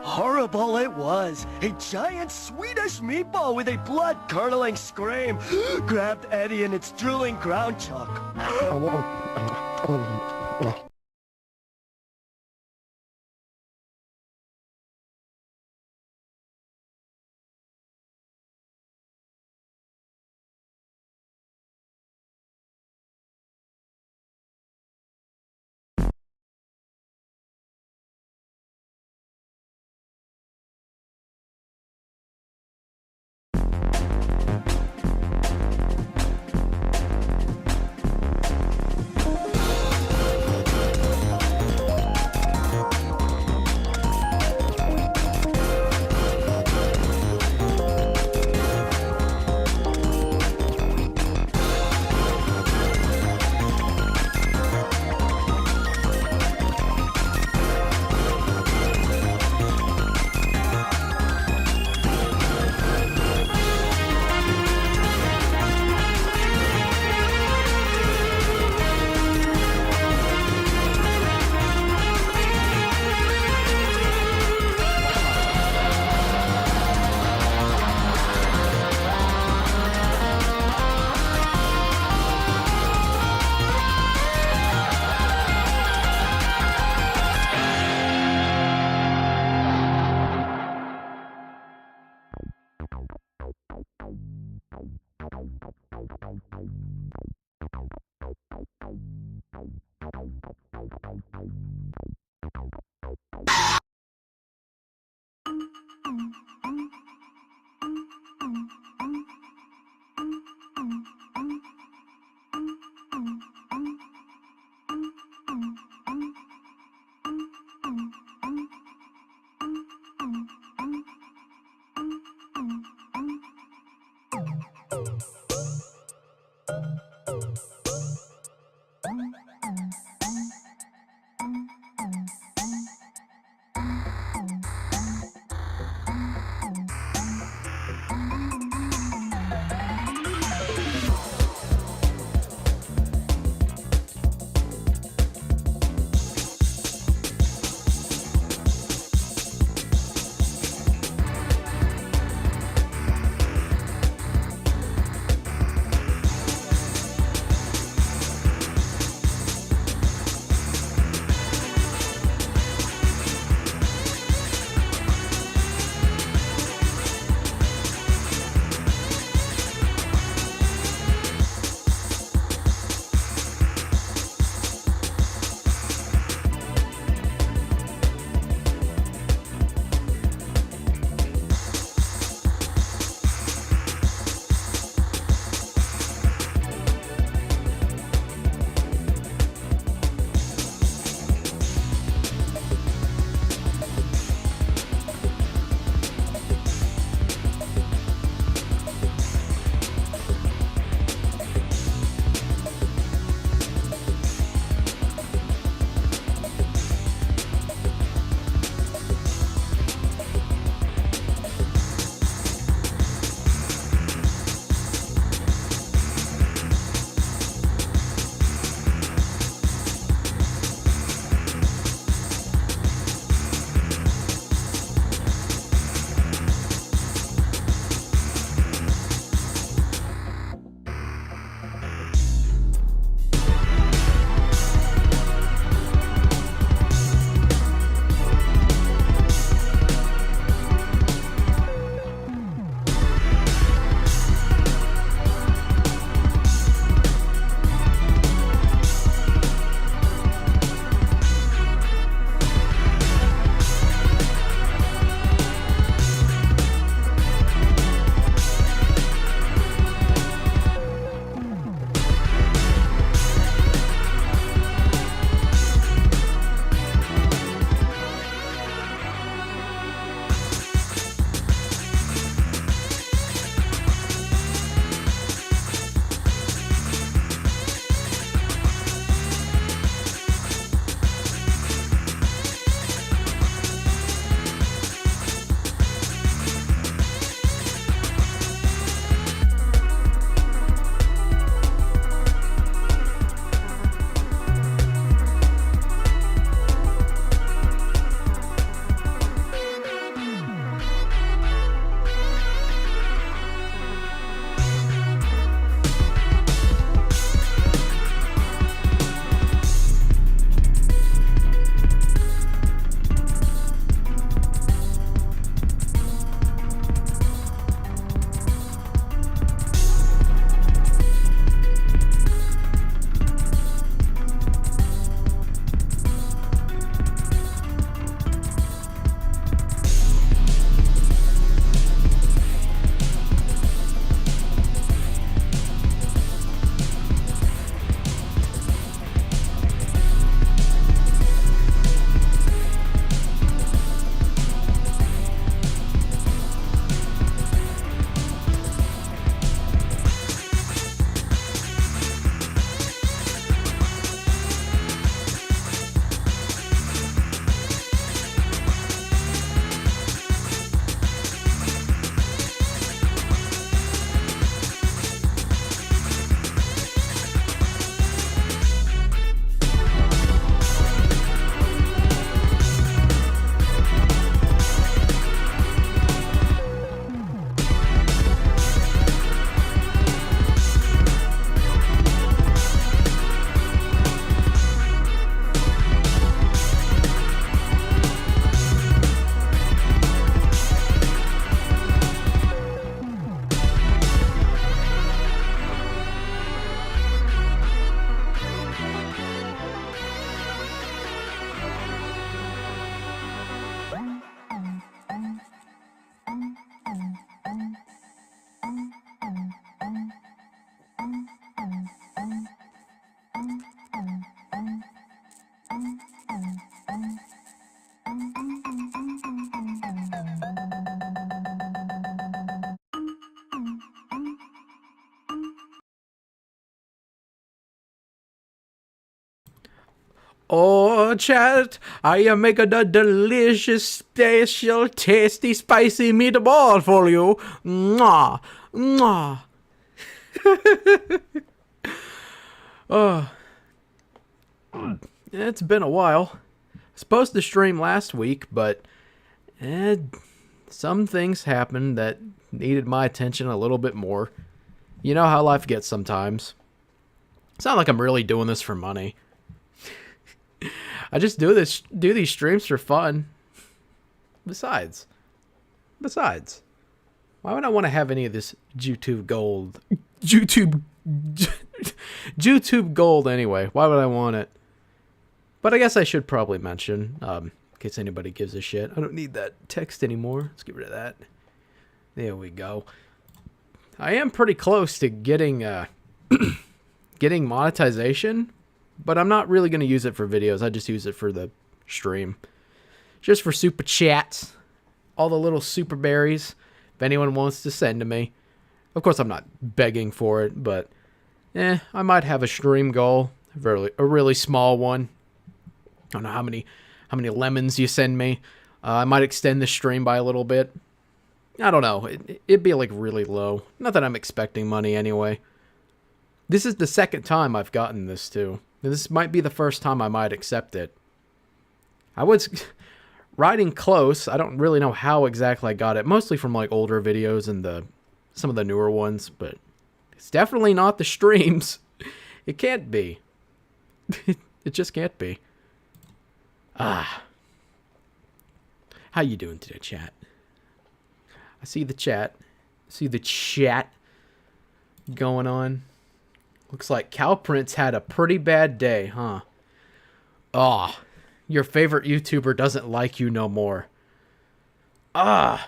Horrible it was. A giant Swedish meatball with a blood-curdling scream grabbed Eddie in its drooling ground chuck. Oh, chat, I am making a delicious, special, tasty, spicy meatball for you. Mwah, mwah. Oh, it's been a while. Supposed to stream last week, but some things happened that needed my attention a little bit more. You know how life gets sometimes. It's not like I'm really doing this for money. I just do these streams for fun. Besides, why would I want to have any of this YouTube gold? YouTube gold anyway. Why would I want it? But I guess I should probably mention, in case anybody gives a shit. I don't need that text anymore. Let's get rid of that. There we go. I am pretty close to getting getting monetization, but I'm not really going to use it for videos. I just use it for the stream. Just for super chats. All the little super berries, if anyone wants to send to me. Of course, I'm not begging for it, but I might have a stream goal. A really small one. I don't know how many lemons you send me. I might extend the stream by a little bit. I don't know. It'd be like really low. Not that I'm expecting money anyway. This is the second time I've gotten this too. This might be the first time I might accept it. I was riding close. I don't really know how exactly I got it. Mostly from like older videos and some of the newer ones, but it's definitely not the streams. It can't be. It just can't be. How you doing today, chat? I see the chat. Going on. Looks like Cow Prince had a pretty bad day, huh? Oh, your favorite YouTuber doesn't like you no more. Damn.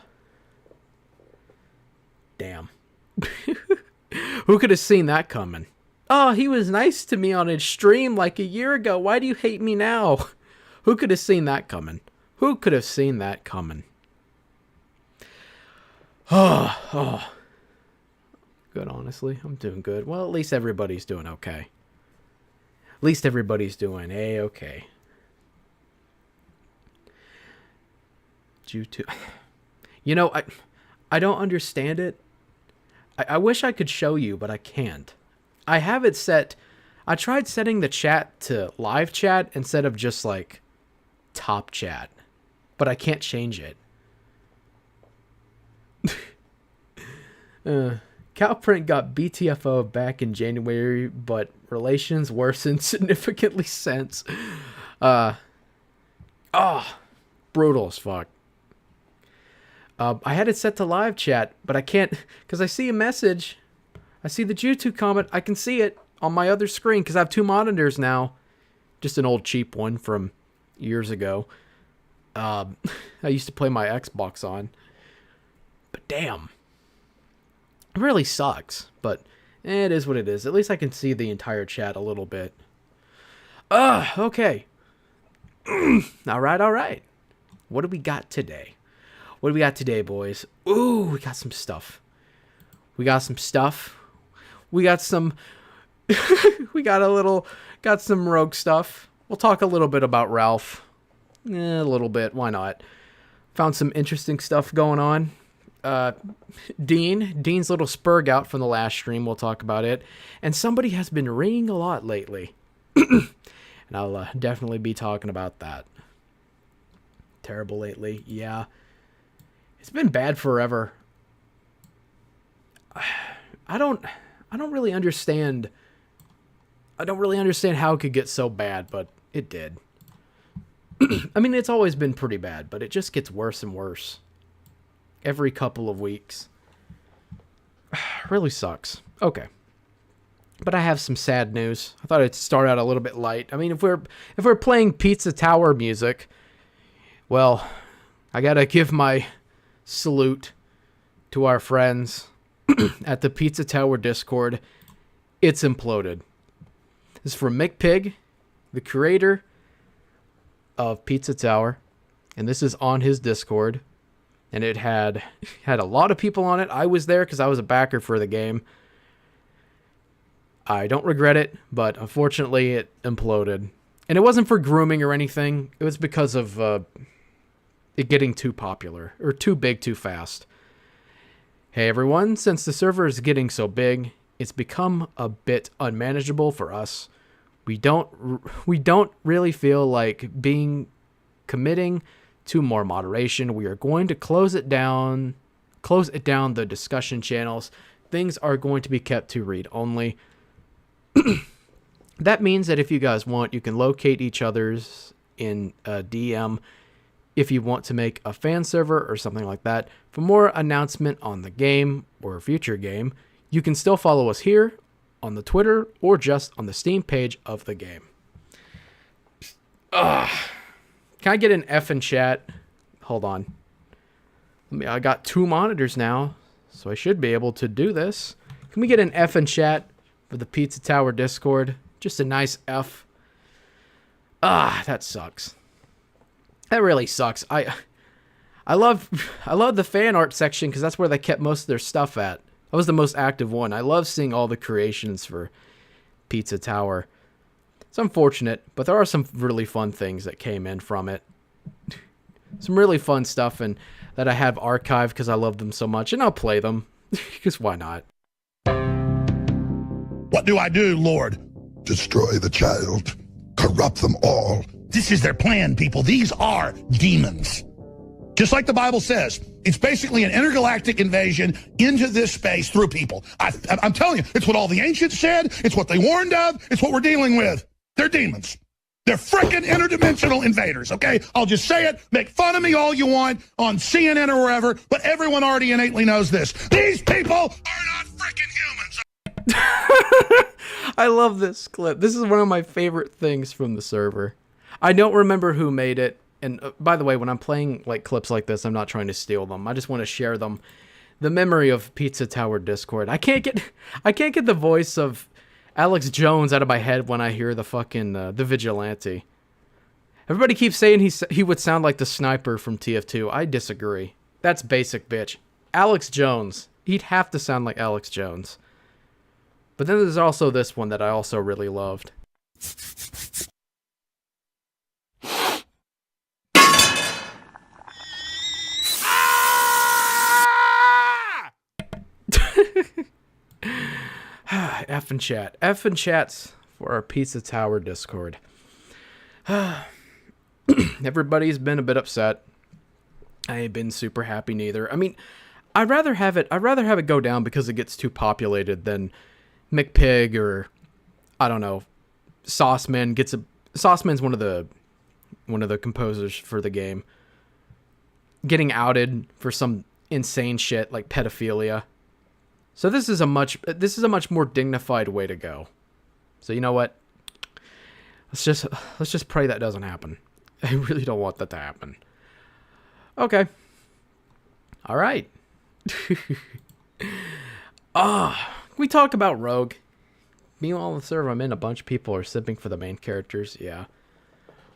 Who could have seen that coming? Oh, he was nice to me on his stream like a year ago. Why do you hate me now? Who could have seen that coming? Who could have seen that coming? Oh. Good, honestly. I'm doing good. Well, at least everybody's doing okay. At least everybody's doing A-okay. YouTube. You know, I don't understand it. I wish I could show you, but I can't. I have it set. I tried setting the chat to live chat instead of just like top chat, but I can't change it. Cowprint got BTFO back in January, but relations worsened significantly since. Brutal as fuck. I had it set to live chat, but I can't, because I see a message. I see the YouTube comment. I can see it on my other screen because I have two monitors now. Just an old cheap one from years ago. I used to play my Xbox on. But damn. It really sucks, but it is what it is. At least I can see the entire chat a little bit. Okay. All right. What do we got today? What do we got today, boys? Ooh, we got some stuff. We got some rogue stuff. We'll talk a little bit about Ralph. A little bit, why not? Found some interesting stuff going on. Dean's little spurg out from the last stream. We'll talk about it. And somebody has been ringing a lot lately. And I'll definitely be talking about that. Terrible lately. Yeah. It's been bad forever. I don't really understand. I don't really understand how it could get so bad, but it did. I mean, it's always been pretty bad, but it just gets worse and worse. Every couple of weeks. Really sucks. Okay. But I have some sad news. I thought I'd start out a little bit light. I mean, if we're playing Pizza Tower music, well, I gotta give my salute to our friends at the Pizza Tower Discord. It's imploded. This is from McPig, the creator of Pizza Tower, and this is on his Discord. And it had a lot of people on it. I was there because I was a backer for the game. I don't regret it, but unfortunately it imploded. And it wasn't for grooming or anything. It was because of it getting too popular, or too big too fast. Hey everyone, since the server is getting so big, it's become a bit unmanageable for us. We don't really feel like committing to more moderation. We are going to close it down the discussion channels. Things are going to be kept to read only. That means that if you guys want, you can locate each other's in a DM if you want to make a fan server or something like that. For more announcement on the game or a future game, you can still follow us here on the Twitter or just on the Steam page of the game. Can I get an F in chat? Hold on. I got 2 monitors now, so I should be able to do this. Can we get an F in chat for the Pizza Tower Discord? Just a nice F. That sucks. That really sucks. I love the fan art section because that's where they kept most of their stuff at. That was the most active one. I love seeing all the creations for Pizza Tower. It's unfortunate, but there are some really fun things that came in from it. Some really fun stuff and that I have archived because I love them so much, and I'll play them because why not? What do I do, Lord? Destroy the child. Corrupt them all. This is their plan, people. These are demons. Just like the Bible says, it's basically an intergalactic invasion into this space through people. I'm telling you, it's what all the ancients said. It's what they warned of. It's what we're dealing with. They're demons. They're frickin' interdimensional invaders, okay? I'll just say it. Make fun of me all you want on CNN or wherever, but everyone already innately knows this. These people are not frickin' humans. I love this clip. This is one of my favorite things from the server. I don't remember who made it. And by the way, when I'm playing like clips like this, I'm not trying to steal them. I just want to share them. The memory of Pizza Tower Discord. I can't get the voice of Alex Jones out of my head when I hear the fucking the vigilante. Everybody keeps saying he would sound like the sniper from TF2. I disagree. That's basic bitch. Alex Jones. He'd have to sound like Alex Jones. But then there's also this one that I also really loved. F in chat. F in chats for our Pizza Tower Discord. Everybody's been a bit upset. I ain't been super happy neither. I mean, I'd rather have it go down because it gets too populated than McPig or I don't know. Sauceman's one of the composers for the game. Getting outed for some insane shit like pedophilia. So this is a much more dignified way to go. So you know what? Let's just pray that doesn't happen. I really don't want that to happen. Okay. All right. We talk about Rogue. Meanwhile, on the server I'm in, a bunch of people are simping for the main characters. Yeah.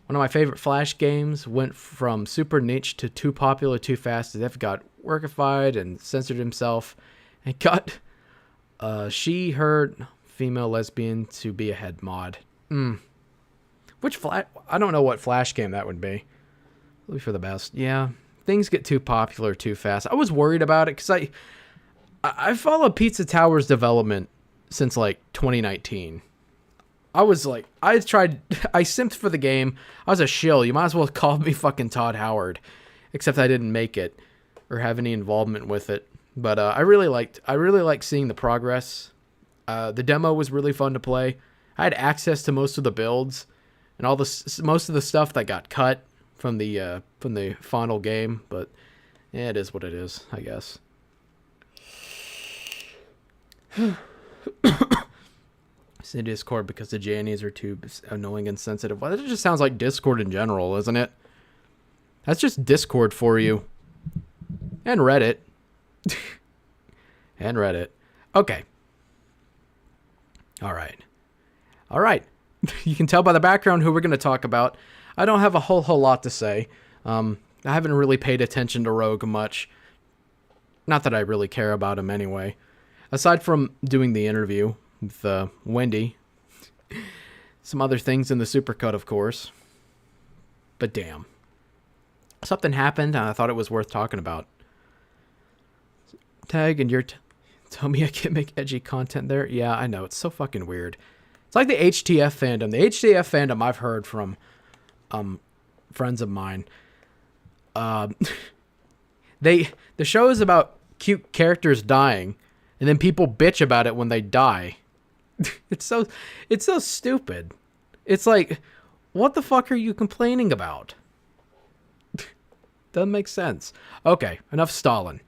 One of my favorite Flash games went from super niche to too popular too fast. Def got workified and censored himself. And got she, her, female lesbian to be a head mod. Which Flash? I don't know what Flash game that would be. Probably for the best. Yeah, things get too popular too fast. I was worried about it because I followed Pizza Tower's development since like 2019. I was like, I simped for the game. I was a shill. You might as well call me fucking Todd Howard, except I didn't make it or have any involvement with it. But I really liked seeing the progress. The demo was really fun to play. I had access to most of the builds and most of the stuff that got cut from the final game. But yeah, it is what it is, I guess. Say Discord because the Jannies are too annoying and sensitive. Well, that just sounds like Discord in general, isn't it? That's just Discord for you. And Reddit. And Reddit. Okay. All right. You can tell by the background who we're going to talk about. I don't have a whole lot to say. I haven't really paid attention to Rogue much. Not that I really care about him anyway. Aside from doing the interview with Wendy. Some other things in the supercut, of course. But damn. Something happened, and I thought it was worth talking about. Tag, and you're... Tell me I can't make edgy content there? Yeah, I know. It's so fucking weird. It's like the HTF fandom. The HTF fandom I've heard from friends of mine. The show is about cute characters dying, and then people bitch about it when they die. It's so stupid. It's like, what the fuck are you complaining about? Doesn't make sense. Okay, enough stalling.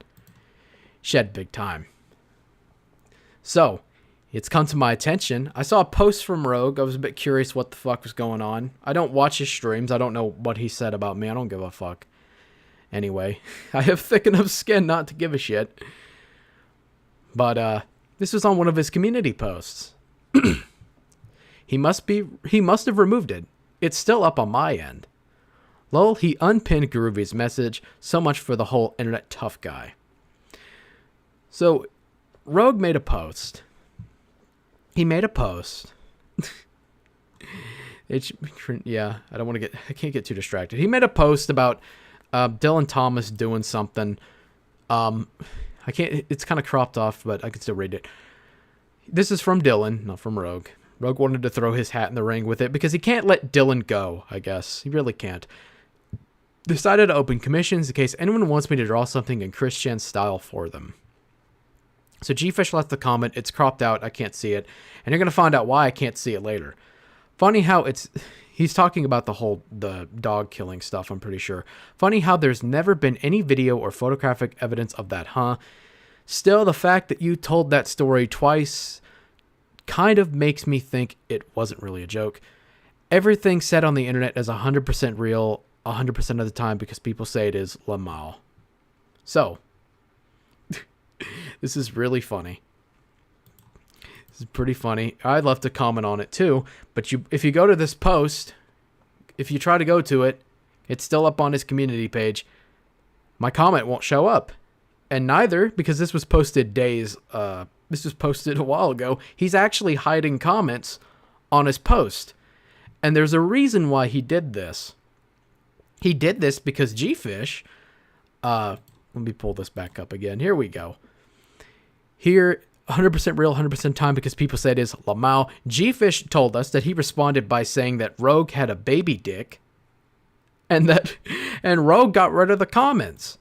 Shed big time. So, it's come to my attention. I saw a post from Rogue. I was a bit curious what the fuck was going on. I don't watch his streams. I don't know what he said about me. I don't give a fuck. Anyway, I have thick enough skin not to give a shit. But this was on one of his community posts. He must have removed it. It's still up on my end. Lol, he unpinned Groovy's message. So much for the whole internet tough guy. So, Rogue made a post. He made a post. Yeah, I can't get too distracted. He made a post about Dylan Thomas doing something. It's kind of cropped off, but I can still read it. This is from Dylan, not from Rogue. Rogue wanted to throw his hat in the ring with it because he can't let Dylan go, I guess. He really can't. Decided to open commissions in case anyone wants me to draw something in Christian style for them. So G-Fish left the comment. It's cropped out. I can't see it. And you're going to find out why I can't see it later. Funny how he's talking about the dog killing stuff, I'm pretty sure. Funny how there's never been any video or photographic evidence of that, huh? Still, the fact that you told that story twice kind of makes me think it wasn't really a joke. Everything said on the internet is 100% real 100% of the time because people say it is Lamal. So, this is really funny. This is pretty funny. I'd love to comment on it too, but if you go to this post, if you try to go to it, it's still up on his community page. My comment won't show up. And neither, because this was posted this was posted a while ago, he's actually hiding comments on his post. And there's a reason why he did this. He did this because G-Fish, let me pull this back up again. Here we go. Here, 100% real, 100% time because people said it is Lamau. G-Fish told us that he responded by saying that Rogue had a baby dick. And Rogue got rid of the comments.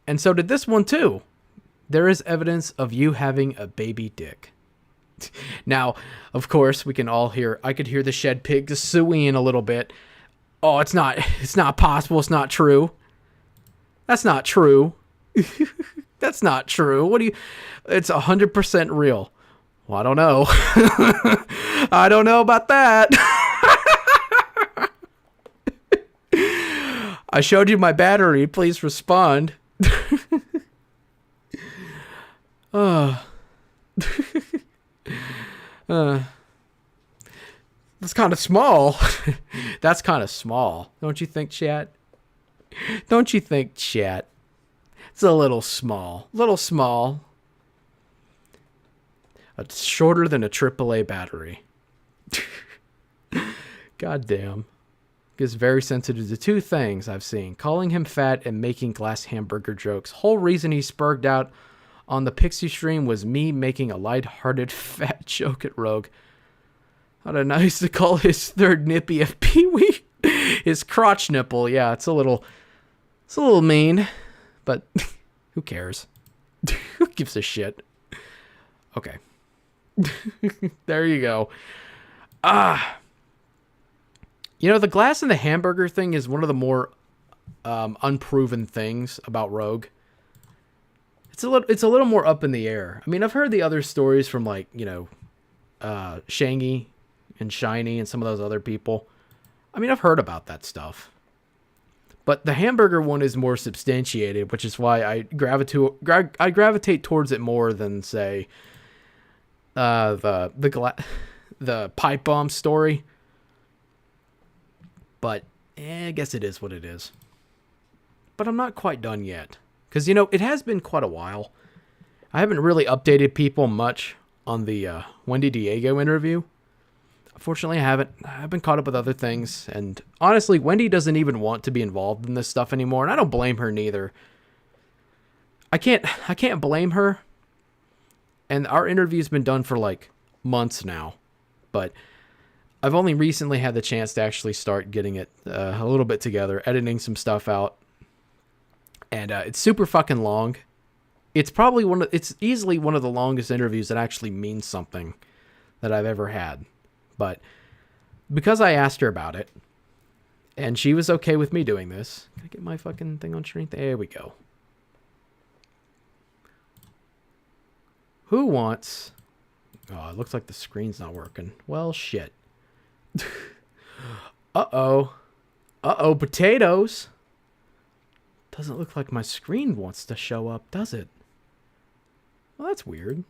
And so did this one too. There is evidence of you having a baby dick. Now, of course, we can all hear, I could hear the shed pig suing a little bit. Oh, it's not possible. It's not true. That's not true. That's not true. It's 100% real. Well, I don't know. I don't know about that. I showed you my battery. Please respond. That's kind of small. That's kind of small. Don't you think, chat? Don't you think, chat? It's a little small. Little small. It's shorter than a AAA battery. God damn. Is very sensitive to two things I've seen. Calling him fat and making glass hamburger jokes. Whole reason he spurged out on the Pixie stream was me making a lighthearted fat joke at Rogue. How'd I nice to call his third nippy a Pee-wee? His crotch nipple. Yeah, it's a little mean, but who cares? Who gives a shit? Okay. There you go. You know, the glass and the hamburger thing is one of the more unproven things about Rogue. It's a little more up in the air. I mean, I've heard the other stories from, like, you know, Shangy and Shiny and some of those other people. I mean, I've heard about that stuff. But the hamburger one is more substantiated, which is why I gravitate towards it more than, say, the pipe bomb story. But I guess it is what it is. But I'm not quite done yet. Because, you know, it has been quite a while. I haven't really updated people much on the Wendy Diego interview. Unfortunately, I haven't. I've been caught up with other things, and honestly, Wendy doesn't even want to be involved in this stuff anymore, and I don't blame her neither. I can't blame her. And our interview's been done for like months now, but I've only recently had the chance to actually start getting it a little bit together, editing some stuff out, and it's super fucking long. It's probably it's easily one of the longest interviews that actually means something that I've ever had. But because I asked her about it, and she was okay with me doing this, can I get my fucking thing on screen? There we go. Who wants... Oh, it looks like the screen's not working. Well, shit. Uh-oh. Uh-oh, potatoes. Doesn't look like my screen wants to show up, does it? Well, that's weird.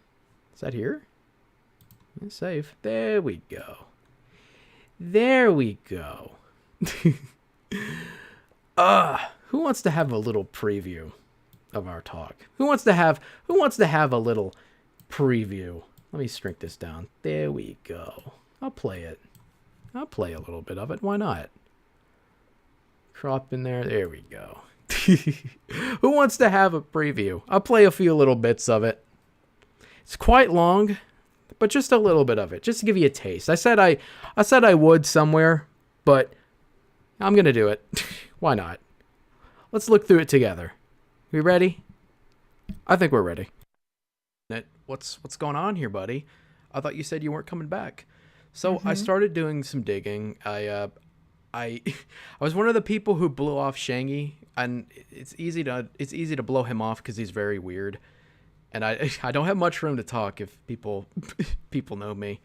Is that here? Save. There we go. There we go. Who wants to have a little preview of our talk? Who wants to have a little preview? Let me shrink this down. There we go. I'll play it. I'll play a little bit of it. Why not? Crop in there. There we go. Who wants to have a preview? I'll play a few little bits of it. It's quite long, but just a little bit of it, just to give you a taste. I said I would somewhere, but I'm gonna do it. Why not? Let's look through it together. We ready? I think we're ready. What's going on here, buddy? I thought you said you weren't coming back. So I started doing some digging. I was one of the people who blew off Shangy, and it's easy to blow him off because he's very weird. And I don't have much room to talk if people know me.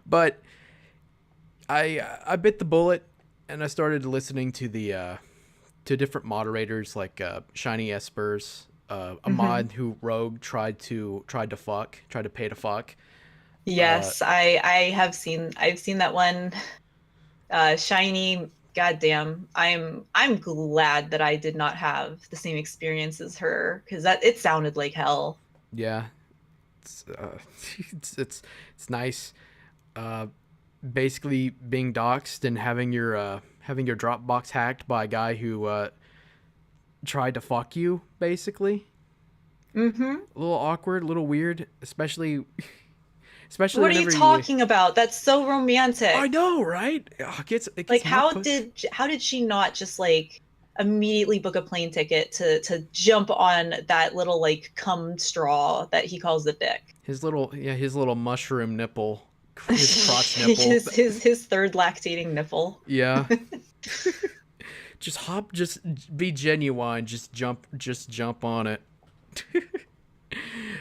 But I bit the bullet and I started listening to the to different moderators like Shiny Espers, a mod who Rogue tried to pay to fuck. Yes, I've seen that one. Shiny, goddamn, I'm glad that I did not have the same experience as her, because it sounded like hell. Yeah, it's nice. Basically being doxxed and having your Dropbox hacked by a guy who tried to fuck you, basically. A little awkward, a little weird, especially. What are you talking about? That's so romantic. I know, right? It gets like, how did she not just like immediately book a plane ticket to jump on that little like cum straw that he calls the dick? His little mushroom nipple, his crotch nipple, his third lactating nipple. Yeah. Just be genuine. Just jump on it.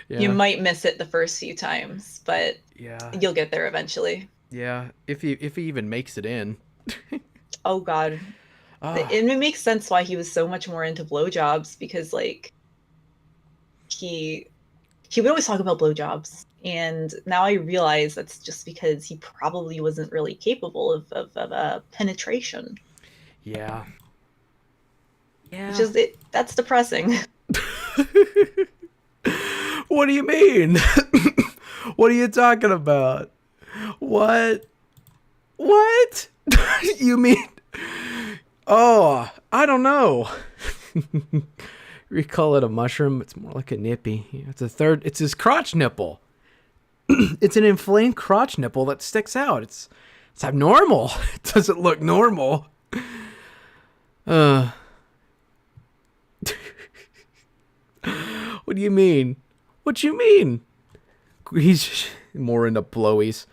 Yeah. You might miss it the first few times, but yeah, you'll get there eventually. Yeah, if he even makes it in. Oh God. And it makes sense why he was so much more into blowjobs, because like he would always talk about blowjobs, and now I realize that's just because he probably wasn't really capable of penetration. Yeah. That's depressing. What do you mean? What are you talking about? What? You mean? Oh, I don't know. We call it a mushroom. It's more like a nippy. It's his crotch nipple. It's an inflamed crotch nipple that sticks out. It's abnormal. It doesn't look normal. What do you mean? What you mean? He's more into blowies.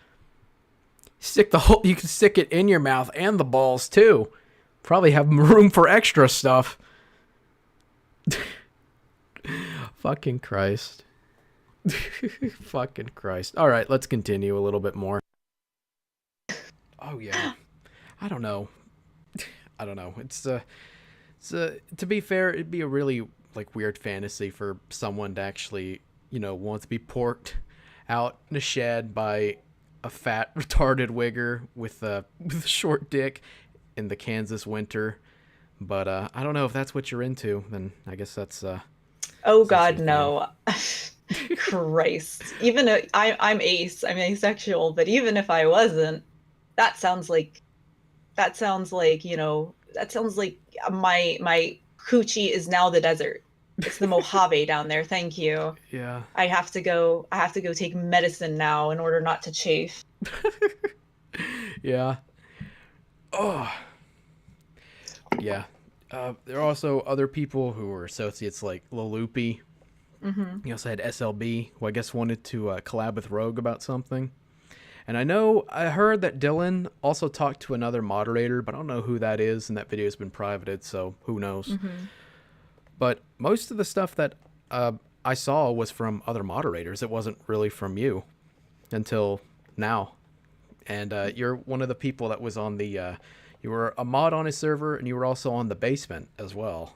You can stick it in your mouth and the balls too. Probably have room for extra stuff. Fucking Christ. Fucking Christ. All right, let's continue a little bit more. Oh yeah. I don't know. It's to be fair, it'd be a really like weird fantasy for someone to actually, want to be porked out in a shed by a fat retarded wigger with a short dick in the Kansas winter. But I don't know if that's what you're into. Then I guess that's oh God, no. Christ. Even if I'm ace, I'm asexual, but even if I wasn't, that sounds like my coochie is now the desert. It's the Mojave down there. Thank you. Yeah. I have to go take medicine now in order not to chafe. Yeah. Oh. Yeah. There are also other people who were associates like Leloopy. Mm-hmm. You also had SLB, who I guess wanted to collab with Rogue about something. And I heard that Dylan also talked to another moderator, but I don't know who that is, and that video has been privated, so who knows. Mm-hmm. But most of the stuff that I saw was from other moderators. It wasn't really from you until now. And you're one of the people that was on the... you were a mod on his server, and you were also on the basement as well.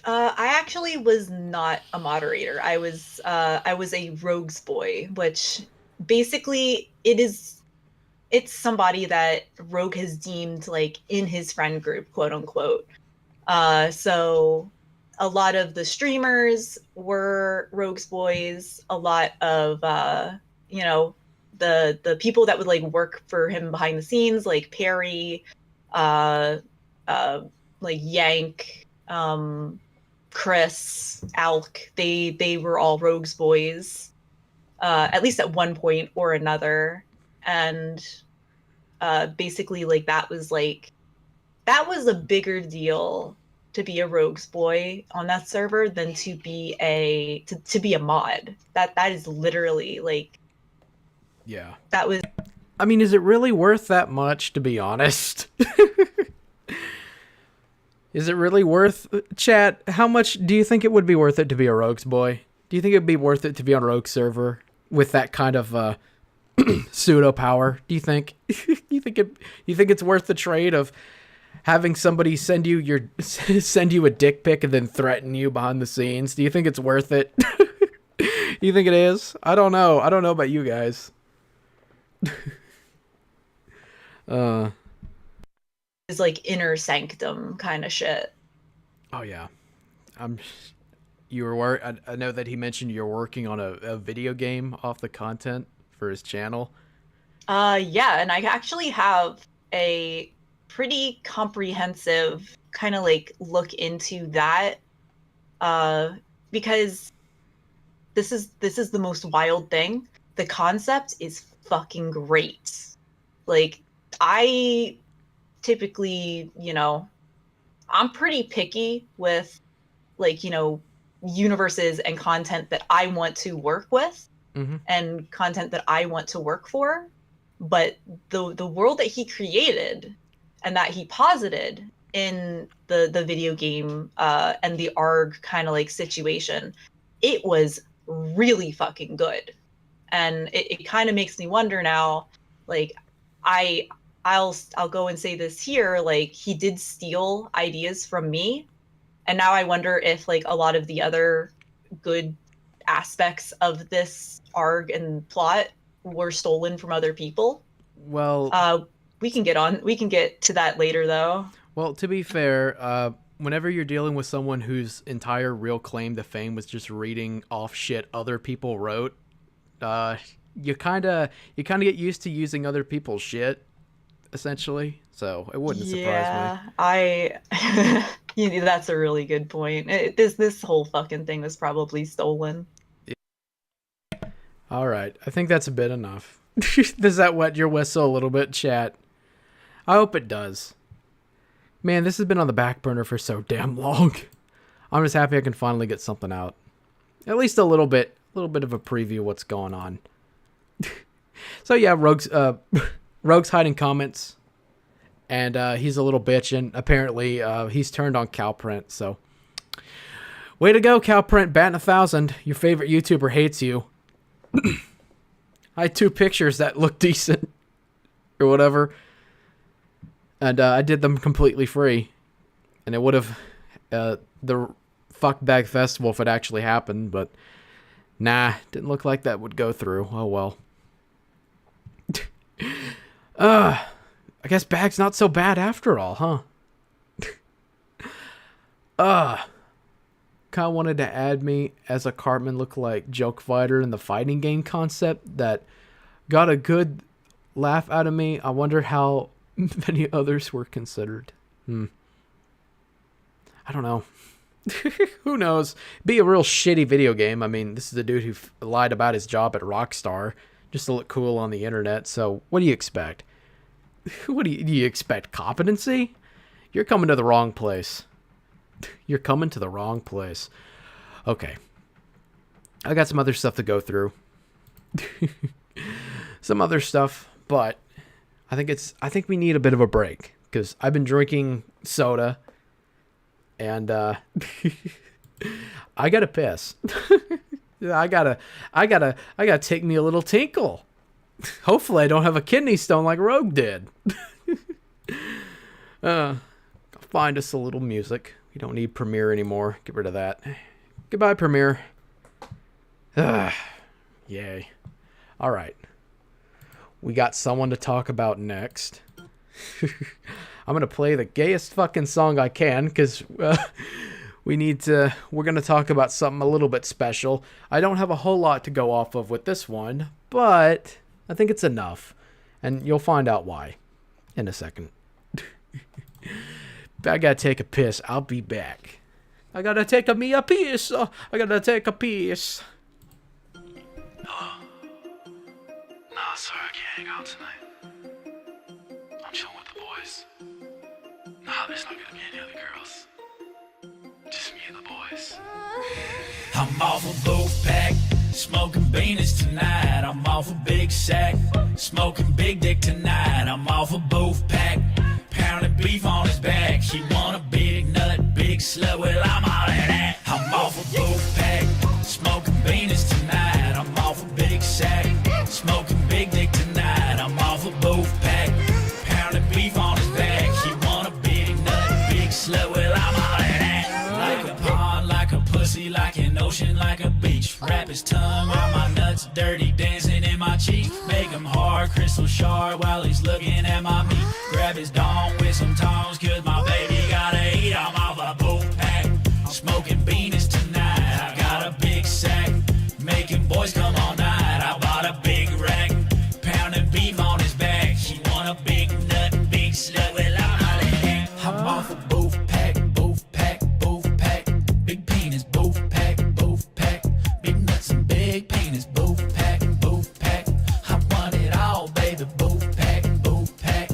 I actually was not a moderator. I was a rogues boy, which basically it's somebody that Rogue has deemed like in his friend group, quote unquote. So a lot of the streamers were rogues boys. A lot of the people that would like work for him behind the scenes, like Perry, like Yank, Chris, Alk, they were all rogues boys, at least at one point or another. And basically like that was a bigger deal to be a rogues boy on that server than to be a mod. That is literally like, Yeah. that was... I mean, is it really worth that much, to be honest? Is it really worth... Chat, how much do you think it would be worth it to be a rogues boy? Do you think it would be worth it to be on a rogue server with that kind of pseudo power? Do you think? you think it's worth the trade of having somebody send you a dick pic and then threaten you behind the scenes? Do you think it's worth it? You think it is? I don't know. I don't know about you guys. Is like inner sanctum kind of shit. Oh yeah, I know that he mentioned you're working on a video game off the content for his channel. Yeah, and I actually have a pretty comprehensive kind of like look into that, because this is the most wild thing. The concept is fucking great. Like, I typically, I'm pretty picky with like, universes and content that I want to work with, Mm-hmm. and content that I want to work for. But the world that he created and that he posited in the video game and the ARG kind of like situation, it was really fucking good. And it kind of makes me wonder now, like, I'll go and say this here, like, he did steal ideas from me, and now I wonder if like a lot of the other good aspects of this ARG and plot were stolen from other people. Well, we can get to that later though. Well, to be fair, whenever you're dealing with someone whose entire real claim to fame was just reading off shit other people wrote, you kind of get used to using other people's shit, essentially. So it wouldn't surprise me. That's a really good point. This whole fucking thing was probably stolen. All right, I think that's a bit enough. Does that wet your whistle a little bit, chat? I hope it does. Man, this has been on the back burner for so damn long. I'm just happy I can finally get something out. At least a little bit of a preview of what's going on. So yeah, Rogue's hiding comments, and he's a little bitch, and apparently he's turned on Calprint, so way to go, Calprint, batting 1,000. Your favorite YouTuber hates you. I had 2 pictures that looked decent or whatever, and I did them completely free, and it would have the Fuckbag Festival if it actually happened, but nah, didn't look like that would go through. Oh well. I guess bag's not so bad after all, huh? kind of wanted to add me as a Cartman lookalike joke fighter in the fighting game concept that got a good laugh out of me. I wonder how many others were considered. I don't know. Who knows? Be a real shitty video game. I mean, this is a dude who lied about his job at Rockstar just to look cool on the internet. So what do you expect? What do you expect? Competency? You're coming to the wrong place. You're coming to the wrong place. Okay. I got some other stuff to go through. Some other stuff, but I think we need a bit of a break because I've been drinking soda and I gotta piss. I gotta take me a little tinkle. Hopefully I don't have a kidney stone like Rogue did. Find us a little music. We don't need Premiere anymore. Get rid of that. Goodbye, Premiere. Yay. All right. We got someone to talk about next. I'm going to play the gayest fucking song I can because we're going to talk about something a little bit special. I don't have a whole lot to go off of with this one, but I think it's enough. And you'll find out why in a second. I got to take a piss. I'll be back. I got to take a piss. I got to take a piss. Nah, sorry, I can't hang out tonight. I'm chilling with the boys. Nah, there's not gonna be any other girls. Just me and the boys. I'm off a boat pack, smoking beanies tonight. I'm off a big sack, smoking big dick tonight. I'm off a boat pack, pounding beef on his back. He want a big nut, big slut, well I'm all of that. I'm off a boat pack, smoking beanies tonight. I'm off a big sack, smoking big dick tonight. I'm off a boat pack, pounding beef on his back. He want a big nut, big slut, well I'm all of that. Like a pond, like a pussy, like an ocean, like a beach. Wrap his tongue while my nuts dirty, dancing in my cheek. Make him hard, crystal shard while he's looking at my meat. Grab his dong with some tongs, cause my baby gotta eat. I'm off a boat pack, smoking beanies tonight. I got a big sack, making boys come all night. I bought a big rack, pounding beef on his back. He want a big nut, big slut, well I'm all in that. I'm off a boat pack, both pack, both pack. Big penis, both pack, both pack. Big nuts and big penis, both pack, both pack. I want it all, baby, both pack, both pack.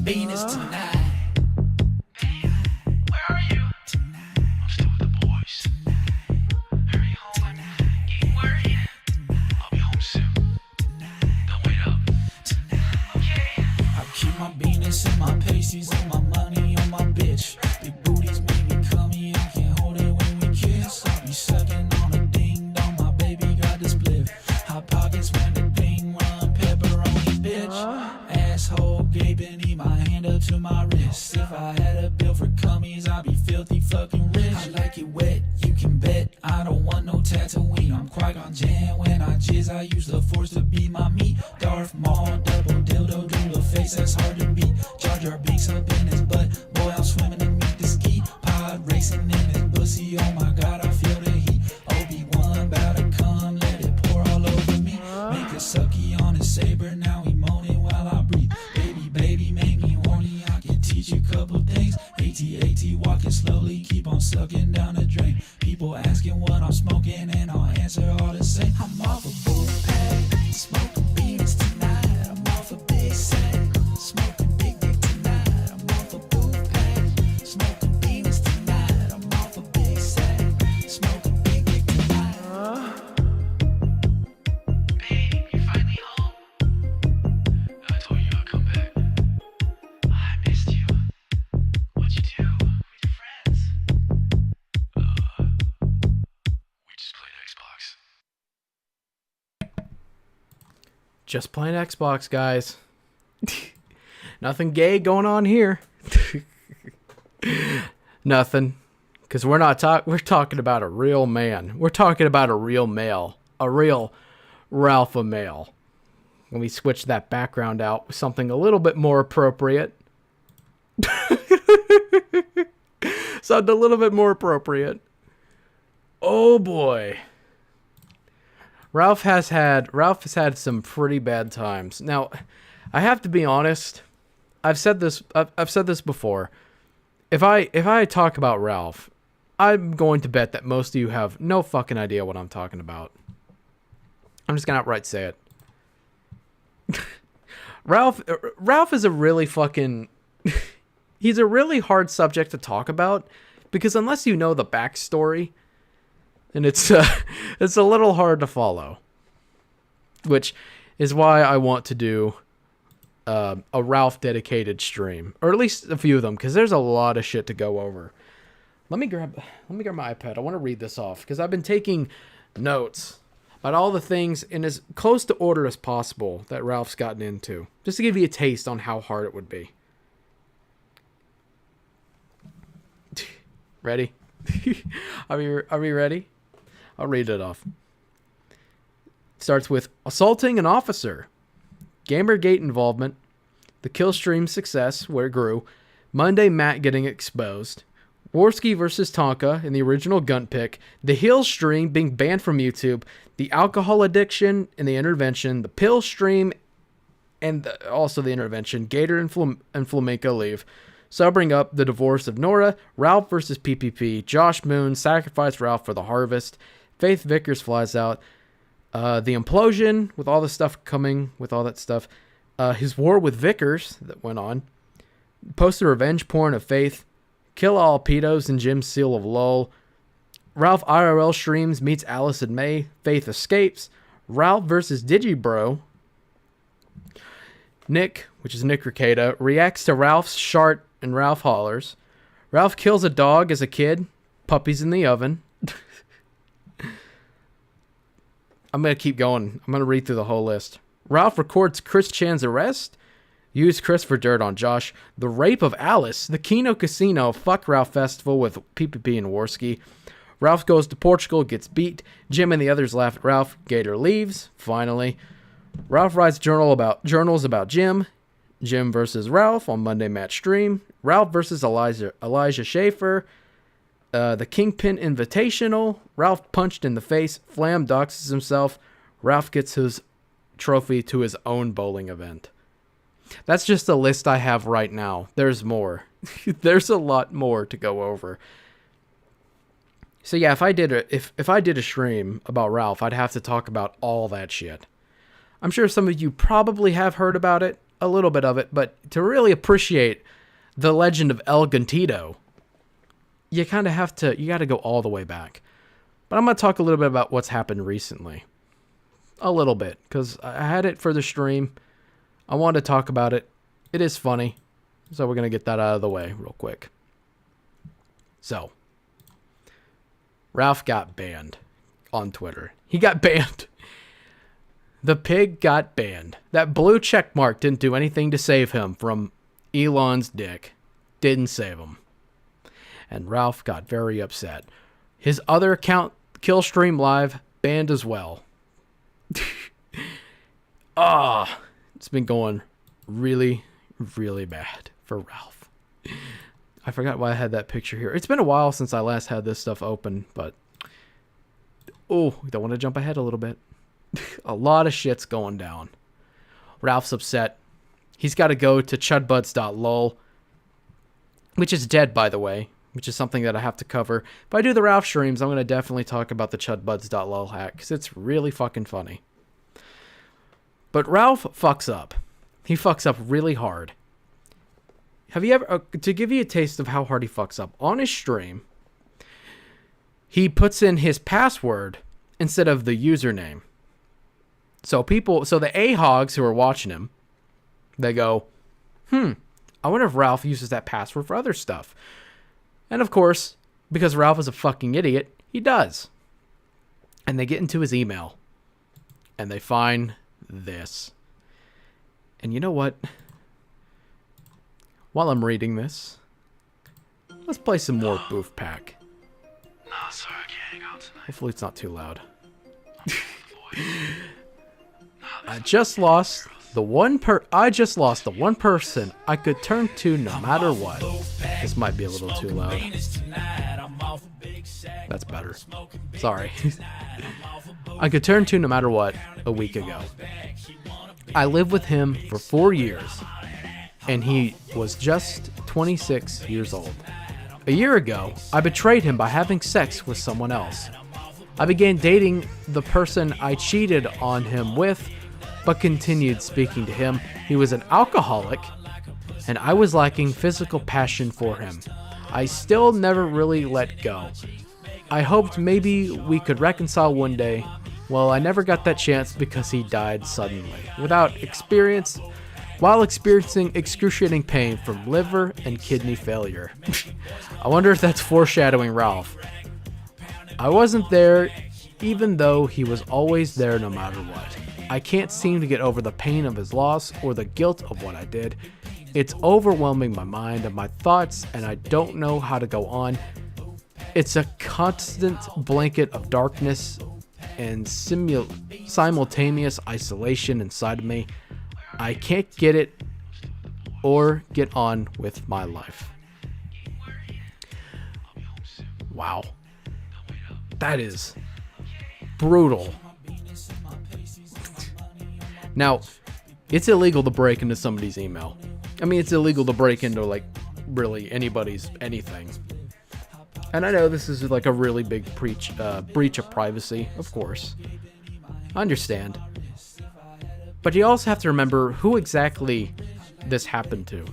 Venus tonight. Where are you? Tonight. I'm still with the boys. Tonight. Hurry home. Tonight. Getting worried. Tonight. I'll be home soon. Tonight. Don't wait up. Tonight. Okay. I keep my Venus and my pasties and my money on my bitch. Big booties make me cummy. I can't hold it when we kiss. I'll be sucking on a ding dong. My baby got the split. Hot pockets when the ding run. Pepperoni, bitch. Asshole gaping, need my hand up to my wrist. If I had a bill for cummies, I'd be filthy fucking rich. I like it wet, you can bet. I don't want no Tatooine. I'm Qui-Gon Jinn when I jizz. I use the Force to be my meat. Darth Maul, double dildo, doodle face, that's hard to beat. Jar Jar Binks up in his butt. Boy, I'm swimming in meat to ski. Pod racing in his pussy. Oh my God, I feel the heat. Obi-Wan bout to come, let it pour all over me. Make a sucky on his saber, now he moaning while I breathe. Baby, make me horny, I can teach you a couple things. AT-AT, walking slowly, keep on sucking down the drain. People asking what I'm smoking, and I'll answer all the same. I'm off a bull pack, smoking beans tonight. I'm off a big sack, smoking big dick tonight. I'm off a bull pack, smoking beans tonight. I'm off a big sack, smoking big dick tonight. Babe, you finally home? I told you I'd come back. I missed you. What'd you do with your friends? We just played Xbox. Just playing Xbox, guys. Nothing gay going on here. Nothing. Because we're talking about a real man. We're talking about a real male. A real alpha male. When we switch that background out with something a little bit more appropriate. Something a little bit more appropriate. Oh boy. Ralph has had some pretty bad times. Now, I have to be honest. I've said this before. If I talk about Ralph, I'm going to bet that most of you have no fucking idea what I'm talking about. I'm just gonna outright say it. Ralph is a really fucking he's a really hard subject to talk about because unless you know the backstory, and it's a little hard to follow, which is why I want to do a Ralph dedicated stream, or at least a few of them, because there's a lot of shit to go over. Let me grab my iPad. I want to read this off because I've been taking notes about all the things in as close to order as possible that Ralph's gotten into, just to give you a taste on how hard it would be. Ready? Are we ready? I'll read it off. Starts with assaulting an officer, Gamergate involvement, the Killstream success where it grew, Monday Matt getting exposed, Worski versus Tonka in the original gun pick, the Hill stream being banned from YouTube, the alcohol addiction and the intervention, the pill stream and also the intervention, Gator and Flamenco leave. Sobering up, the divorce of Nora, Ralph versus PPP, Josh Moon sacrificed Ralph for the harvest, Faith Vickers flies out, the implosion with all the stuff coming with all that stuff, his war with Vickers that went on, posted revenge porn of Faith, Kill All Pedos and Jim's Seal of Lol, Ralph IRL streams meets Alice and May, Faith escapes, Ralph versus Digibro, Nick, which is Nick Ricada, reacts to Ralph's shart and Ralph hollers, Ralph kills a dog as a kid, puppies in the oven. I'm going to keep going. I'm going to read through the whole list. Ralph records Chris Chan's arrest. Use Chris for dirt on Josh. The rape of Alice. The Kino Casino. Fuck Ralph Festival with PPP and Worski. Ralph goes to Portugal. Gets beat. Jim and the others laugh at Ralph. Gator leaves. Finally. Ralph writes journals about Jim. Jim versus Ralph on Monday Match Stream. Ralph versus Elijah Schaefer. The Kingpin Invitational. Ralph punched in the face. Flam doxes himself. Ralph gets his trophy to his own bowling event. That's just the list I have right now. There's more. There's a lot more to go over. So yeah, if I did a stream about Ralph, I'd have to talk about all that shit. I'm sure some of you probably have heard about it, a little bit of it, but to really appreciate the legend of El Gantito, you kind of have to, you got to go all the way back. But I'm going to talk a little bit about what's happened recently. A little bit, because I had it for the stream. I wanted to talk about it. It is funny. So we're going to get that out of the way real quick. So, Ralph got banned on Twitter. He got banned. The pig got banned. That blue check mark didn't do anything to save him from Elon's dick. Didn't save him. And Ralph got very upset. His other account, Killstream Live, banned as well. It's been going really, really bad for Ralph. I forgot why I had that picture here. It's been a while since I last had this stuff open, but we don't want to jump ahead a little bit. A lot of shit's going down. Ralph's upset. He's got to go to chudbuds.lol, which is dead, by the way, which is something that I have to cover. If I do the Ralph streams, I'm going to definitely talk about the chudbuds.lol hack, because it's really fucking funny. But Ralph fucks up. He fucks up really hard. Have you ever, to give you a taste of how hard he fucks up, on his stream, he puts in his password instead of the username. So the AHOGs who are watching him, they go, I wonder if Ralph uses that password for other stuff. And of course, because Ralph is a fucking idiot, he does. And they get into his email. And they find this. And you know what? While I'm reading this, let's play some more Boof Pack. Nah, sorry, I can't hang out tonight. Hopefully it's not too loud. I just lost the one person I could turn to no matter what. This might be a little too loud. That's better. Sorry. I could turn to no matter what a week ago. I lived with him for 4 years, and he was just 26 years old. A year ago, I betrayed him by having sex with someone else. I began dating the person I cheated on him with, but continued speaking to him. He was an alcoholic, and I was lacking physical passion for him. I still never really let go. I hoped maybe we could reconcile one day. Well, I never got that chance because he died suddenly, while experiencing excruciating pain from liver and kidney failure. I wonder if that's foreshadowing Ralph. I wasn't there, even though he was always there no matter what. I can't seem to get over the pain of his loss or the guilt of what I did. It's overwhelming my mind and my thoughts, and I don't know how to go on. It's a constant blanket of darkness and simultaneous isolation inside of me. I can't get it or get on with my life. Wow. That is brutal. Now, it's illegal to break into somebody's email. I mean, it's illegal to break into, like, really anybody's anything. And I know this is like a really big breach of privacy, of course. I understand. But you also have to remember who exactly this happened to.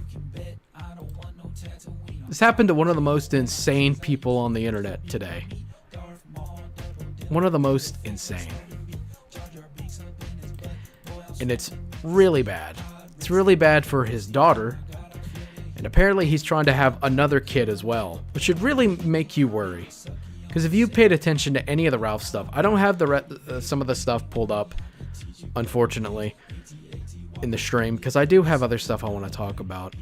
This happened to one of the most insane people on the internet today. One of the most insane. And it's really bad. It's really bad for his daughter. And apparently he's trying to have another kid as well, which should really make you worry. Because if you paid attention to any of the Ralph stuff, I don't have some of the stuff pulled up, unfortunately, in the stream, because I do have other stuff I want to talk about.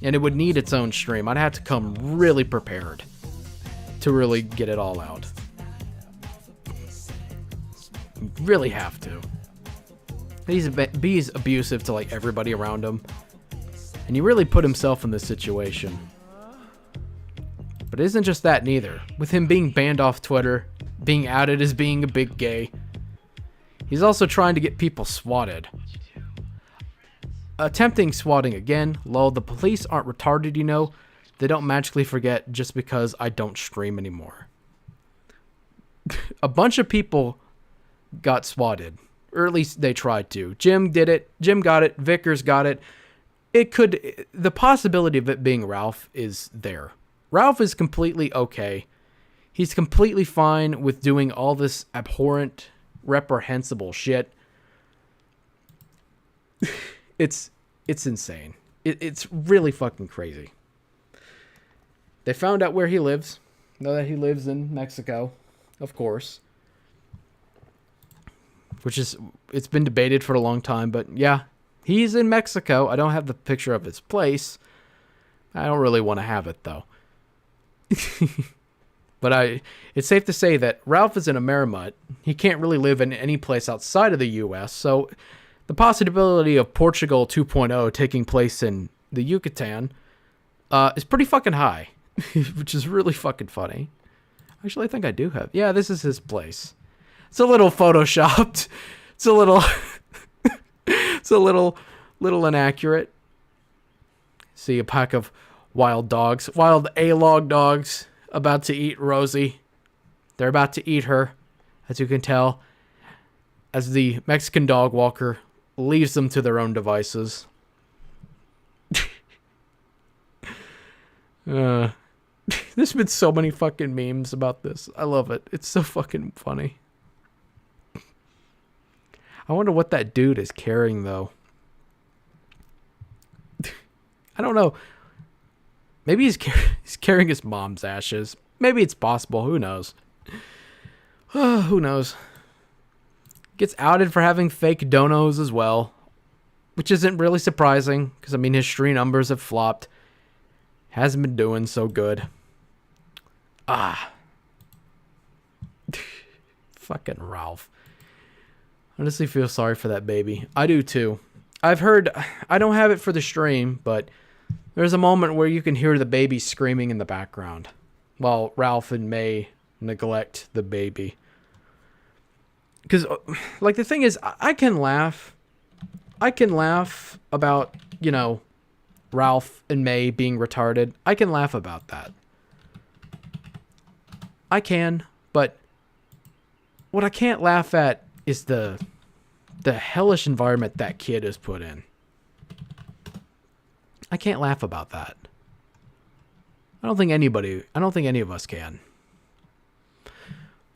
And it would need its own stream. I'd have to come really prepared to really get it all out. Really have to. He's abusive to like everybody around him. And he really put himself in this situation. But it isn't just that neither. With him being banned off Twitter, being outed as being a big gay, he's also trying to get people swatted. Attempting swatting again. Lol, the police aren't retarded, you know. They don't magically forget just because I don't stream anymore. A bunch of people got swatted. Or at least they tried to. Jim did it. Jim got it. Vickers got it. The possibility of it being Ralph is there. Ralph is completely okay. He's completely fine with doing all this abhorrent, reprehensible shit. It's insane. It's really fucking crazy. They found out where he lives. Know that he lives in Mexico, of course. It's been debated for a long time, but yeah. He's in Mexico. I don't have the picture of his place. I don't really want to have it, though. But it's safe to say that Ralph is in a Marmot. He can't really live in any place outside of the U.S., so the possibility of Portugal 2.0 taking place in the Yucatan is pretty fucking high, which is really fucking funny. Actually, I think I do have... Yeah, this is his place. It's a little photoshopped. It's a little... It's a little inaccurate. See a pack of wild A-log dogs about to eat Rosie. They're about to eat her, as you can tell, as the Mexican dog walker leaves them to their own devices. There's been so many fucking memes about this. I love it. It's so fucking funny. I wonder what that dude is carrying, though. I don't know. Maybe he's carrying his mom's ashes. Maybe it's possible. Who knows? Who knows? Gets outed for having fake donos as well, which isn't really surprising, because, I mean, his stream numbers have flopped. Hasn't been doing so good. Fucking Ralph. Honestly feel sorry for that baby. I do too. I've heard, I don't have it for the stream, but there's a moment where you can hear the baby screaming in the background while Ralph and May neglect the baby. Because, like, the thing is, I can laugh about, you know, Ralph and May being retarded. I can laugh about that. I can, but what I can't laugh at is the hellish environment that kid is put in. I can't laugh about that. I don't think any of us can.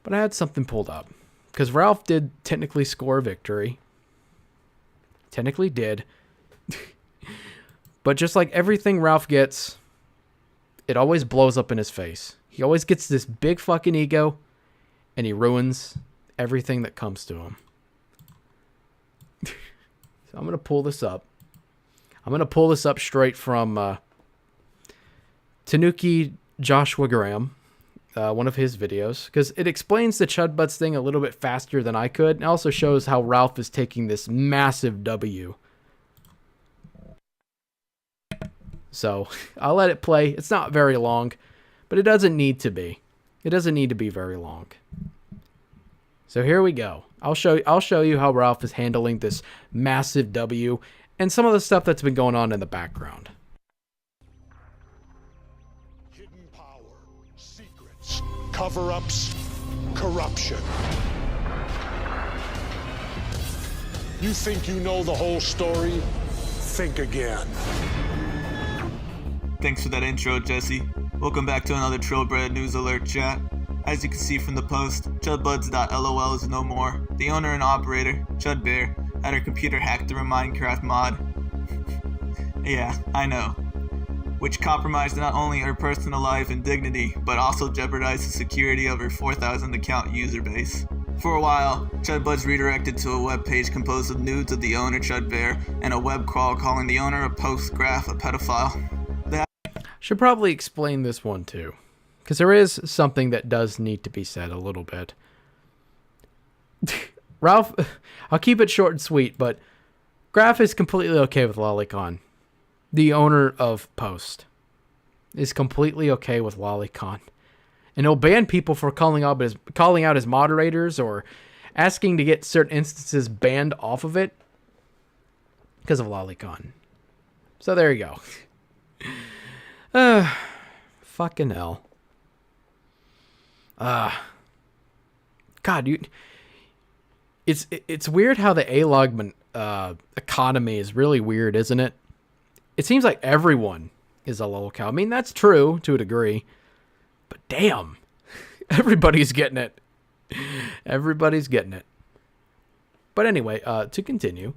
But I had something pulled up. Because Ralph did technically score a victory. Technically did. But just like everything Ralph gets, it always blows up in his face. He always gets this big fucking ego, and he ruins everything that comes to him. So I'm going to pull this up. I'm going to pull this up straight from Tanuki Joshua Graham, one of his videos, because it explains the Chud Butts thing a little bit faster than I could, and also shows how Ralph is taking this massive W. So I'll let it play. It's not very long, but it doesn't need to be. It doesn't need to be very long. So here we go. I'll show you how Ralph is handling this massive W and some of the stuff that's been going on in the background. Hidden power, secrets, cover-ups, corruption. You think you know the whole story? Think again. Thanks for that intro, Jesse. Welcome back to another Trillbred News Alert chat. As you can see from the post, ChudBuds.lol is no more. The owner and operator, Chud Bear, had her computer hacked through a Minecraft mod. Yeah, I know. Which compromised not only her personal life and dignity, but also jeopardized the security of her 4,000 account user base. For a while, ChudBuds redirected to a web page composed of nudes of the owner, Chud Bear, and a web crawl calling the owner a post-graph a pedophile. Should probably explain this one too, because there is something that does need to be said a little bit. Ralph, I'll keep it short and sweet, but Graph is completely okay with Lolicon. The owner of Post is completely okay with Lolicon. And he'll ban people for calling out his moderators or asking to get certain instances banned off of it because of Lolicon. So there you go. Fucking hell. God, it's weird how the A-log economy is really weird, isn't it? It seems like everyone is a lolcow. I mean, that's true to a degree, but damn, everybody's getting it. Everybody's getting it. But anyway, to continue.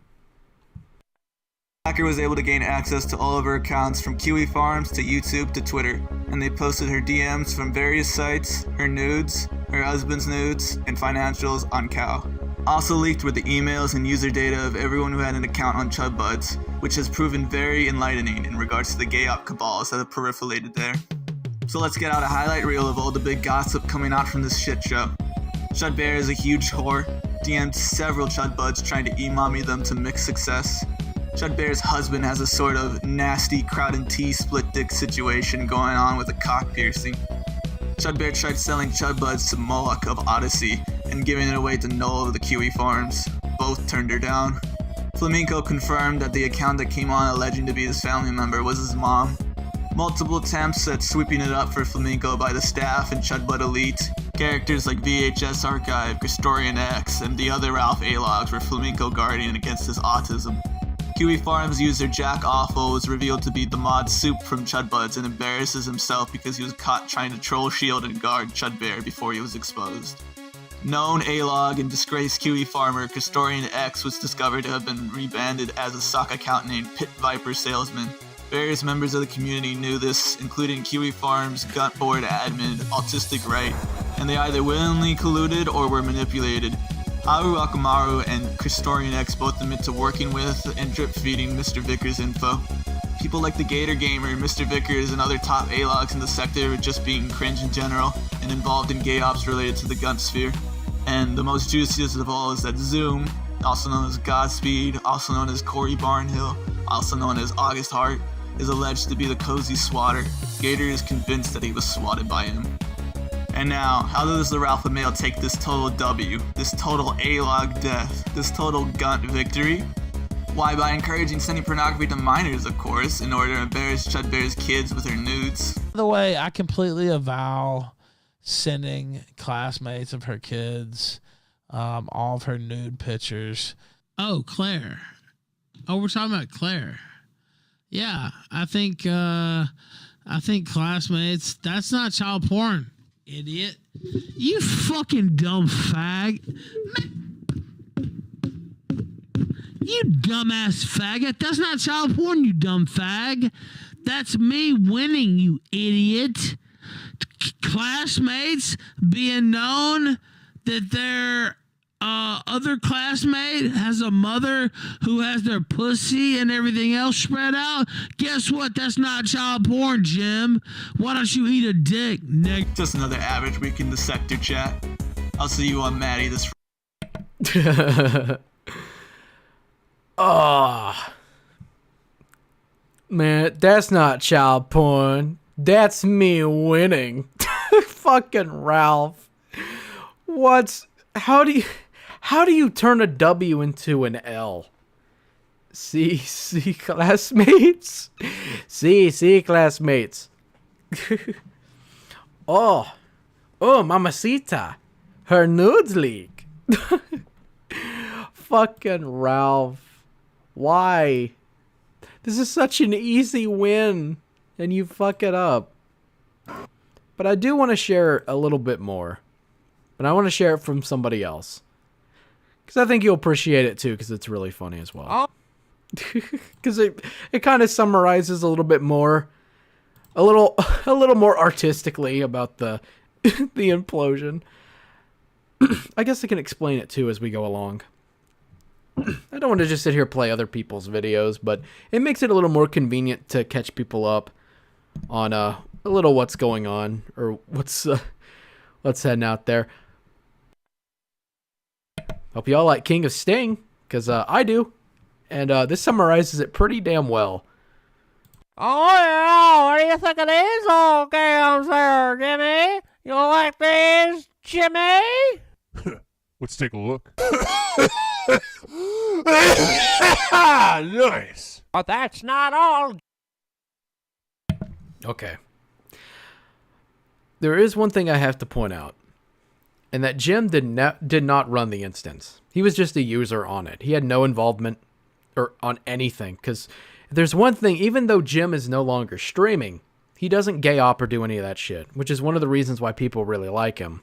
Hacker was able to gain access to all of her accounts from Kiwi Farms to YouTube to Twitter, and they posted her DMs from various sites, her nudes, her husband's nudes, and financials on Cow. Also leaked were the emails and user data of everyone who had an account on ChudBuds, which has proven very enlightening in regards to the gay op cabals that have proliferated there. So let's get out a highlight reel of all the big gossip coming out from this shit show. Chud Bear is a huge whore, DM'd several ChudBuds trying to e-mommy them to mixed success. Chud Bear's husband has a sort of nasty crowd and tea split dick situation going on with a cock piercing. Chud Bear tried selling ChudBuds to Moloch of Odyssey and giving it away to Noel of the Kiwi Farms. Both turned her down. Flamenco confirmed that the account that came on alleging to be his family member was his mom. Multiple attempts at sweeping it up for Flamenco by the staff and ChudBud Elite. Characters like VHS Archive, Cristorian X, and the other Ralph A-logs were Flamenco guardian against his autism. Kiwi Farms user Jack Awful was revealed to be the mod Soup from ChudBuds and embarrasses himself because he was caught trying to troll, shield, and guard Chud Bear before he was exposed. Known A-log and disgraced Kiwi farmer Cristorian X was discovered to have been rebanded as a sock account named Pit Viper Salesman. Various members of the community knew this, including Kiwi Farms Gunt Board admin Autistic Right, and they either willingly colluded or were manipulated. Haru Akamaru and Cristorian X both admit to working with and drip-feeding Mr. Vickers info. People like the Gator Gamer, Mr. Vickers, and other top A-logs in the sector were just being cringe in general and involved in gay ops related to the gun sphere. And the most juiciest of all is that Zoom, also known as Godspeed, also known as Corey Barnhill, also known as August Hart, is alleged to be the cozy swatter. Gator is convinced that he was swatted by him. And now, how does the Alpha male take this total W, this total A-log death, this total gunt victory? Why, by encouraging sending pornography to minors, of course, in order to embarrass Chud Bear's kids with her nudes. By the way, I completely avow sending classmates of her kids all of her nude pictures. Oh, Claire. Oh, we're talking about Claire. Yeah, I think classmates, that's not child porn, idiot. You fucking dumb fag. You dumbass faggot. That's not child porn, you dumb fag. That's me winning, you idiot. Classmates being known that their other classmate has a mother who has their pussy and everything else spread out. Guess what? That's not child porn, Jim. Why don't you eat a dick, Nick? Just another average week in the sector, chat. I'll see you on Maddie this Oh, man, that's not child porn. That's me winning. Fucking Ralph. How do you turn a W into an L? See, classmates. See, classmates. Oh, mamacita. Her nudes leak. Fucking Ralph. Why? This is such an easy win, and you fuck it up. But I do want to share a little bit more. But I want to share it from somebody else. Because I think you'll appreciate it too, because it's really funny as well. Because it kind of summarizes a little bit more, a little more artistically about the the implosion. I guess I can explain it too as we go along. I don't want to just sit here and play other people's videos, but it makes it a little more convenient to catch people up on a little what's going on or what's heading out there. Hope y'all like King of Sting, because I do, and this summarizes it pretty damn well. Oh yeah, what do you think of these old games there, Jimmy? You like these, Jimmy? Let's take a look. Nice. But that's not all. Okay. There is one thing I have to point out, and that Jim did not run the instance. He was just a user on it. He had no involvement or on anything, because if there's one thing, even though Jim is no longer streaming, he doesn't gay op or do any of that shit, which is one of the reasons why people really like him.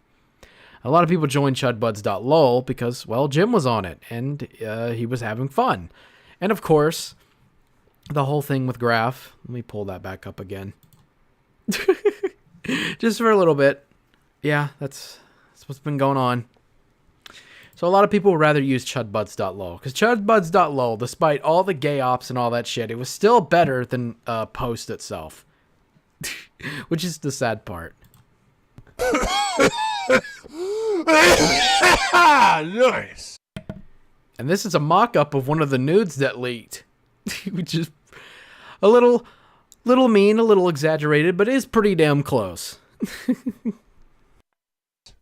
A lot of people joined chudbuds.lol because, well, Jim was on it, and he was having fun. And, of course, the whole thing with Graph. Let me pull that back up again. Just for a little bit. Yeah, that's what's been going on. So a lot of people would rather use chudbuds.lol, because chudbuds.lol, despite all the gay ops and all that shit, it was still better than Post itself. Which is the sad part. Nice. And this is a mock-up of one of the nudes that leaked. Which is a little mean, a little exaggerated, but is pretty damn close.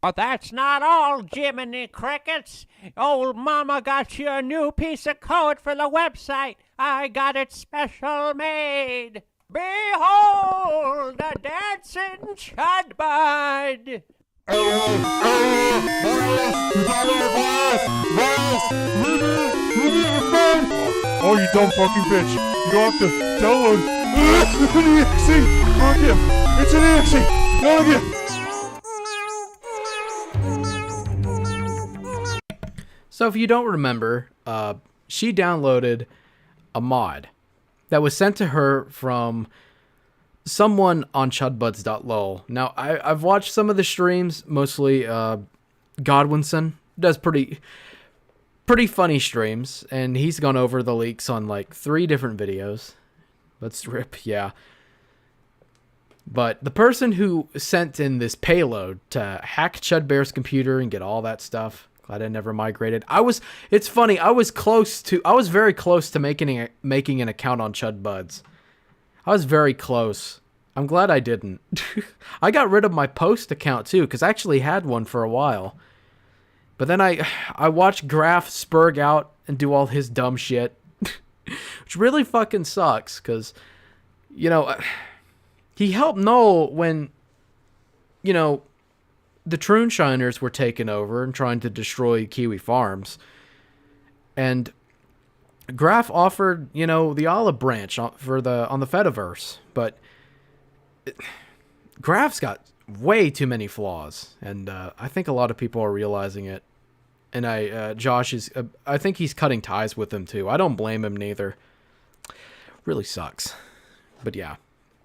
But that's not all, Jiminy Crickets. Old Mama got you a new piece of code for the website. I got it special made. Behold, the dancing chudbud. Oh, you dumb fucking bitch. You have to download an EXE. Not again. It's an EXE. Not again. So if you don't remember, she downloaded a mod that was sent to her from someone on chudbuds.lol. Now, I've watched some of the streams, mostly Godwinson does pretty funny streams, and he's gone over the leaks on like 3 different videos. Let's rip, yeah. But the person who sent in this payload to hack Chud Bear's computer and get all that stuff, glad I never migrated. It's funny, I was very close to making an account on Chudbuds. I was very close. I'm glad I didn't. I got rid of my post account too, because I actually had one for a while. But then I watched Graf spurg out and do all his dumb shit, which really fucking sucks, because, you know, he helped Noel when, you know, the Troonshiners were taking over and trying to destroy Kiwi Farms. And Graf offered, you know, the olive branch on the Fediverse, but Graf's got way too many flaws, and I think a lot of people are realizing it. And Josh is, I think he's cutting ties with him too. I don't blame him neither. Really sucks. But yeah,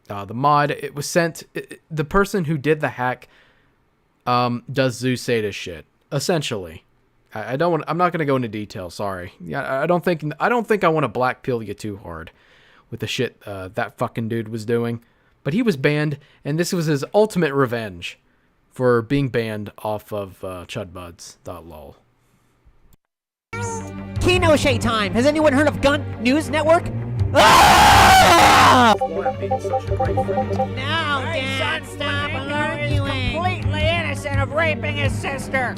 the mod, it was sent. The person who did the hack does Zeus Sata shit essentially. I don't want. I'm not gonna go into detail. Sorry. Yeah, I don't think I want to black pill you too hard with the shit that fucking dude was doing. But he was banned, and this was his ultimate revenge for being banned off of chudbuds.lol. Kino Shay time! Has anyone heard of Gun News Network? Ah! No, Dad, stop arguing. Completely innocent of raping his sister.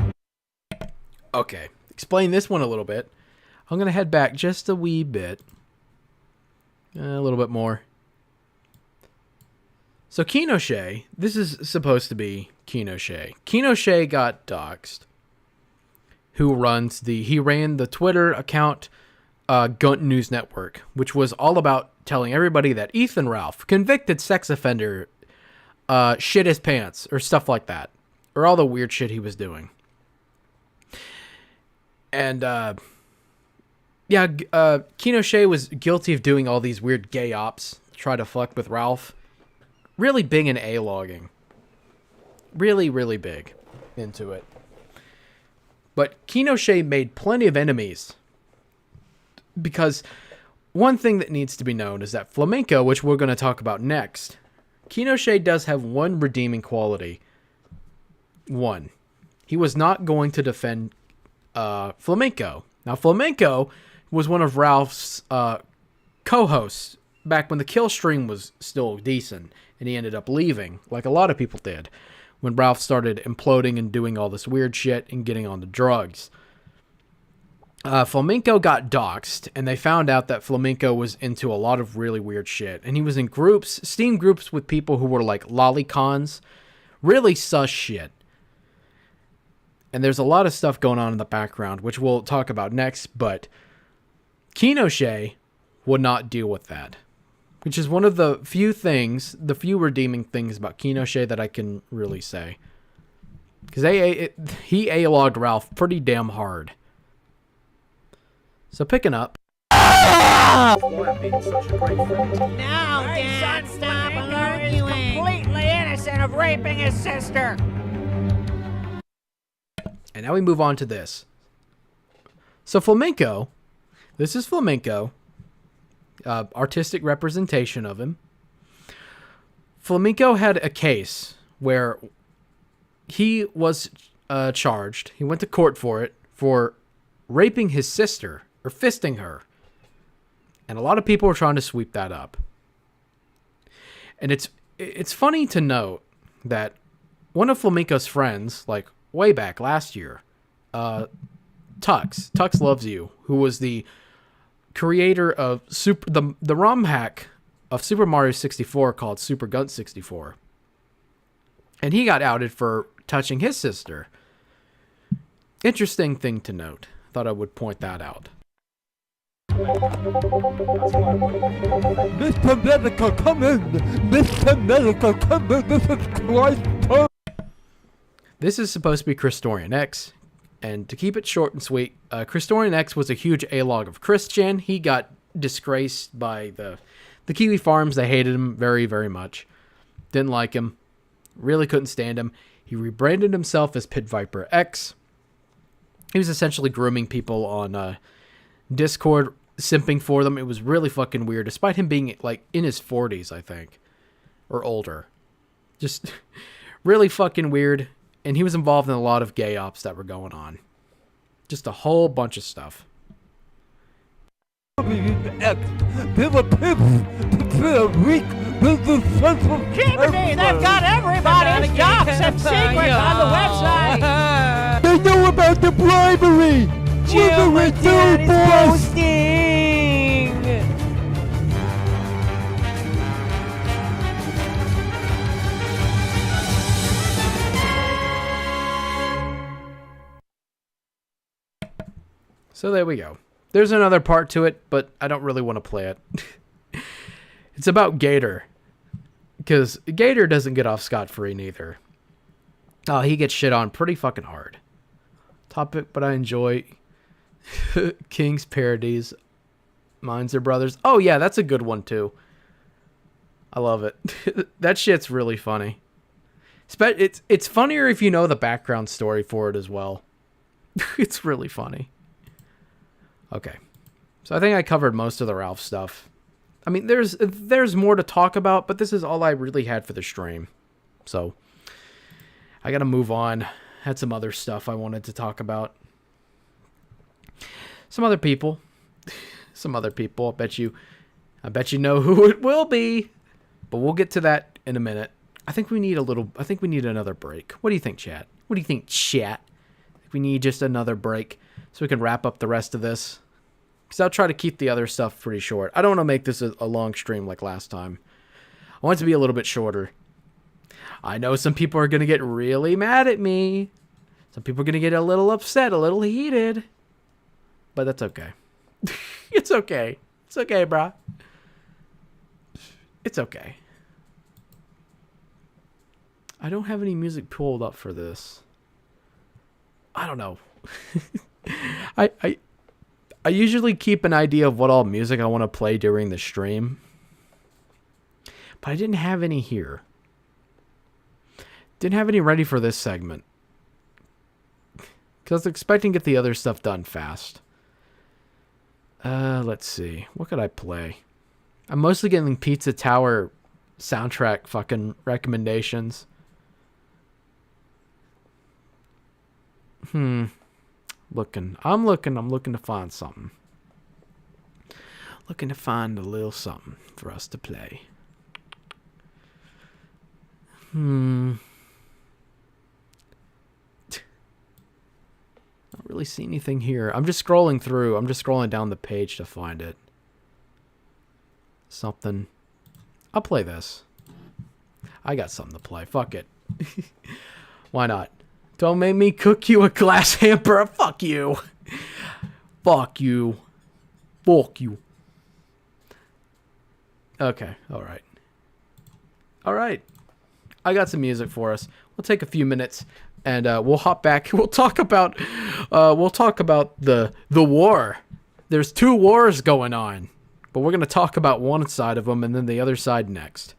Okay, explain this one a little bit. I'm gonna head back just a wee bit, a little bit more. So Kino Shay, this is supposed to be Kino Shay. Kino Shay got doxxed. He ran the Twitter account Gunt News Network, which was all about telling everybody that Ethan Ralph, convicted sex offender, shit his pants, or stuff like that. Or all the weird shit he was doing. And, Kino Shay was guilty of doing all these weird gay ops to try to fuck with Ralph. Really big in A-logging. Really, really big into it. But Kino Shay made plenty of enemies. Because one thing that needs to be known is that Flamenco, which we're going to talk about next, Kino Shay does have one redeeming quality. One. He was not going to defend Flamenco. Now, Flamenco was one of Ralph's co-hosts back when the kill stream was still decent, and he ended up leaving, like a lot of people did, when Ralph started imploding and doing all this weird shit and getting on the drugs. Flamenco got doxxed, and they found out that Flamenco was into a lot of really weird shit, and he was in groups, Steam groups with people who were like lolicons, really sus shit. And there's a lot of stuff going on in the background, which we'll talk about next, but Kino Shay would not deal with that. Which is one of the few redeeming things about Kino Shay that I can really say. Because he A-logged Ralph pretty damn hard. So picking up. Now, Dad, stop arguing. Completely innocent of raping his sister. And now we move on to this. So Flamenco, this is Flamenco. Artistic representation of him. Flamenco had a case where he was charged. He went to court for it, for raping his sister, or fisting her. And a lot of people are trying to sweep that up. And it's funny to note that one of Flamenco's friends, like way back last year, Tux Loves You, who was the creator of the ROM hack of Super Mario 64 called Super Gunt 64. And he got outed for touching his sister. Interesting thing to note. Thought I would point that out. Mr. Medical, come in! Mr. Medical, come in! This is Christ. This is supposed to be Christorian X. And to keep it short and sweet, Christorian X was a huge A-log of Christian. He got disgraced by the Kiwi Farms. They hated him very, very much. Didn't like him. Really couldn't stand him. He rebranded himself as Pit Viper X. He was essentially grooming people on Discord, simping for them. It was really fucking weird, despite him being like in his 40s, I think. Or older. Just really fucking weird. And he was involved in a lot of gay ops that were going on. Just a whole bunch of stuff. They were pips. They were weak. Jiminy, they've got everybody's gossip secrets on the website. They know about the bribery. Jim, my dad is posting. So there we go. There's another part to it, but I don't really want to play it. It's about Gator. Because Gator doesn't get off scot-free neither. Oh, he gets shit on pretty fucking hard. Topic, but I enjoy. King's parodies. Mine's Their Brothers. Oh yeah, that's a good one too. I love it. That shit's really funny. It's funnier if you know the background story for it as well. It's really funny. Okay. So I think I covered most of the Ralph stuff. I mean, there's more to talk about, but this is all I really had for the stream. So I got to move on. Had some other stuff I wanted to talk about. Some other people. Some other people. I bet you know who it will be. But we'll get to that in a minute. I think we need another break. What do you think, chat? What do you think, chat? I think we need just another break so we can wrap up the rest of this. Because I'll try to keep the other stuff pretty short. I don't want to make this a long stream like last time. I want it to be a little bit shorter. I know some people are going to get really mad at me. Some people are going to get a little upset, a little heated. But that's okay. It's okay. It's okay, brah. It's okay. I don't have any music pulled up for this. I don't know. I usually keep an idea of what all music I want to play during the stream. But I didn't have any here. Didn't have any ready for this segment. Because I was expecting to get the other stuff done fast. Let's see. What could I play? I'm mostly getting Pizza Tower soundtrack fucking recommendations. I'm looking to find something. Looking to find a little something for us to play. Not really see anything here. I'm just scrolling through. I'm just scrolling down the page to find it. Something. I'll play this. I got something to play. Fuck it. Why not? Don't make me cook you a glass hamper. Fuck you. Fuck you. Fuck you. Okay. All right. All right. I got some music for us. We'll take a few minutes and we'll hop back. We'll talk about the war. There's 2 wars going on, but we're going to talk about one side of them and then the other side next.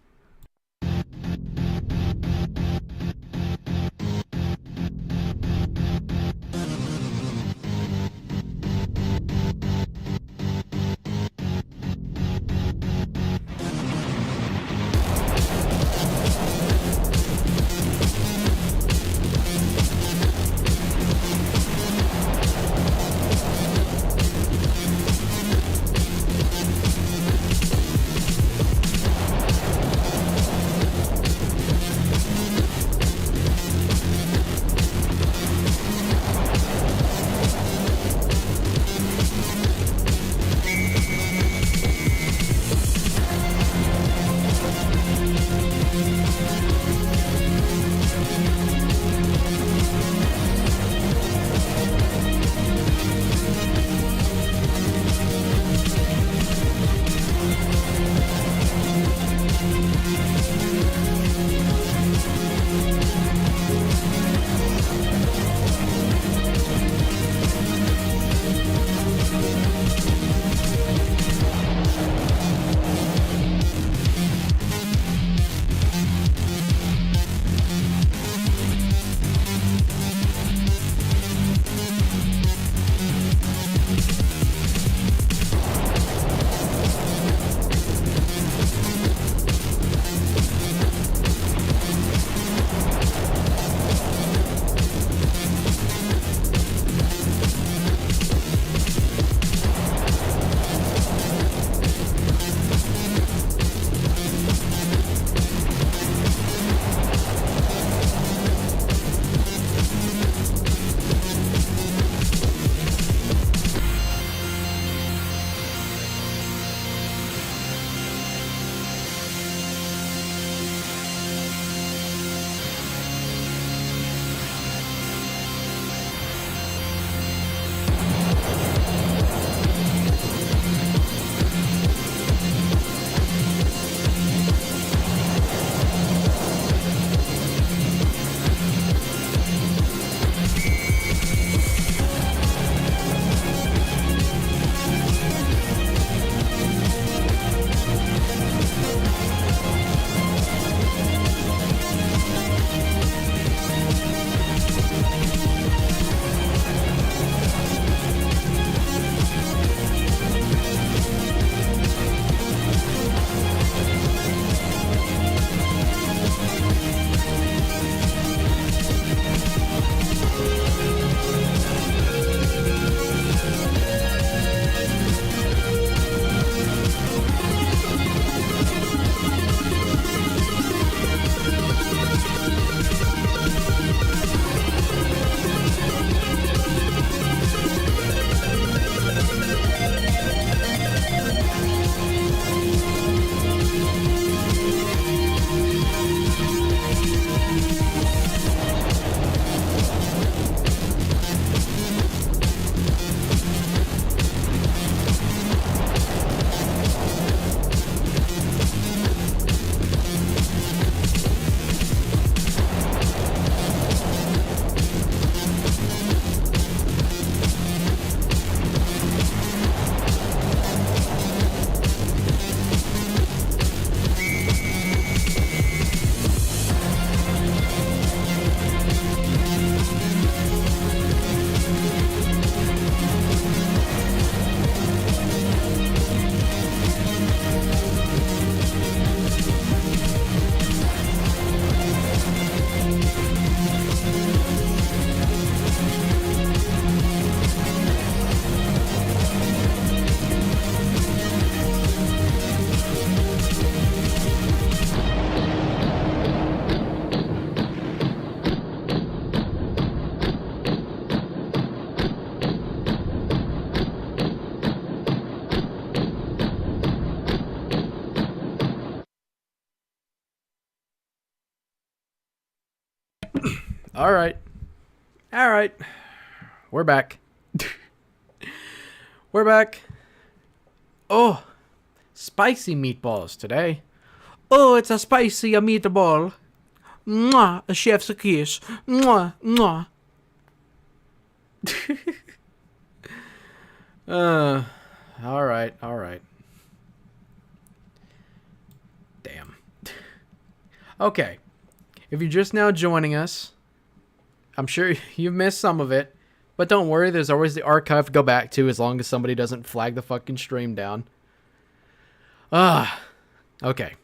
All right. We're back. We're back. Oh, spicy meatballs today. Oh, it's a spicy meatball. Mwah, a chef's a kiss. Mwah, mwah. All right. Damn. Okay. If you're just now joining us, I'm sure you've missed some of it, but don't worry, there's always the archive to go back to as long as somebody doesn't flag the fucking stream down. Okay.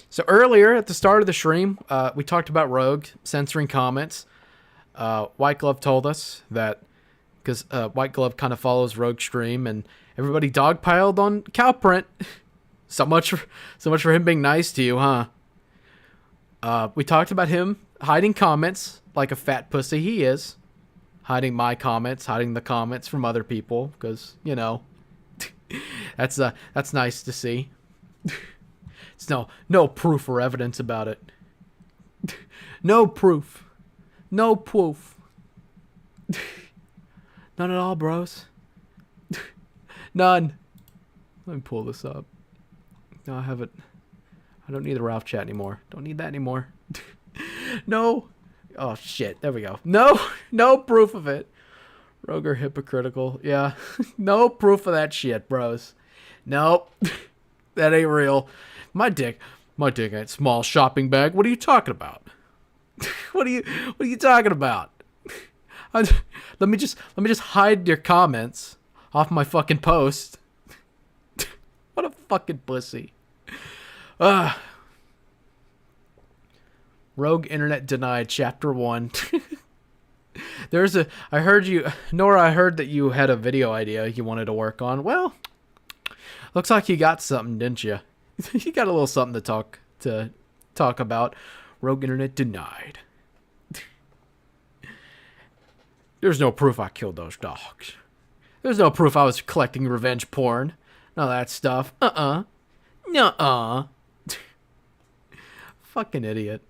So earlier at the start of the stream, we talked about Rogue censoring comments. White Glove told us that because White Glove kind of follows Rogue stream, and everybody dogpiled on Cowprint. so much for him being nice to you, huh? We talked about him hiding comments like a fat pussy he is, hiding my comments, hiding the comments from other people, because that's nice to see. It's no proof or evidence about it. No proof. None at all, bros. None. Let me pull this up. No, I haven't. I don't need the Ralph chat anymore. Don't need that anymore. No. Oh, shit. There we go. No proof of it. Rogue are hypocritical. Yeah. No proof of that shit, bros. Nope. That ain't real. My dick ain't small shopping bag. What are you talking about? What are you talking about? Let me just hide your comments off my fucking post. What a fucking pussy. Rogue Internet Denied, Chapter 1. I heard that you had a video idea you wanted to work on. Well, looks like you got something, didn't you? You got a little something to talk about. Rogue Internet Denied. There's no proof I killed those dogs. There's no proof I was collecting revenge porn. None of that stuff. Nuh-uh. Fucking idiot.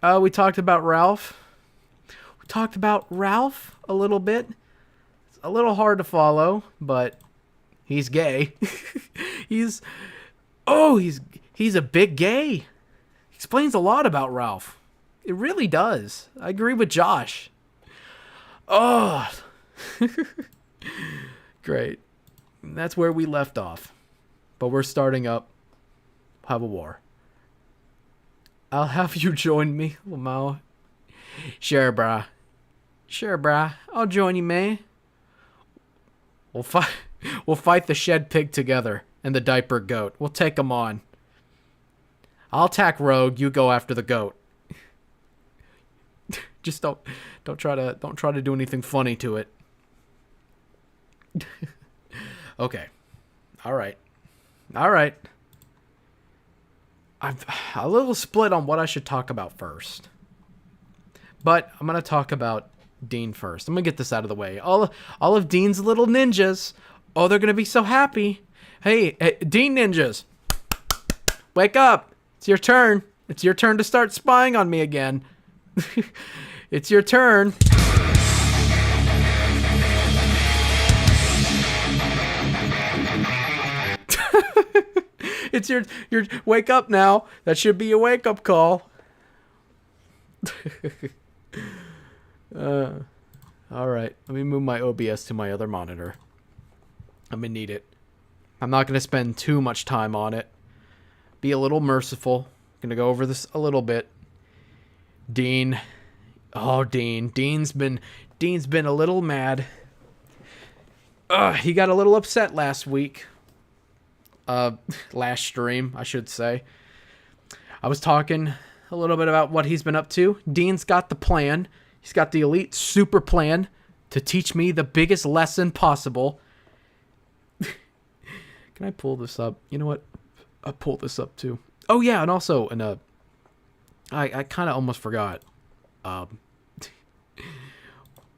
We talked about Ralph. A little bit. It's a little hard to follow, but he's gay. He's a big gay. Explains a lot about Ralph. It really does. I agree with Josh. Oh. Great. That's where we left off. But we're starting up. Have a war. I'll have you join me, Lamau. Sure, brah. I'll join you, man. We'll fight the shed pig together and the diaper goat. We'll take them on. I'll attack Rogue. You go after the goat. Just don't try to do anything funny to it. Okay. All right. I'm a little split on what I should talk about first. But I'm going to talk about Dean first. I'm going to get this out of the way. All of Dean's little ninjas. Oh, they're going to be so happy. Hey, Dean ninjas. Wake up. It's your turn. It's your turn to start spying on me again. It's your turn. It's your wake up now. That should be a wake up call. All right. Let me move my OBS to my other monitor. I'm gonna need it. I'm not gonna spend too much time on it. Be a little merciful. Gonna go over this a little bit. Dean. Oh, Dean. Dean's been a little mad. He got a little upset last week. Last stream, I should say. I was talking a little bit about what he's been up to. Dean's got the plan. He's got the elite super plan to teach me the biggest lesson possible. Can I pull this up? You know what? I'll pull this up too. Oh yeah, and also, I kind of almost forgot.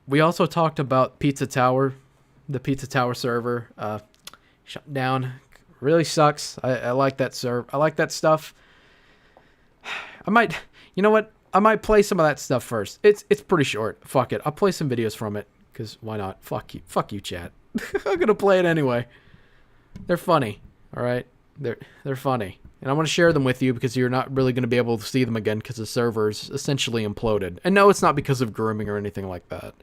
We also talked about Pizza Tower, the Pizza Tower server, shut down. Really sucks. I like that serve. I like that stuff. I might, you know what? I might play some of that stuff first. It's pretty short. Fuck it. I'll play some videos from it. Because why not? Fuck you, chat. I'm going to play it anyway. They're funny. All right? They're funny. And I want to share them with you because you're not really going to be able to see them again because the servers essentially imploded. And no, it's not because of grooming or anything like that.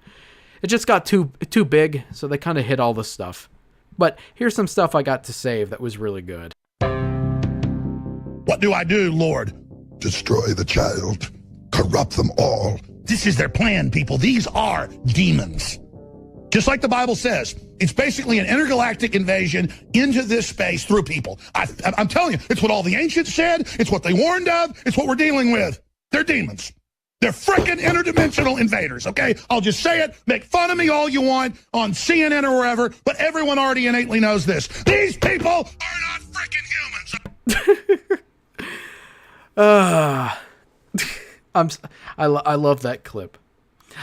It just got too big, so they kind of hid all this stuff. But here's some stuff I got to save that was really good. What do I do, Lord? Destroy the child. Corrupt them all. This is their plan, people. These are demons. Just like the Bible says, it's basically an intergalactic invasion into this space through people. I'm telling you, it's what all the ancients said. It's what they warned of. It's what we're dealing with. They're demons. They're frickin' interdimensional invaders, okay? I'll just say it. Make fun of me all you want on CNN or wherever, but everyone already innately knows this. These people are not frickin' humans. I love that clip.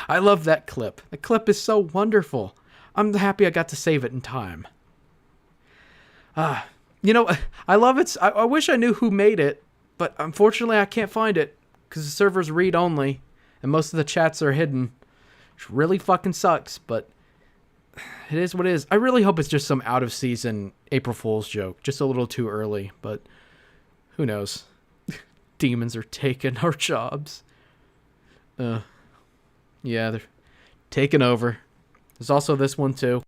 I love that clip. The clip is so wonderful. I'm happy I got to save it in time. You know, I love it. I wish I knew who made it, but unfortunately I can't find it because the server's read-only and most of the chats are hidden. Which really fucking sucks, but it is what it is. I really hope it's just some out-of-season April Fool's joke. Just a little too early, but who knows. Demons are taking our jobs. Yeah, they're taking over. There's also this one, too.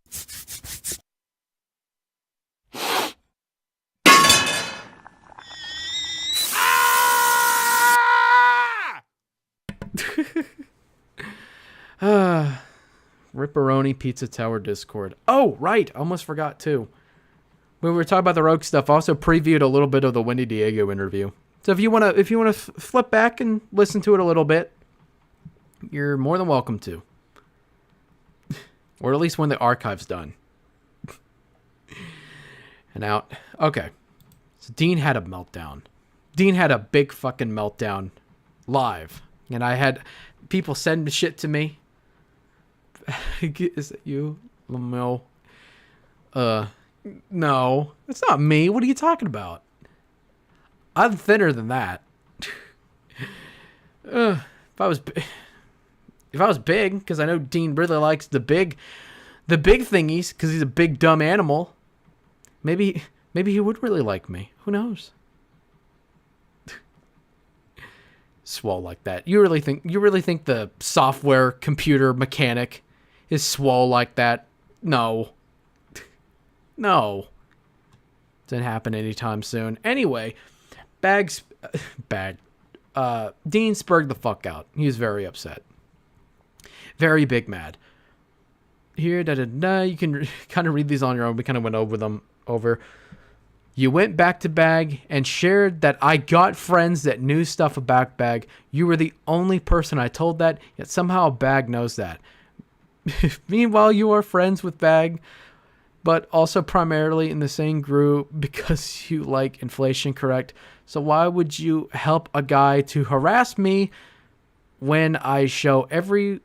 Ripperoni Pizza Tower Discord. Oh, right. I almost forgot, too. When we were talking about the Rogue stuff, I also previewed a little bit of the Wendy Diego interview. So if you wanna flip back and listen to it a little bit, you're more than welcome to. Or at least when the archive's done. And out. Okay. So Dean had a meltdown. Dean had a big fucking meltdown live. And I had people send shit to me. Is it you? No. No. It's not me. What are you talking about? I'm thinner than that. If I was big, because I know Dean really likes the big thingies, because he's a big dumb animal. Maybe he would really like me. Who knows? Swole like that. You really think the software computer mechanic is swole like that? No. No. Didn't happen anytime soon. Anyway, Dean spurred the fuck out. He was very upset. Very big mad. Here, you can kind of read these on your own. We kind of went over them. You went back to Bag and shared that I got friends that knew stuff about Bag. You were the only person I told that, yet somehow Bag knows that. Meanwhile, you are friends with Bag, but also primarily in the same group because you like inflation, correct? So why would you help a guy to harass me when I show everyone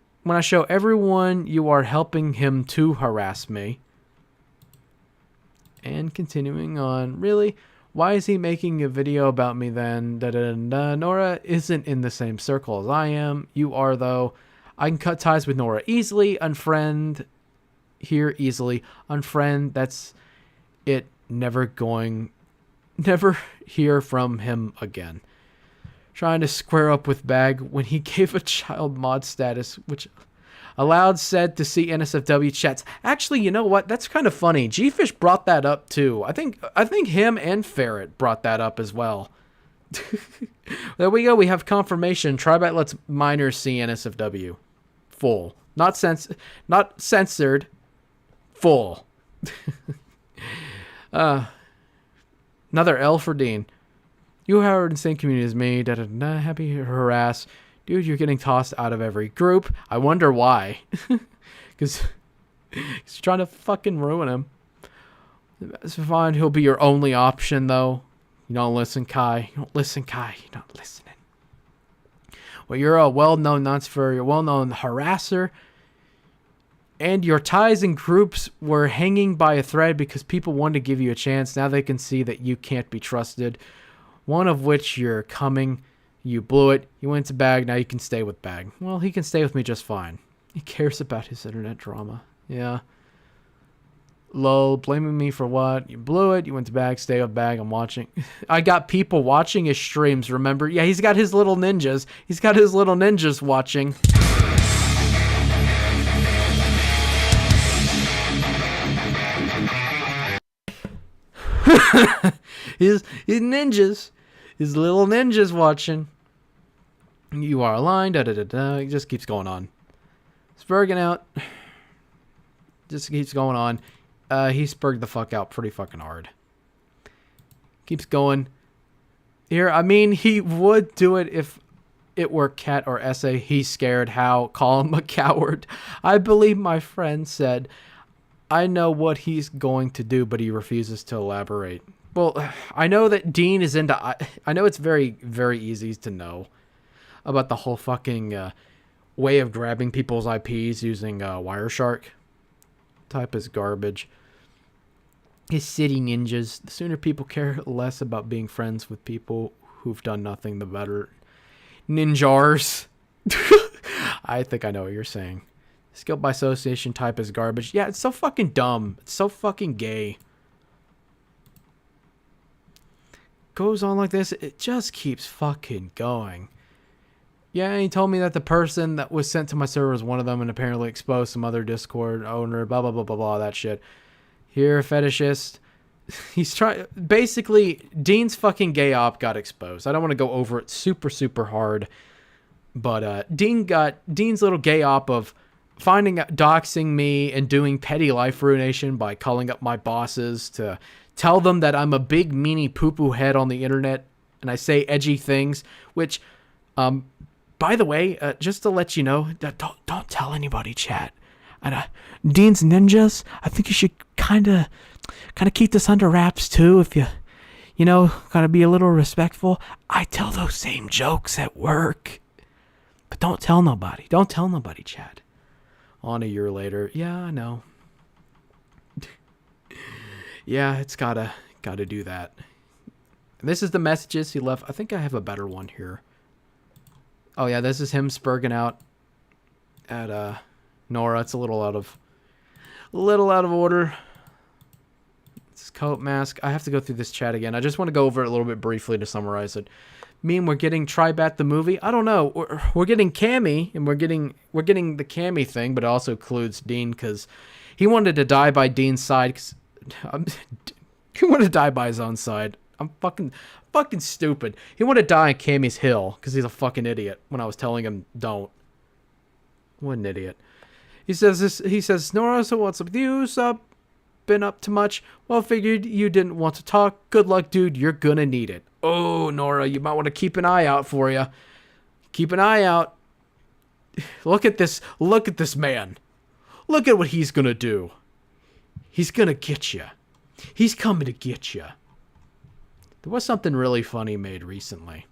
you are helping him to harass me? And continuing on, really? Why is he making a video about me then? Nora isn't in the same circle as I am. You are, though. I can cut ties with Nora easily. Unfriend here easily. Unfriend, that's it. Never hear from him again. Trying to square up with Bag when he gave a child mod status, which allowed said to see NSFW chats. Actually, you know what? That's kind of funny. G-Fish brought that up too. I think him and Ferret brought that up as well. There we go. We have confirmation. Tribat lets minors see NSFW. Full. Not censored. Full. Another L for Dean. You are in the same community as me. Happy to harass. Dude, you're getting tossed out of every group. I wonder why. Because he's trying to fucking ruin him. It's fine. He'll be your only option, though. You don't listen, Kai. You don't listen, Kai. You're not listening. Well, you're a well-known you're a well-known harasser. And your ties and groups were hanging by a thread because people wanted to give you a chance. Now they can see that you can't be trusted. One of which you're coming You blew it. You went to Bag. Now you can stay with Bag. Well, he can stay with me just fine. He cares about his internet drama. Yeah. Lol, blaming me for what? You blew it. You went to Bag. Stay with Bag. I'm watching. I got people watching his streams, remember? Yeah, he's got his little ninjas. He's got his little ninjas watching. his ninjas. His little ninjas watching. You are aligned. Da da da da. It just keeps going on. Spurging out. Just keeps going on. He spurged the fuck out pretty fucking hard. Keeps going. Here, I mean, he would do it if it were Cat or Essay. He's scared. How? Call him a coward. I believe my friend said, I know what he's going to do, but he refuses to elaborate. Well, I know that Dean is into... I know it's very, very easy to know about the whole fucking way of grabbing people's IPs using Wireshark. Type is garbage. His city ninjas. The sooner people care less about being friends with people who've done nothing, the better. Ninjars. I think I know what you're saying. Skill by association type is garbage. Yeah, it's so fucking dumb. It's so fucking gay. Goes on like this. It just keeps fucking going. Yeah, he told me that the person that was sent to my server was one of them and apparently exposed some other Discord owner, blah, blah, blah, blah, blah, that shit. Here, fetishist. He's trying... Basically, Dean's fucking gay op got exposed. I don't want to go over it super, super hard. But Dean's little gay op of finding out, doxing me and doing petty life ruination by calling up my bosses to tell them that I'm a big, meanie poo-poo head on the internet and I say edgy things, which... By the way, just to let you know, don't tell anybody, chat. And Dean's ninjas, I think you should kind of keep this under wraps too. If you gotta be a little respectful. I tell those same jokes at work, but don't tell nobody. Don't tell nobody, chat. On a year later, yeah, I know. Yeah, it's gotta do that. And this is the messages he left. I think I have a better one here. Oh yeah, this is him spurging out at Nora. It's a little out of order. It's coat mask. I have to go through this chat again. I just want to go over it a little bit briefly to summarize it. We're getting Tribat the movie. I don't know. We're getting Cammy, and we're getting the Cammy thing, but it also includes Dean because he wanted to die by Dean's side. He wanted to die by his own side. I'm fucking stupid. He wanted to die on Cammy's hill because he's a fucking idiot when I was telling him don't. What an idiot. He says, Nora, so what's up with you? Been up to much? Well, figured you didn't want to talk. Good luck, dude. You're gonna need it. Oh, Nora, you might want to keep an eye out for you. Keep an eye out. Look at this man. Look at what he's gonna do. He's gonna get you. He's coming to get you. There was something really funny made recently.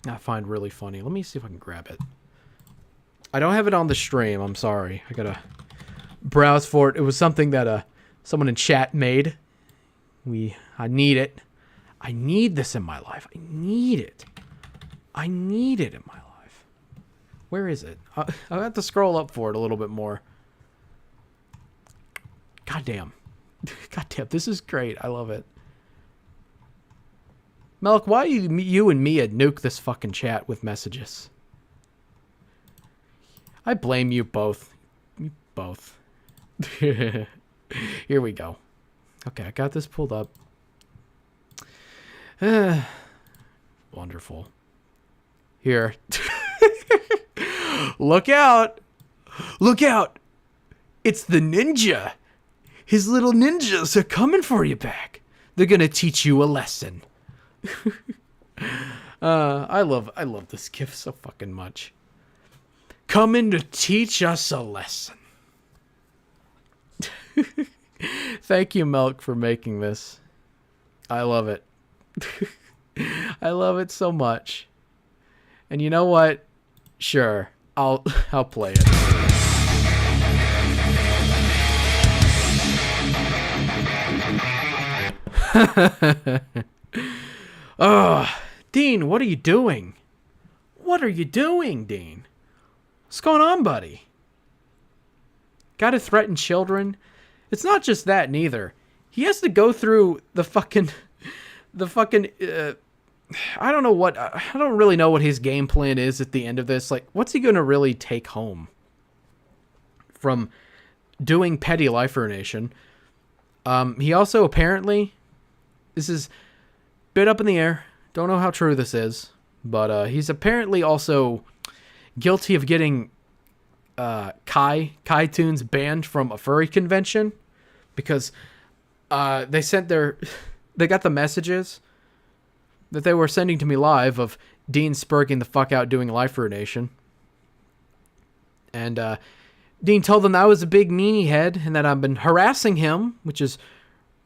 I find really funny. Let me see if I can grab it. I don't have it on the stream. I'm sorry. I gotta browse for it. It was something that someone in chat made. I need it. I need this in my life. I need it. I need it in my life. Where is it? I'll have to scroll up for it a little bit more. Goddamn. Goddamn. This is great. I love it. Melk, why you and Mia nuke this fucking chat with messages? I blame you both. You both. Here we go. Okay, I got this pulled up. Wonderful. Here. Look out. Look out. It's the ninja. His little ninjas are coming for you back. They're going to teach you a lesson. I love this GIF so fucking much. Coming to teach us a lesson. Thank you, Melk, for making this. I love it. I love it so much. And you know what? Sure, I'll play it. Oh, Dean, what are you doing? What are you doing, Dean? What's going on, buddy? Gotta threaten children? It's not just that, neither. He has to go through the fucking... I don't know what... I don't really know what his game plan is at the end of this. Like, what's he gonna really take home from doing petty life urination? He also apparently... This is a bit up in the air. Don't know how true this is. But he's apparently also guilty of getting Kai Tunes banned from a furry convention. Because they got the messages that they were sending to me live of Dean spurging the fuck out doing life urination. And Dean told them that I was a big meanie head and that I've been harassing him, which is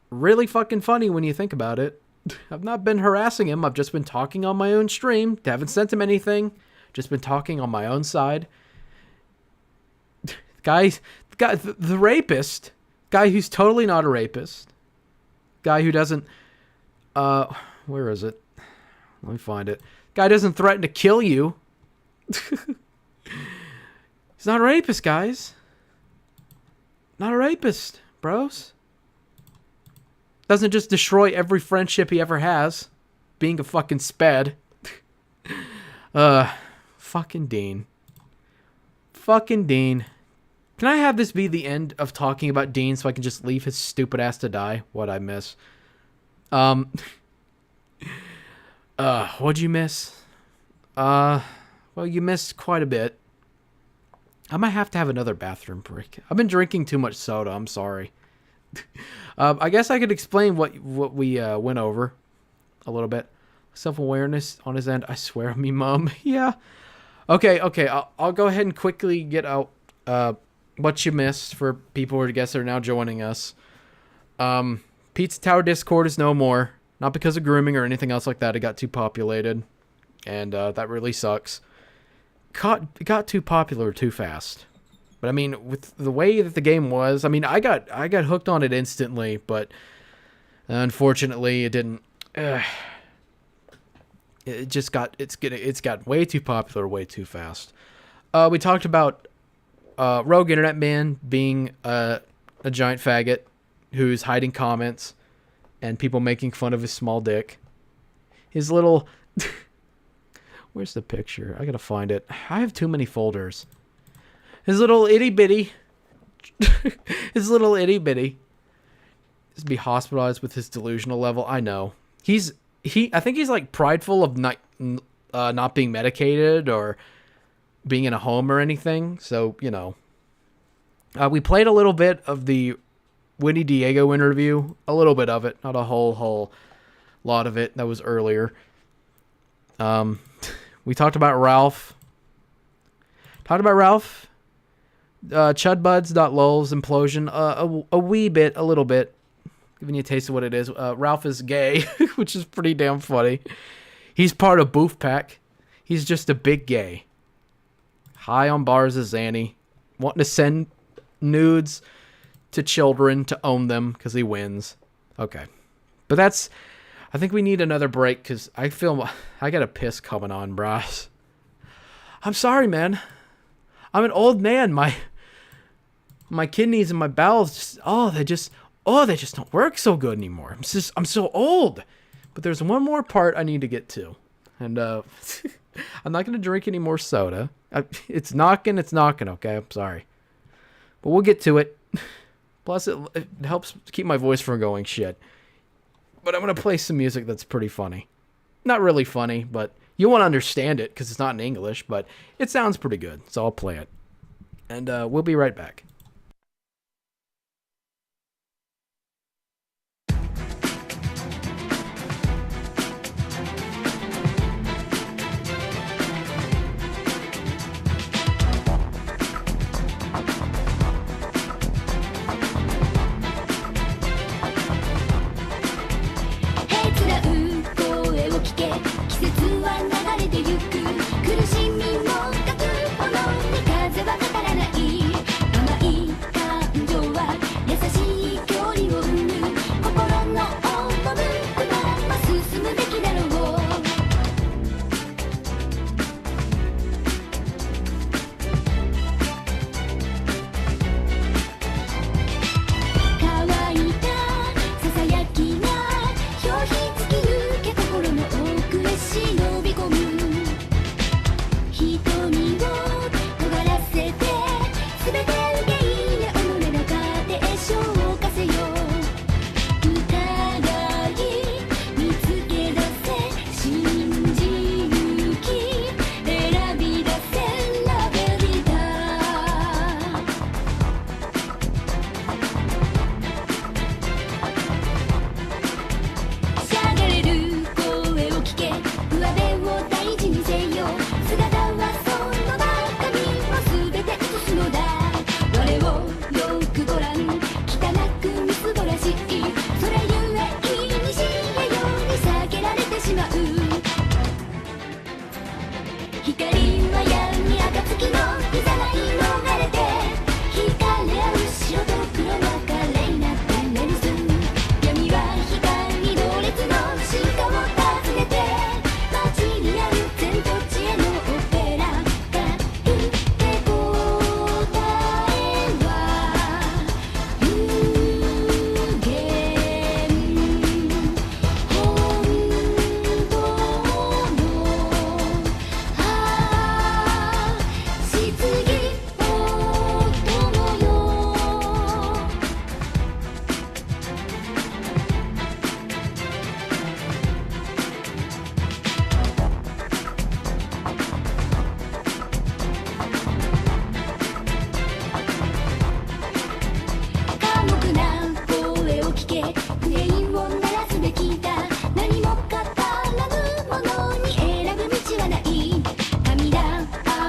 really fucking funny when you think about it. I've not been harassing him. I've just been talking on my own stream. Haven't sent him anything. Just been talking on my own side. The rapist. Guy who's totally not a rapist. Guy who doesn't... where is it? Let me find it. Guy doesn't threaten to kill you. He's not a rapist, guys. Not a rapist, bros. Doesn't just destroy every friendship he ever has. Being a fucking sped. Fucking Dean. Fucking Dean. Can I have this be the end of talking about Dean so I can just leave his stupid ass to die? What'd I miss? What'd you miss? Well, you missed quite a bit. I might have to have another bathroom break. I've been drinking too much soda. I'm sorry. I guess I could explain what we went over a little bit. Self-awareness on his end. I swear on me, Mom. Yeah. Okay. I'll go ahead and quickly get out what you missed for people who I guess are now joining us. Pizza Tower Discord is no more. Not because of grooming or anything else like that. It got too populated. And that really sucks. It got too popular too fast. But I mean, with the way that the game was, I mean, I got hooked on it instantly, but unfortunately, it didn't. It's got way too popular, way too fast. We talked about Rogue Internet Man being a giant faggot who's hiding comments and people making fun of his small dick. His little. Where's the picture? I gotta find it. I have too many folders. His little itty bitty. His little itty bitty. Just be hospitalized with his delusional level. I know. I think he's like prideful of not being medicated or being in a home or anything. So, you know. We played a little bit of the Winnie Diego interview. A little bit of it. Not a whole lot of it. That was earlier. We talked about Ralph. Chudbuds.lul's implosion. A wee bit, a little bit. Giving you a taste of what it is. Ralph is gay, which is pretty damn funny. He's part of Boof Pack. He's just a big gay. High on bars as Zanny. Wanting to send nudes to children to own them because he wins. Okay. But that's... I think we need another break because I feel I got a piss coming on, bros. I'm sorry, man. I'm an old man. My kidneys and my bowels they just don't work so good anymore. I'm so old. But there's one more part I need to get to, and I'm not gonna drink any more soda. It's knocking. Okay, I'm sorry, but we'll get to it. Plus, it helps keep my voice from going shit. But I'm going to play some music that's pretty funny. Not really funny, but you won't understand it because it's not in English, but it sounds pretty good, so I'll play it. And we'll be right back. 聞け不平を鳴らすべきだ何も語らぬ者に選ぶ道はない神だ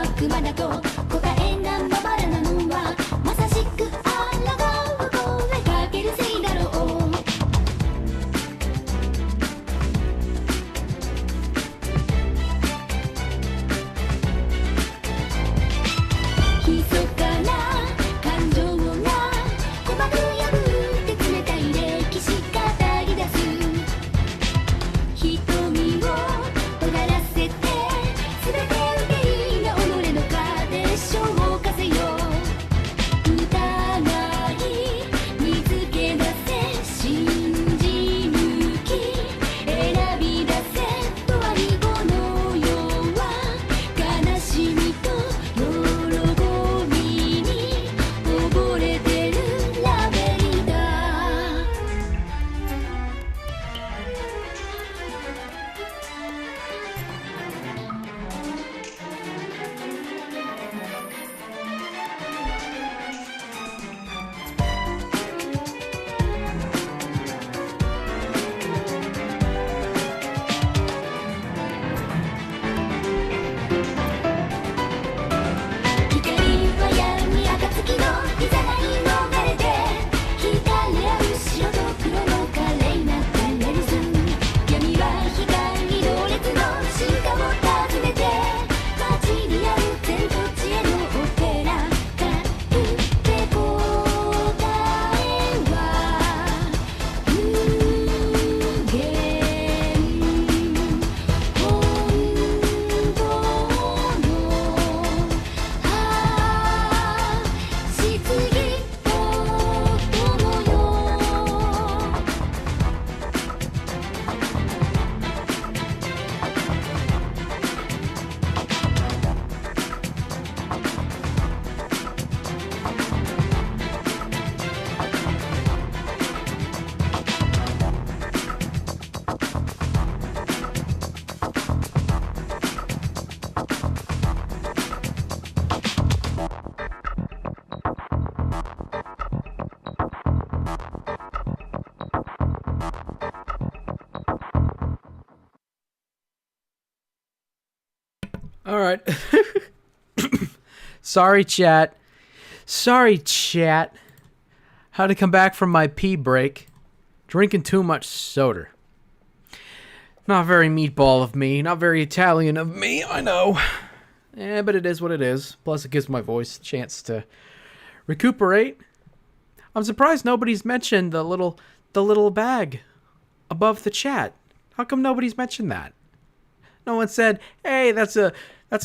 悪魔だと答えがまばらなのはまさしくあらがう声かけるせいだろう密かな感情が鼓膜破って冷たい歴史語り出す瞳を尖らせて全て受け入れ己の糧消化せよ疑い見つけ出せ信じ抜き選び出せとあり後の世は悲しみと喜びに溺れてるラベリだ光は闇暁のいざない逃れて惹かれ合う白と黒の華麗なペレルス闇は光同列の進化を訪ねて混じり合う天と地へのオペラだって答えは無限本当の質疑と友よAll right. Sorry, chat. Had to come back from my pee break. Drinking too much soda. Not very meatball of me. Not very Italian of me, I know. Yeah, but it is what it is. Plus, it gives my voice a chance to recuperate. I'm surprised nobody's mentioned the little bag above the chat. How come nobody's mentioned that? No one said, "Hey, that's a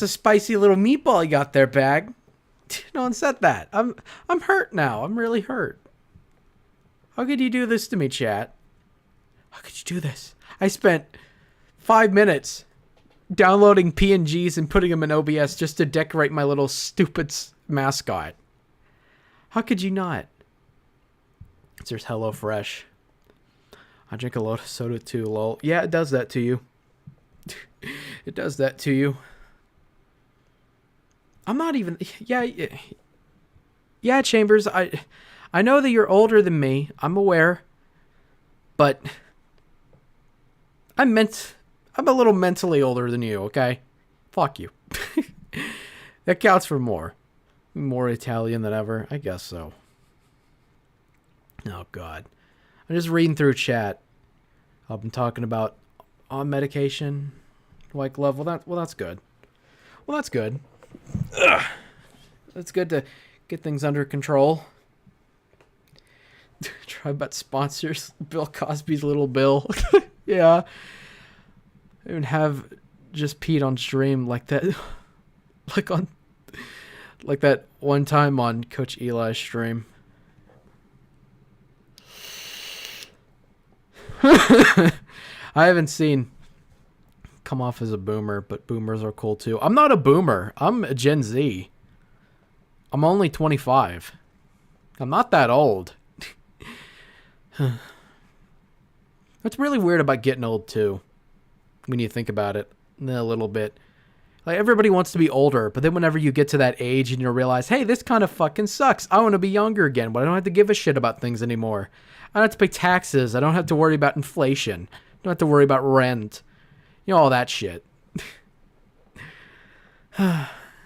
spicy little meatball you got there, bag." No one said that. I'm hurt now. I'm really hurt. How could you do this to me, chat? How could you do this? I spent 5 minutes downloading PNGs and putting them in OBS just to decorate my little stupid mascot. How could you not? There's HelloFresh. I drink a lot of soda too, lol. Yeah, it does that to you. It does that to you. I'm not even... Yeah, Chambers, I know that you're older than me. I'm aware. But... I'm a little mentally older than you, okay? Fuck you. That counts for more. More Italian than ever? I guess so. Oh, God. I'm just reading through chat. I've been talking about on medication... White glove. Well, that's good. Well, that's good. Ugh. It's good to get things under control. Try about sponsors. Bill Cosby's Little Bill. Yeah. I even have just peed on stream like that. Like that one time on Coach Eli's stream. I haven't seen come off as a boomer, but boomers are cool too. I'm not a boomer. I'm a Gen Z. I'm only 25. I'm not that old. What's really weird about getting old too, when you think about it a little bit, Like, everybody wants to be older, but then whenever you get to that age and you realize, hey, this kind of fucking sucks. I want to be younger again, but I don't have to give a shit about things anymore. I don't have to pay taxes. I don't have to worry about inflation. I don't have to worry about rent. You know, all that shit.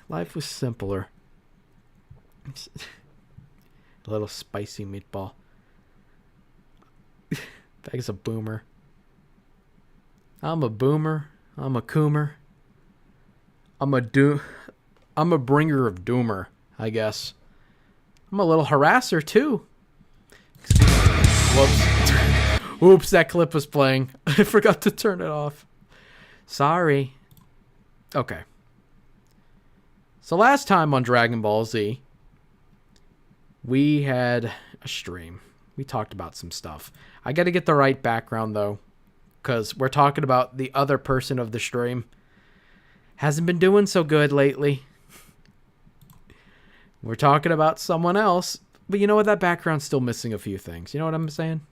Life was simpler. A little spicy meatball. Bag's a boomer. I'm a boomer. I'm a coomer. I'm a bringer of doomer, I guess. I'm a little harasser too. Whoops. Oops, that clip was playing. I forgot to turn it off. Sorry. Okay. So last time on Dragon Ball Z, we had a stream. We talked about some stuff. I got to get the right background though, because we're talking about the other person of the stream. Hasn't been doing so good lately. We're talking about someone else, but you know what? That background's still missing a few things. You know what I'm saying?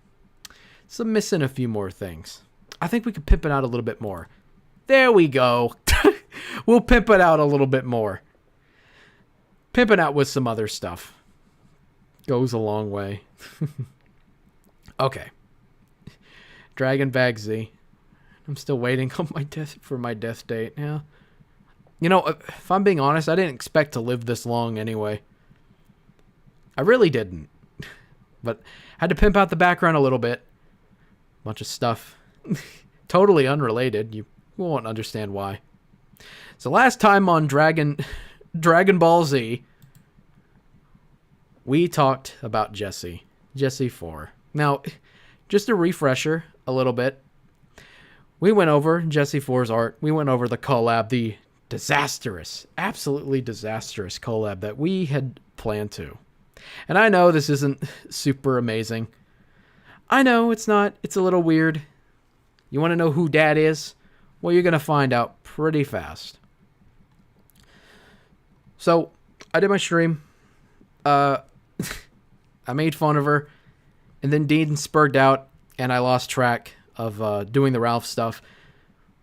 So missing a few more things. I think we could pimp it out a little bit more. There we go. We'll pimp it out a little bit more. Pimping out with some other stuff goes a long way. Okay. Dragon Bag Z. I'm still waiting on my death date. Yeah. You know, if I'm being honest, I didn't expect to live this long anyway. I really didn't. But I had to pimp out the background a little bit. Bunch of stuff. Totally unrelated. You won't understand why. So last time on Dragon Ball Z, we talked about Jessie-4. Now, just a refresher a little bit. We went over Jessie-4’s art. We went over the collab, the disastrous, absolutely disastrous collab that we had planned to. And I know this isn't super amazing. I know it's not. It's a little weird. You want to know who Dad is? Well, you're going to find out pretty fast. So, I did my stream. I made fun of her. And then Dean spurred out, and I lost track of doing the Ralph stuff.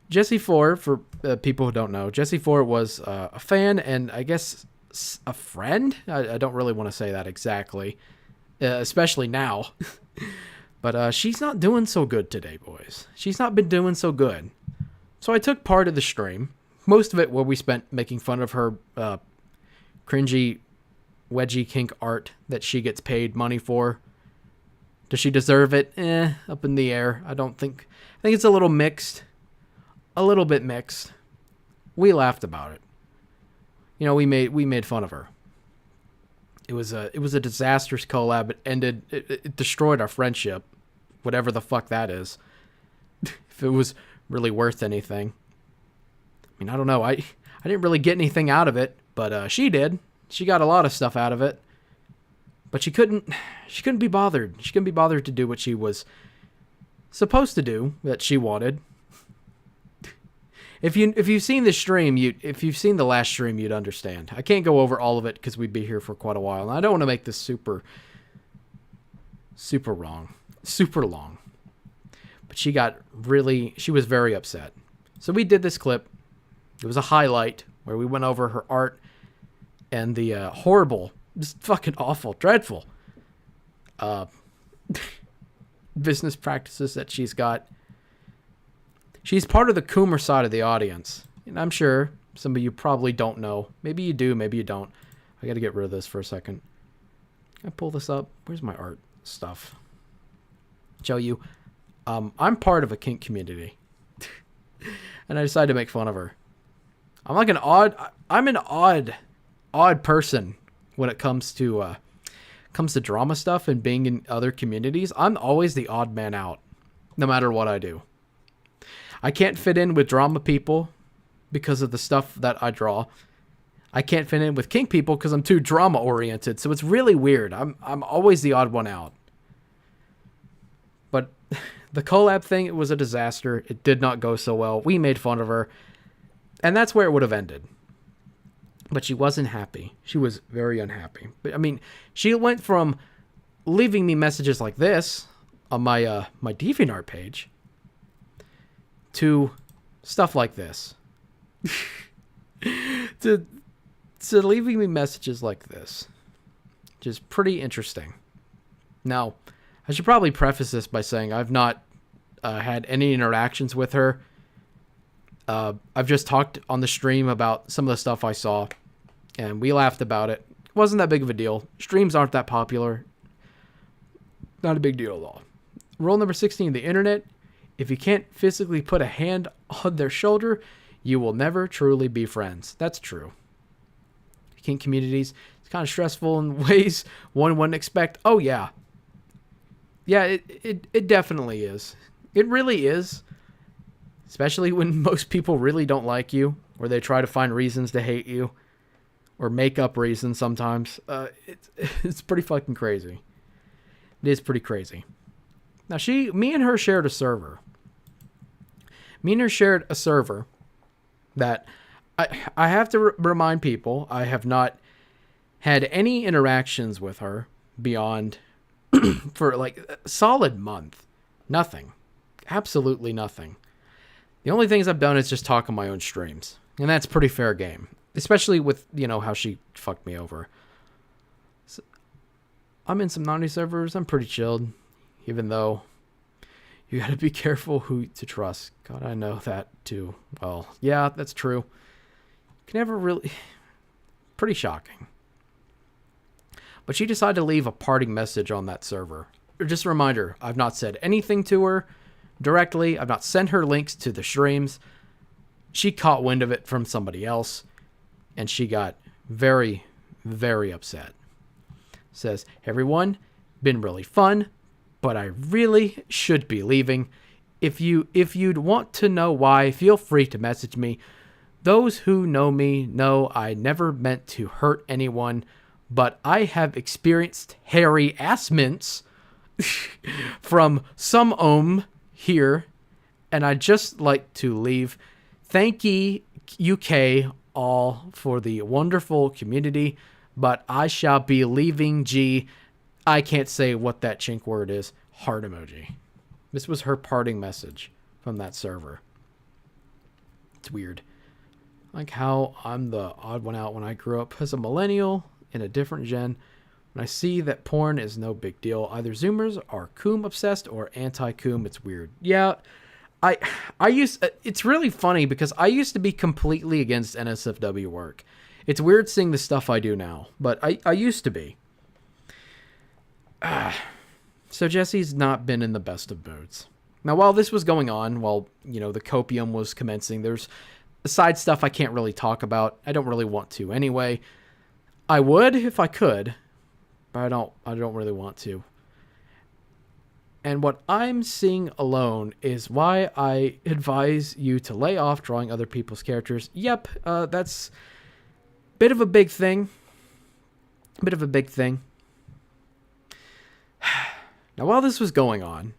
Jessie-4, for people who don't know, Jessie-4 was a fan and I guess a friend. I don't really want to say that exactly, especially now. But she's not doing so good today, boys. She's not been doing so good. So I took part of the stream, most of it where we spent making fun of her cringy, wedgie kink art that she gets paid money for. Does she deserve it? Up in the air. I think it's a little mixed. A little bit mixed. We laughed about it. You know, we made fun of her. It was a disastrous collab. It ended. It destroyed our friendship, whatever the fuck that is. If it was really worth anything. I mean, I don't know. I didn't really get anything out of it, but she did. She got a lot of stuff out of it. But she couldn't be bothered. She couldn't be bothered to do what she was supposed to do, that she wanted. If you've seen the stream, if you've seen the last stream, you'd understand. I can't go over all of it because we'd be here for quite a while, and I don't want to make this super long. But she was very upset. So we did this clip. It was a highlight where we went over her art and the horrible, just fucking awful, dreadful business practices that she's got. She's part of the Coomer side of the audience. And I'm sure some of you probably don't know. Maybe you do, maybe you don't. I got to get rid of this for a second. Can I pull this up? Where's my art stuff? Show you. I'm part of a kink community. And I decided to make fun of her. I'm an odd person when it comes to drama stuff and being in other communities. I'm always the odd man out, no matter what I do. I can't fit in with drama people because of the stuff that I draw. I can't fit in with kink people because I'm too drama oriented. So it's really weird. I'm always the odd one out. But the collab thing, it was a disaster. It did not go so well. We made fun of her. And that's where it would have ended. But she wasn't happy. She was very unhappy. But I mean, she went from leaving me messages like this on my DeviantArt page to stuff like this. to leaving me messages like this. Which is pretty interesting. Now, I should probably preface this by saying I've not had any interactions with her. I've just talked on the stream about some of the stuff I saw, and we laughed about it. It wasn't that big of a deal. Streams aren't that popular. Not a big deal at all. Rule number 16 of the internet: if you can't physically put a hand on their shoulder, you will never truly be friends. That's true. Kink communities, it's kind of stressful in ways one wouldn't expect. Oh, yeah. Yeah, it definitely is. It really is. Especially when most people really don't like you, or they try to find reasons to hate you, or make up reasons sometimes. It's pretty fucking crazy. It is pretty crazy. Now, me and her shared a server. Me and her shared a server that I have to remind people, I have not had any interactions with her beyond for like a solid month. Nothing. Absolutely nothing. The only things I've done is just talk on my own streams. And that's pretty fair game. Especially with, how she fucked me over. So, I'm in some naughty servers. I'm pretty chilled. Even though you gotta be careful who to trust. God, I know that too. Well, yeah, that's true. Can never really... Pretty shocking. But she decided to leave a parting message on that server. Just a reminder, I've not said anything to her directly. I've not sent her links to the streams. She caught wind of it from somebody else, and she got very, very upset. Says, "Hey everyone, been really fun, but I really should be leaving. If you'd want to know why, feel free to message me. Those who know me know I never meant to hurt anyone, but I have experienced hairy ass mints from some here, and I'd just like to leave. Thank ye, UK, all for the wonderful community, but I shall be leaving. G. I can't say what that chink word is. Heart emoji." This was her parting message from that server. It's weird. Like how I'm the odd one out when I grew up as a millennial in a different gen. When I see that porn is no big deal, either Zoomers are Coom obsessed or anti-Coom. It's weird. Yeah, it's really funny because I used to be completely against NSFW work. It's weird seeing the stuff I do now, but I used to be. So Jesse's not been in the best of moods. Now, while this was going on, while, the copium was commencing, there's side stuff I can't really talk about. I don't really want to anyway. I would if I could, but I don't really want to. And what I'm seeing alone is why I advise you to lay off drawing other people's characters. Yep, that's a bit of a big thing. Now, while this was going on,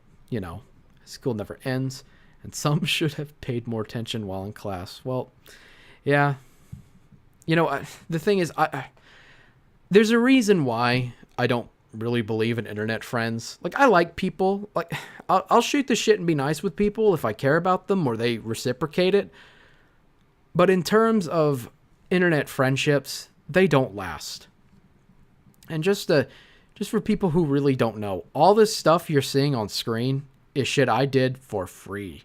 school never ends, and some should have paid more attention while in class. Well, yeah. The thing is, there's a reason why I don't really believe in internet friends. Like, I like people. Like, I'll shoot the shit and be nice with people if I care about them or they reciprocate it. But in terms of internet friendships, they don't last. And just for people who really don't know, all this stuff you're seeing on screen is shit I did for free.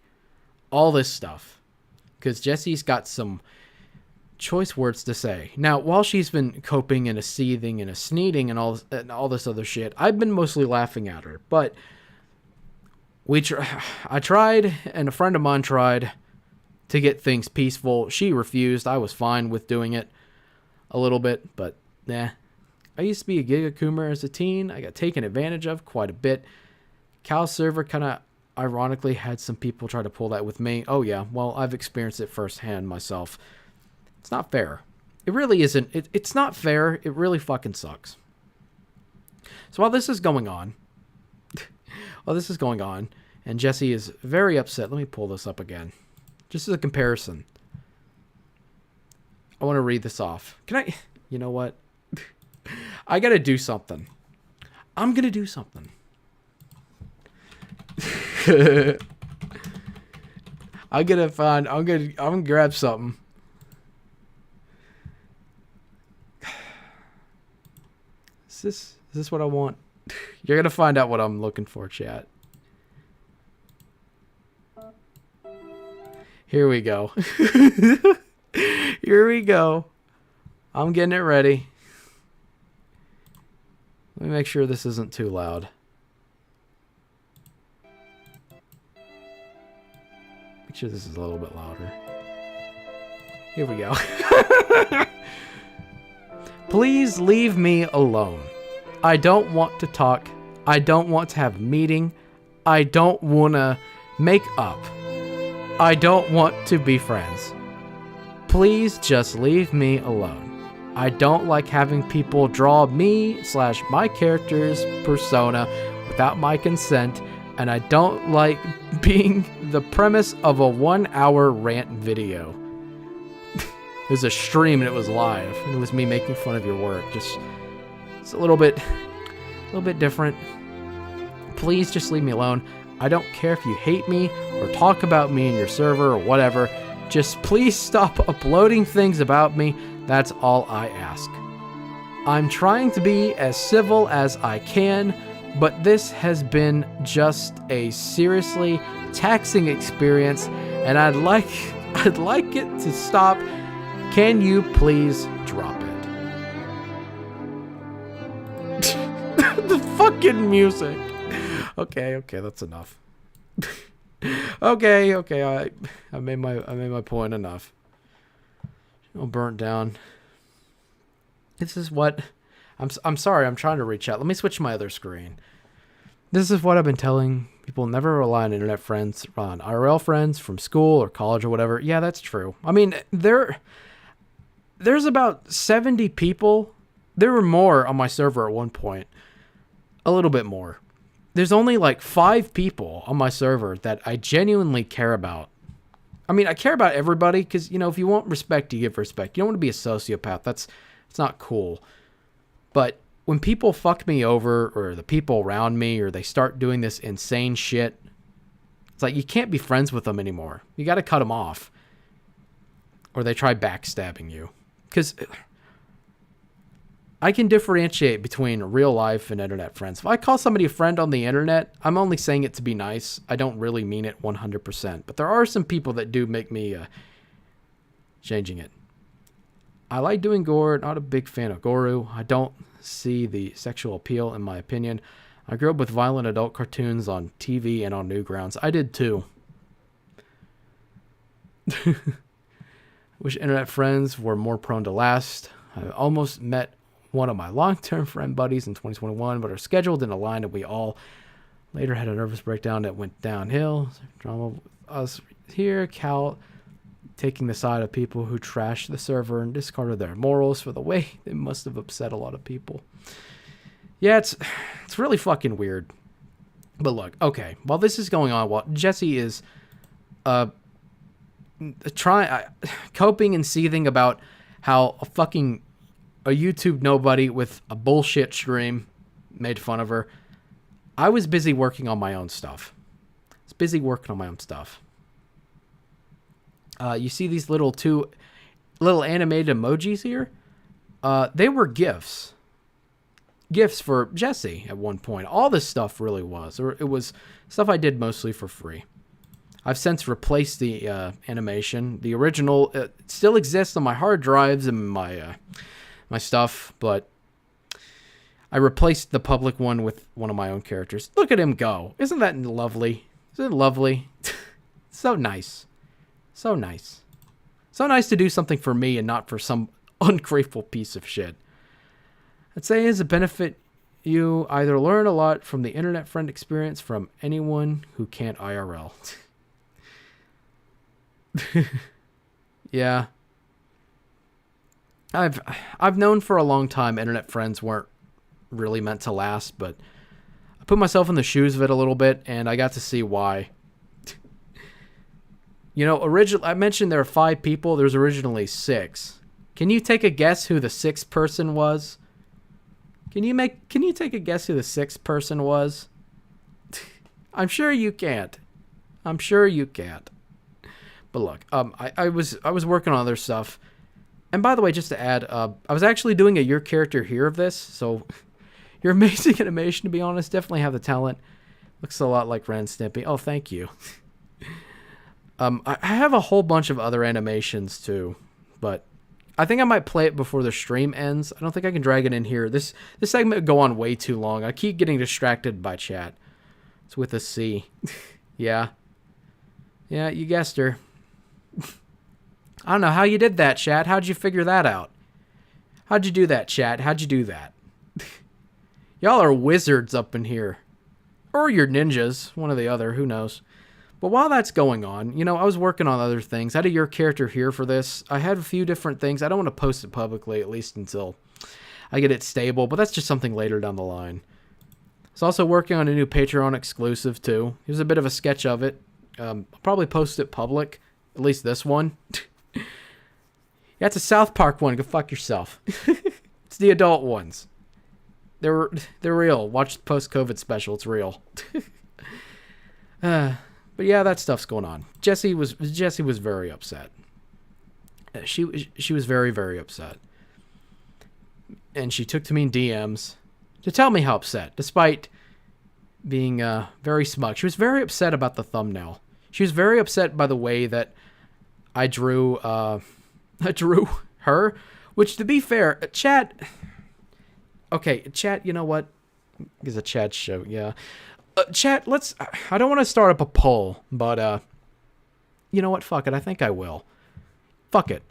All this stuff. Because Jessie's got some choice words to say. Now, while she's been coping and a seething and a sneezing and all this other shit, I've been mostly laughing at her. But I tried, and a friend of mine tried to get things peaceful. She refused. I was fine with doing it a little bit, but nah. I used to be a gigacoomer as a teen. I got taken advantage of quite a bit. Cal's server kind of ironically had some people try to pull that with me. Oh yeah, well, I've experienced it firsthand myself. It's not fair. It really isn't. It's not fair. It really fucking sucks. So while this is going on, and Jessie is very upset. Let me pull this up again. Just as a comparison. I want to read this off. Can I? You know what? I gotta do something. I'm gonna do something. I'm gonna grab something. this what I want? You're gonna find out what I'm looking for, chat. Here we go. Here we go. I'm getting it ready. Let me make sure this isn't too loud. Make sure this is a little bit louder. Here we go. Please leave me alone. I don't want to talk. I don't want to have a meeting. I don't want to make up. I don't want to be friends. Please just leave me alone. I don't like having people draw me/my character's persona without my consent, and I don't like being the premise of a 1-hour rant video. It was a stream and it was live, and it was me making fun of your work. It's a little bit different. Please just leave me alone. I don't care if you hate me or talk about me in your server or whatever. Just please stop uploading things about me. That's all I ask. I'm trying to be as civil as I can, but this has been just a seriously taxing experience, and I'd like it to stop. Can you please drop it? The fucking music. Okay, that's enough. Okay, I made my point enough. I'm burnt down. This is what I'm sorry, I'm trying to reach out. Let me switch to my other screen. This is what I've been telling people: never rely on internet friends, rely on IRL friends from school or college or whatever. Yeah, that's true. I mean, there's about 70 people. There were more on my server at one point. A little bit more. There's only like 5 people on my server that I genuinely care about. I mean, I care about everybody because, you know, if you want respect, you give respect. You don't want to be a sociopath. It's not cool. But when people fuck me over, or the people around me, or they start doing this insane shit, it's like you can't be friends with them anymore. You got to cut them off. Or they try backstabbing you. Because I can differentiate between real life and internet friends. If I call somebody a friend on the internet, I'm only saying it to be nice. I don't really mean it 100%. But there are some people that do make me changing it. I like doing gore, not a big fan of Goru. I don't see the sexual appeal, in my opinion. I grew up with violent adult cartoons on TV and on Newgrounds. I did too. Wish internet friends were more prone to last. I almost met one of my long-term friend buddies in 2021, but our schedule didn't align, and we all later had a nervous breakdown that went downhill. Drama with us here. Cal taking the side of people who trashed the server and discarded their morals for the way they must have upset a lot of people. Yeah, it's really fucking weird. But look, okay, while this is going on, while Jesse is coping and seething about how a YouTube nobody with a bullshit stream made fun of her, I was busy working on my own stuff. You see these little animated emojis here? They were GIFs. GIFs for Jesse at one point. All this stuff really was. Or it was stuff I did mostly for free. I've since replaced the animation. The original still exists on my hard drives and my stuff, but I replaced the public one with one of my own characters. Look at him go. Isn't that lovely? Isn't it lovely? So nice. So nice. So nice to do something for me and not for some ungrateful piece of shit. I'd say as a benefit, you either learn a lot from the internet friend experience from anyone who can't IRL. Yeah. I've known for a long time internet friends weren't really meant to last, but I put myself in the shoes of it a little bit, and I got to see why. You know, I mentioned there are 5 people. There's originally 6. Can you take a guess who the 6th person was? Can you take a guess who the 6th person was? I'm sure you can't. But look, I was working on other stuff. And by the way, just to add, I was actually doing a Your Character Here of this, so You're amazing animation, to be honest. Definitely have the talent. Looks a lot like Ren and Stimpy. Oh, thank you. I have a whole bunch of other animations too, but I think I might play it before the stream ends. I don't think I can drag it in here. This segment would go on way too long. I keep getting distracted by chat. It's with a C. Yeah. Yeah, you guessed her. I don't know how you did that, chat. How'd you figure that out? How'd you do that, chat? How'd you do that? Y'all are wizards up in here. Or you're ninjas. One or the other. Who knows? But while that's going on, you know, I was working on other things. I had your character here for this. I had a few different things. I don't want to post it publicly, at least until I get it stable. But that's just something later down the line. I was also working on a new Patreon exclusive, too. Here's a bit of a sketch of it. I'll probably post it public. At least this one. Yeah, it's a South Park one. Go fuck yourself. It's the adult ones. They're real. Watch the post-COVID special. It's real. But yeah, that stuff's going on. Jessie was very upset. She was very, very upset. And she took to me in DMs to tell me how upset, despite being very smug. She was very upset about the thumbnail. She was very upset by the way that I drew her, which, to be fair, chat. Okay, chat, you know what? It's a chat show, yeah. Chat, I don't want to start up a poll, but, you know what? Fuck it. I think I will. Fuck it.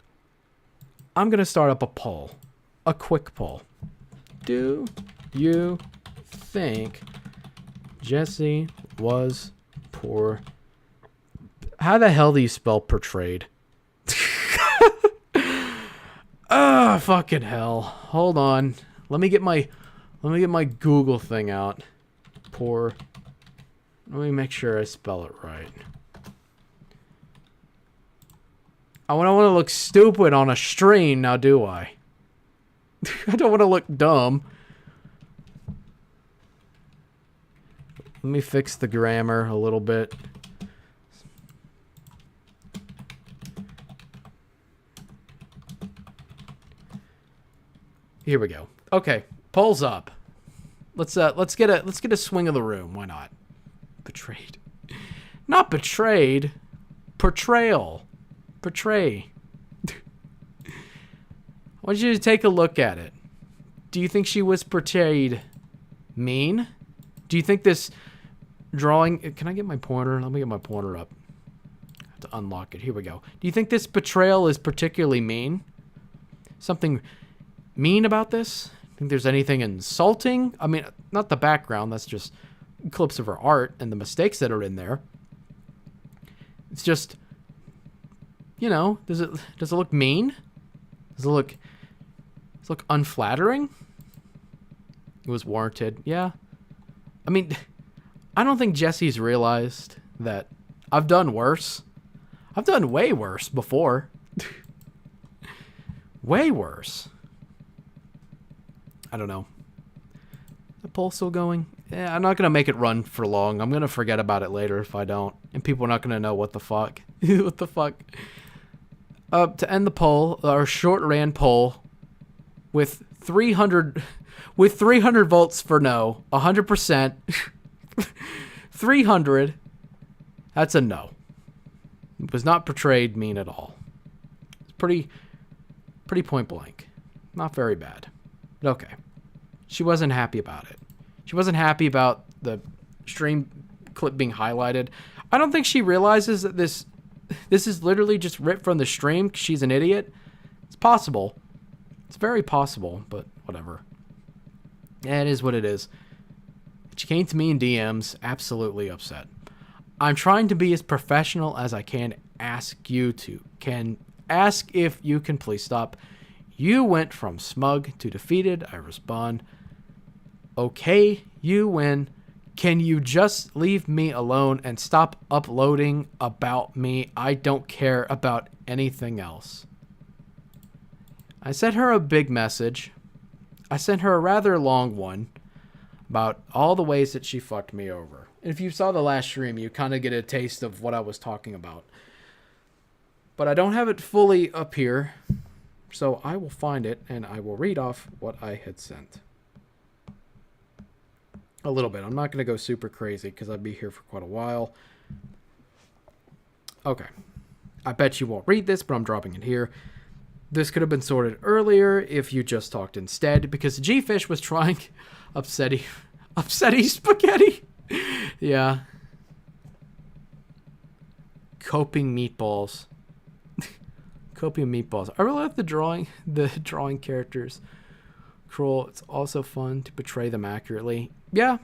I'm going to start up a poll. A quick poll. Do you think Jessie was poor? How the hell do you spell portrayed? Ah, fucking hell. Hold on. Let me get my Google thing out. Poor. Let me make sure I spell it right. I don't want to look stupid on a stream, now do I? I don't want to look dumb. Let me fix the grammar a little bit. Here we go. Okay, polls up. Let's get a swing of the room. Why not? Betrayed. Not betrayed. Portrayal. Portray. I want you to take a look at it. Do you think she was portrayed mean? Do you think this drawing... Can I get my pointer? Let me get my pointer up. I have to unlock it. Here we go. Do you think this betrayal is particularly mean? Something mean about this? Think there's anything insulting? I mean, not the background. That's just clips of her art and the mistakes that are in there. It's just, you know, does it look mean? Does it look unflattering? It was warranted. Yeah. I mean, I don't think Jessie's realized that I've done worse. I've done way worse before. Way worse. I don't know. The poll's still going? Yeah, I'm not going to make it run for long. I'm going to forget about it later if I don't. And people are not going to know what the fuck. What the fuck? To end the poll, our short ran poll with 300 votes for no, 100%. 300. That's a no. It was not portrayed mean at all. It's pretty point blank. Not very bad. But okay. She wasn't happy about it. She wasn't happy about the stream clip being highlighted. I don't think she realizes that this is literally just ripped from the stream. She's an idiot. It's possible. It's very possible, but whatever. Yeah, it is what it is. She came to me in DMs, absolutely upset. I'm trying to be as professional as I can. Ask if you can please stop. You went from smug to defeated. I respond, okay, you win. Can you just leave me alone and stop uploading about me? I don't care about anything else. I sent her a big message. I sent her a rather long one about all the ways that she fucked me over. And if you saw the last stream, you kind of get a taste of what I was talking about. But I don't have it fully up here, so I will find it and I will read off what I had sent. A little bit. I'm not going to go super crazy because I'd be here for quite a while. Okay. I bet you won't read this, but I'm dropping it here. This could have been sorted earlier if you just talked instead, because G-Fish was trying upsetty spaghetti. Yeah. Coping meatballs. Coping meatballs. I really like the drawing characters. Cruel. It's also fun to portray them accurately. Yeah.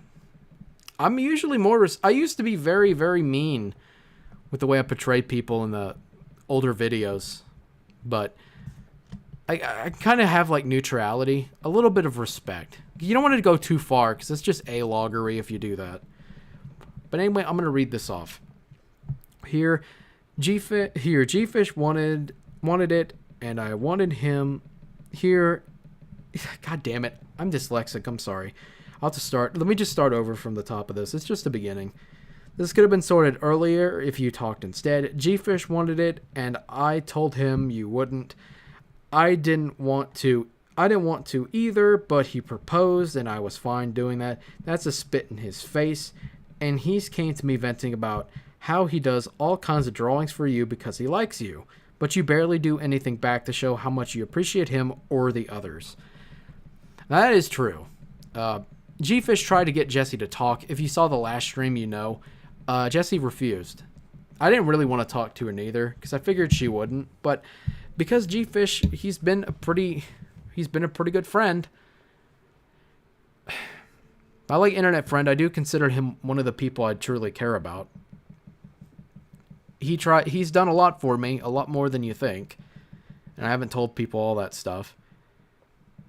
I'm usually I used to be very, very mean with the way I portrayed people in the older videos, but I kind of have like neutrality, a little bit of respect. You don't want to go too far because it's just a-loggery if you do that. But anyway, I'm going to read this off. Here, G-Fish wanted it, and I wanted him. Here, God damn it, I'm dyslexic, I'm sorry. I'll have to start. Let me just start over from the top of this. It's just the beginning. This could have been sorted earlier if you talked instead. G-Fish wanted it, and I told him you wouldn't. I didn't want to either, but he proposed, and I was fine doing that. That's a spit in his face, and he came to me venting about how he does all kinds of drawings for you because he likes you, but you barely do anything back to show how much you appreciate him or the others. That is true. G-Fish tried to get Jessie to talk. If you saw the last stream, you know. Jessie refused. I didn't really want to talk to her neither, because I figured she wouldn't, but because G-Fish, he's been a pretty good friend. I like internet friend. I do consider him one of the people I truly care about. He's done a lot for me, a lot more than you think. And I haven't told people all that stuff.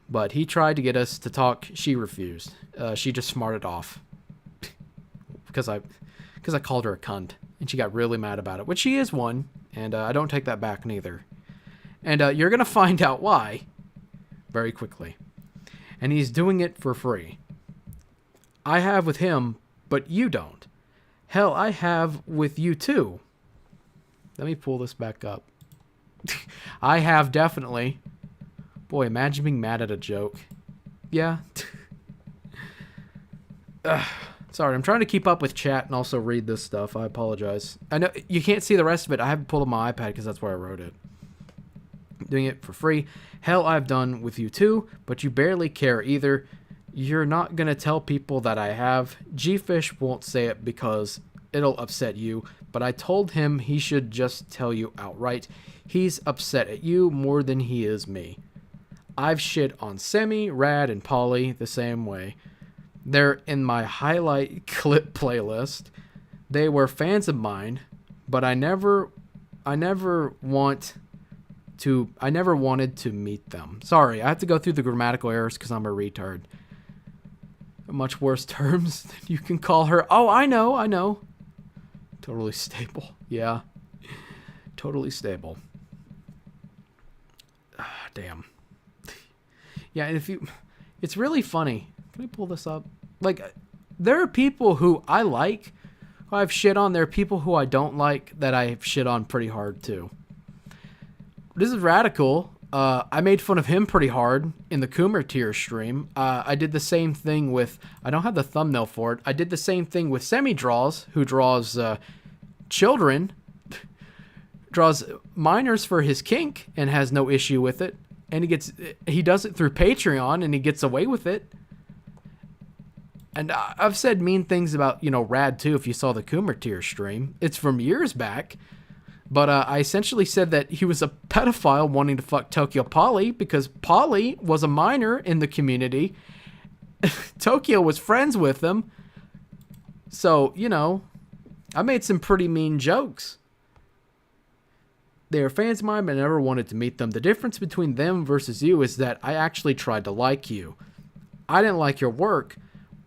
But he tried to get us to talk. She refused. She just smarted off. because I called her a cunt. And she got really mad about it. Which she is one. And I don't take that back neither. And you're going to find out why very quickly. And he's doing it for free. I have with him, but you don't. Hell, I have with you too. Let me pull this back up. I have definitely. Boy, imagine being mad at a joke. Yeah. Sorry, I'm trying to keep up with chat and also read this stuff. I apologize. I know you can't see the rest of it. I haven't pulled up my iPad because that's where I wrote it. Doing it for free. Hell, I've done with you too, but you barely care either. You're not going to tell people that I have. G-Fish won't say it because it'll upset you, but I told him he should just tell you outright. He's upset at you more than he is me. I've shit on Semi, Rad, and Polly the same way. They're in my highlight clip playlist. They were fans of mine, but I never wanted to meet them. Sorry, I have to go through the grammatical errors because I'm a retard. Much worse terms than you can call her. Oh, I know. Totally stable. Yeah. Totally stable. Damn. Yeah, and it's really funny. Can I pull this up? Like, there are people who I like, who I've shit on. There are people who I don't like that I've shit on pretty hard too. This is radical. I made fun of him pretty hard in the Coomer tier stream. I did the same thing with, I don't have the thumbnail for it. I did the same thing with Semi-Draws, who draws children, draws minors for his kink and has no issue with it. And he does it through Patreon and he gets away with it. And I've said mean things about, Rad too, if you saw the Coomer tier stream. It's from years back. But I essentially said that he was a pedophile wanting to fuck Tokyo Polly because Polly was a minor in the community. Tokyo was friends with him. So, I made some pretty mean jokes. They are fans of mine, but I never wanted to meet them. The difference between them versus you is that I actually tried to like you. I didn't like your work,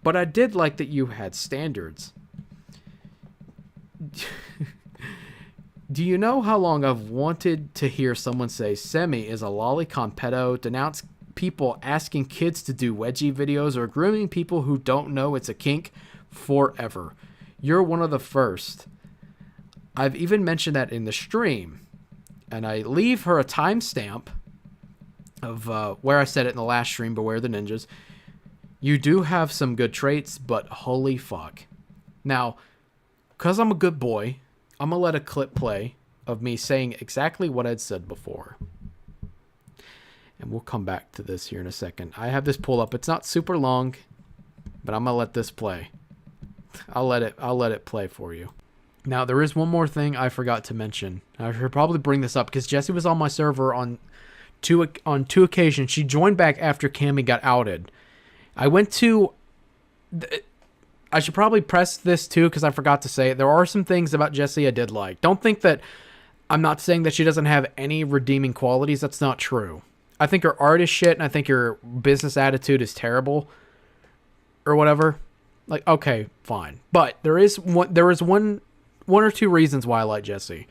but I did like that you had standards. Do you know how long I've wanted to hear someone say Semi is a lolicon pedo, denounce people asking kids to do wedgie videos, or grooming people who don't know it's a kink forever? You're one of the first. I've even mentioned that in the stream. And I leave her a timestamp of where I said it in the last stream, Beware the Ninjas. You do have some good traits, but holy fuck. Now, because I'm a good boy, I'm going to let a clip play of me saying exactly what I'd said before. And we'll come back to this here in a second. I have this pulled up. It's not super long, but I'm going to let this play. I'll let it play for you. Now, there is one more thing I forgot to mention. I should probably bring this up because Jessie was on my server on two occasions. She joined back after Cammy got outed. I should probably press this too because I forgot to say it. There are some things about Jessie I did like. Don't think that I'm not saying that she doesn't have any redeeming qualities. That's not true. I think her art is shit and I think her business attitude is terrible or whatever. Like, okay, fine. But there is one or two reasons why I like Jessie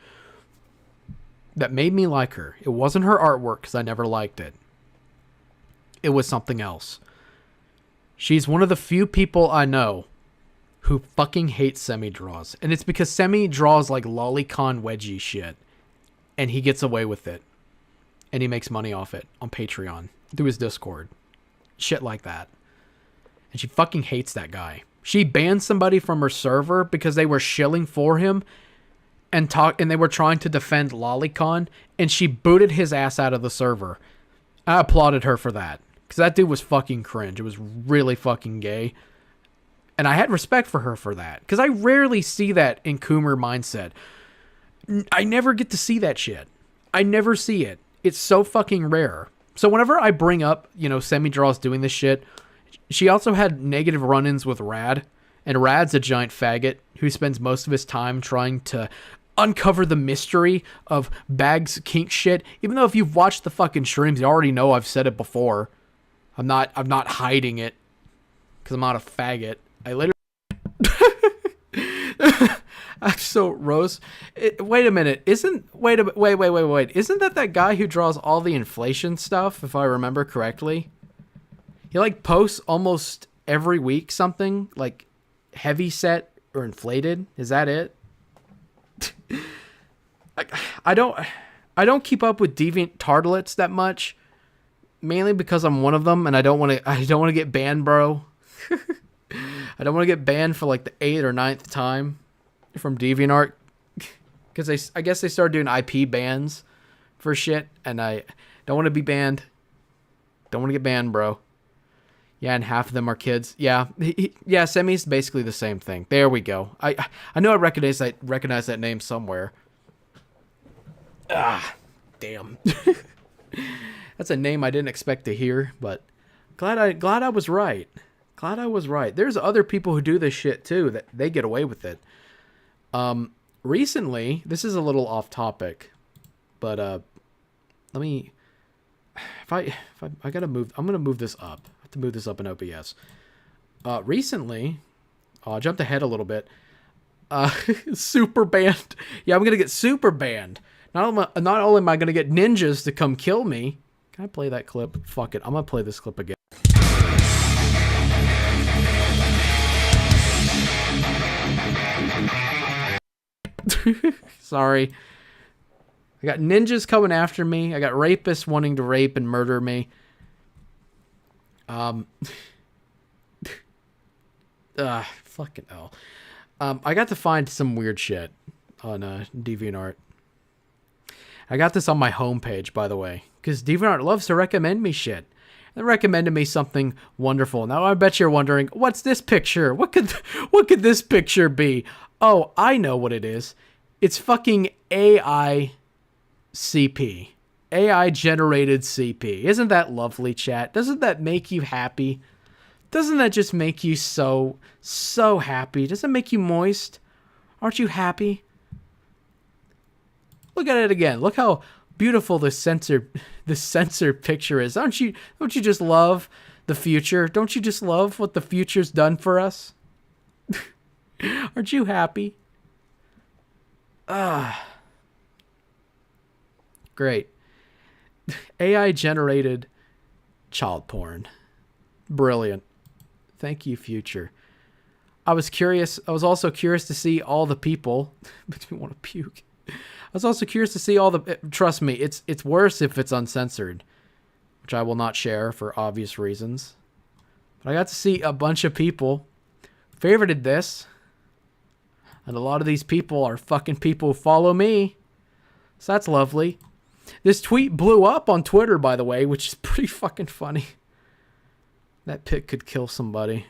that made me like her. It wasn't her artwork because I never liked it. It was something else. She's one of the few people I know who fucking hates Semi draws. And it's because Semi draws like lolicon wedgie shit. And he gets away with it. And he makes money off it on Patreon. Through his Discord. Shit like that. And she fucking hates that guy. She banned somebody from her server because they were shilling for him. And they were trying to defend lolicon. And she booted his ass out of the server. I applauded her for that. Because that dude was fucking cringe. It was really fucking gay. And I had respect for her for that. Because I rarely see that in Coomer mindset. I never get to see that shit. I never see it. It's so fucking rare. So whenever I bring up, Semi Draws doing this shit, she also had negative run-ins with Rad. And Rad's a giant faggot who spends most of his time trying to uncover the mystery of Bag's kink shit. Even though if you've watched the fucking streams, you already know I've said it before. I'm not hiding it. Because I'm not a faggot. I literally... I'm so Rose. Wait a minute. Wait. Isn't that guy who draws all the inflation stuff, if I remember correctly? He like posts almost every week something like heavy set or inflated. Is that it? I don't keep up with deviant tartlets that much. Mainly because I'm one of them and I don't want to get banned, bro. I don't want to get banned for like the 8th or 9th time from DeviantArt. Because I guess they started doing IP bans for shit. And I don't want to be banned. Don't want to get banned, bro. Yeah, and half of them are kids. Yeah, yeah. Semi's basically the same thing. There we go. I know I recognize that name somewhere. Ah, damn. That's a name I didn't expect to hear, but glad I was right. Glad I was right. There's other people who do this shit too that they get away with it. Recently, this is a little off topic, but let me. If I gotta move, I'm gonna move this up. I have to move this up in OBS. Recently, I jumped ahead a little bit. Super banned. Yeah, I'm gonna get super banned. Not only am I gonna get ninjas to come kill me. Can I play that clip? Fuck it. I'm gonna play this clip again. Sorry. I got ninjas coming after me. I got rapists wanting to rape and murder me. Fucking hell. I got to find some weird shit on DeviantArt. I got this on my homepage, by the way, because DeviantArt loves to recommend me shit. They recommended me something wonderful. Now I bet you're wondering, what's this picture? What could this picture be? Oh, I know what it is. It's fucking AI CP. AI generated CP. Isn't that lovely, chat? Doesn't that make you happy? Doesn't that just make you so happy? Doesn't it make you moist? Aren't you happy? Look at it again. Look how beautiful the censored picture is. Don't you just love the future? Don't you just love what the future's done for us? Aren't you happy? Great. AI generated child porn. Brilliant. Thank you, future. I was also curious to see all the people. Makes me want to puke. I was also curious to see all the. Trust me, it's worse if it's uncensored, which I will not share for obvious reasons. But I got to see a bunch of people favorited this. And a lot of these people are fucking people who follow me. So that's lovely. This tweet blew up on Twitter, by the way, which is pretty fucking funny. That pic could kill somebody.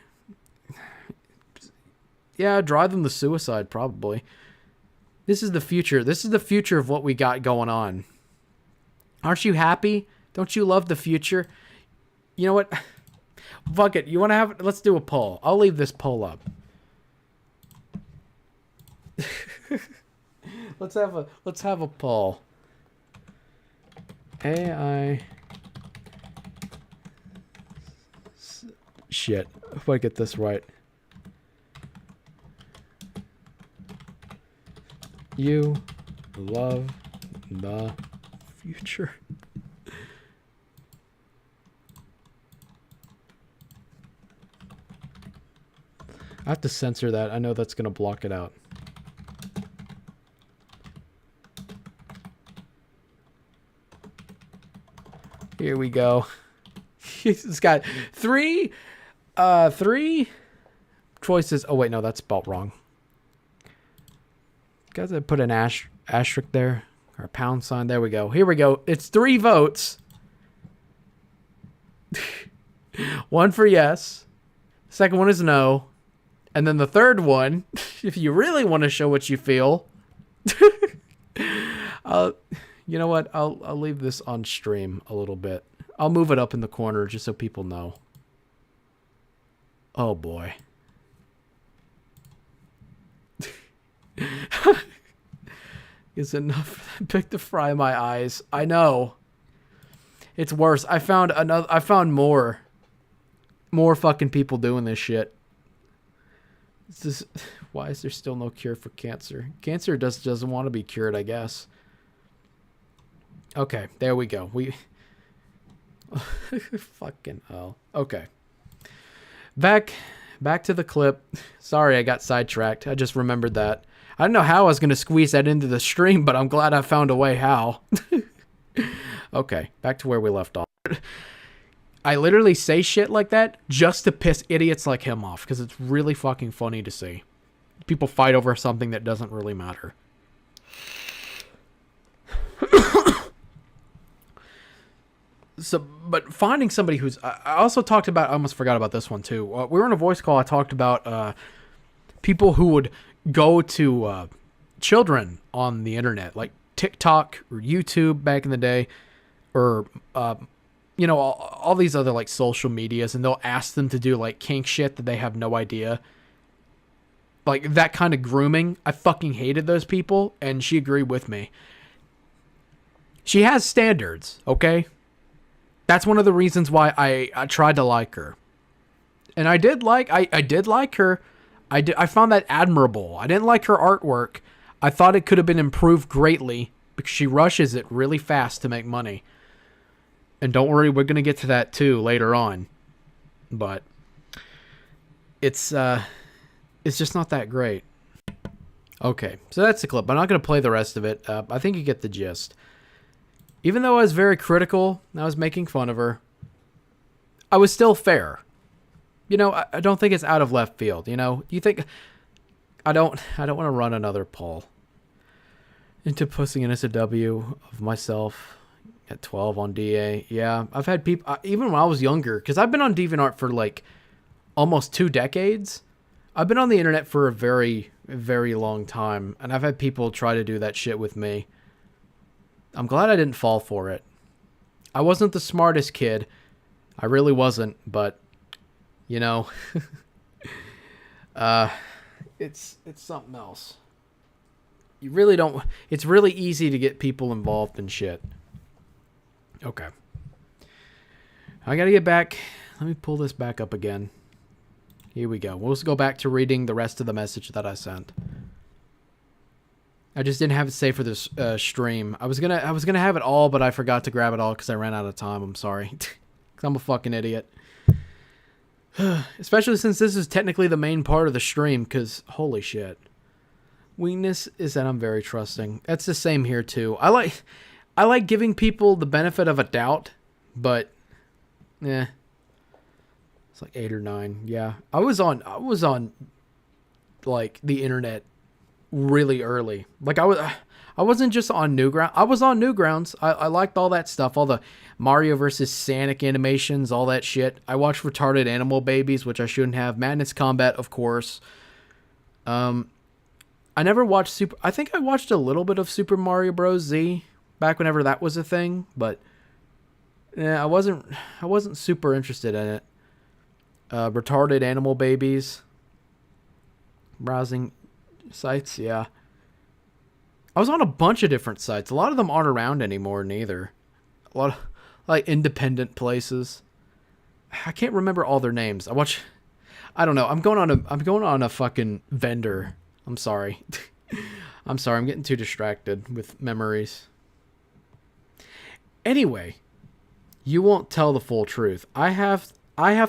Yeah, drive them to suicide, probably. This is the future. This is the future of what we got going on. Aren't you happy? Don't you love the future? You know what? Fuck it. You want to have... Let's do a poll. I'll leave this poll up. Let's have a poll. AI... Shit. If I get this right. You love the future. I have to censor that. I know that's going to block it out. Here we go. It's got three choices. Oh, wait, no, that's spelled wrong. Guys, I put an asterisk there. Or a pound sign. There we go. Here we go. It's 3 votes. 1 for yes. Second one is no. And then the third one, if you really want to show what you feel, you know what? I'll leave this on stream a little bit. I'll move it up in the corner just so people know. Oh boy. Is enough for that pic to fry my eyes. I know. It's worse. I found more fucking people doing this shit. It's just, why is there still no cure for cancer? Cancer doesn't want to be cured, I guess. Okay, there we go. Fucking hell. Okay. Back to the clip. Sorry, I got sidetracked. I just remembered that. I don't know how I was going to squeeze that into the stream, but I'm glad I found a way how. Okay, back to where we left off. I literally say shit like that just to piss idiots like him off, because it's really fucking funny to see. People fight over something that doesn't really matter. So, but finding somebody who's... I also talked about... I almost forgot about this one, too. We were in a voice call. I talked about people who would go to children on the internet, like TikTok or YouTube back in the day, or... you know, all these other, like, social medias, and they'll ask them to do, like, kink shit that they have no idea. Like, that kind of grooming. I fucking hated those people, and she agreed with me. She has standards, okay? That's one of the reasons why I tried to like her. And I did like her. I found that admirable. I didn't like her artwork. I thought it could have been improved greatly, because she rushes it really fast to make money. And don't worry, we're going to get to that too later on. But it's just not that great. Okay, so that's the clip. I'm not going to play the rest of it. I think you get the gist. Even though I was very critical, I was making fun of her, I was still fair. You know, I don't think it's out of left field, you know? You think... I don't want to run another poll into posting an SW of myself at 12 on DA. Yeah, I've had people, even when I was younger, because I've been on DeviantArt for like almost 2 decades. I've been on the internet for a very, very long time, and I've had people try to do that shit with me. I'm glad I didn't fall for it. I wasn't the smartest kid. I really wasn't, but, you know, it's something else. You really don't, it's really easy to get people involved in shit. Okay. I gotta get back. Let me pull this back up again. Here we go. We'll just go back to reading the rest of the message that I sent. I just didn't have it saved for this stream. I was gonna have it all, but I forgot to grab it all because I ran out of time. I'm sorry. Because I'm a fucking idiot. Especially since this is technically the main part of the stream, because holy shit. Weakness is that I'm very trusting. That's the same here too. I like giving people the benefit of a doubt, but yeah. It's like 8 or 9. Yeah. I was on like the internet really early. Like I wasn't just on Newgrounds. I was on Newgrounds. I liked all that stuff. All the Mario versus Sonic animations, all that shit. I watched Retarded Animal Babies, which I shouldn't have. Madness Combat, of course. I never watched I think I watched a little bit of Super Mario Bros. Z back whenever that was a thing, but yeah, I wasn't super interested in it. Retarded Animal Babies. Browsing sites, yeah. I was on a bunch of different sites. A lot of them aren't around anymore neither. A lot of like independent places. I can't remember all their names. I don't know. I'm going on a fucking vendor. I'm sorry. I'm sorry. I'm getting too distracted with memories. Anyway, you won't tell the full truth. I have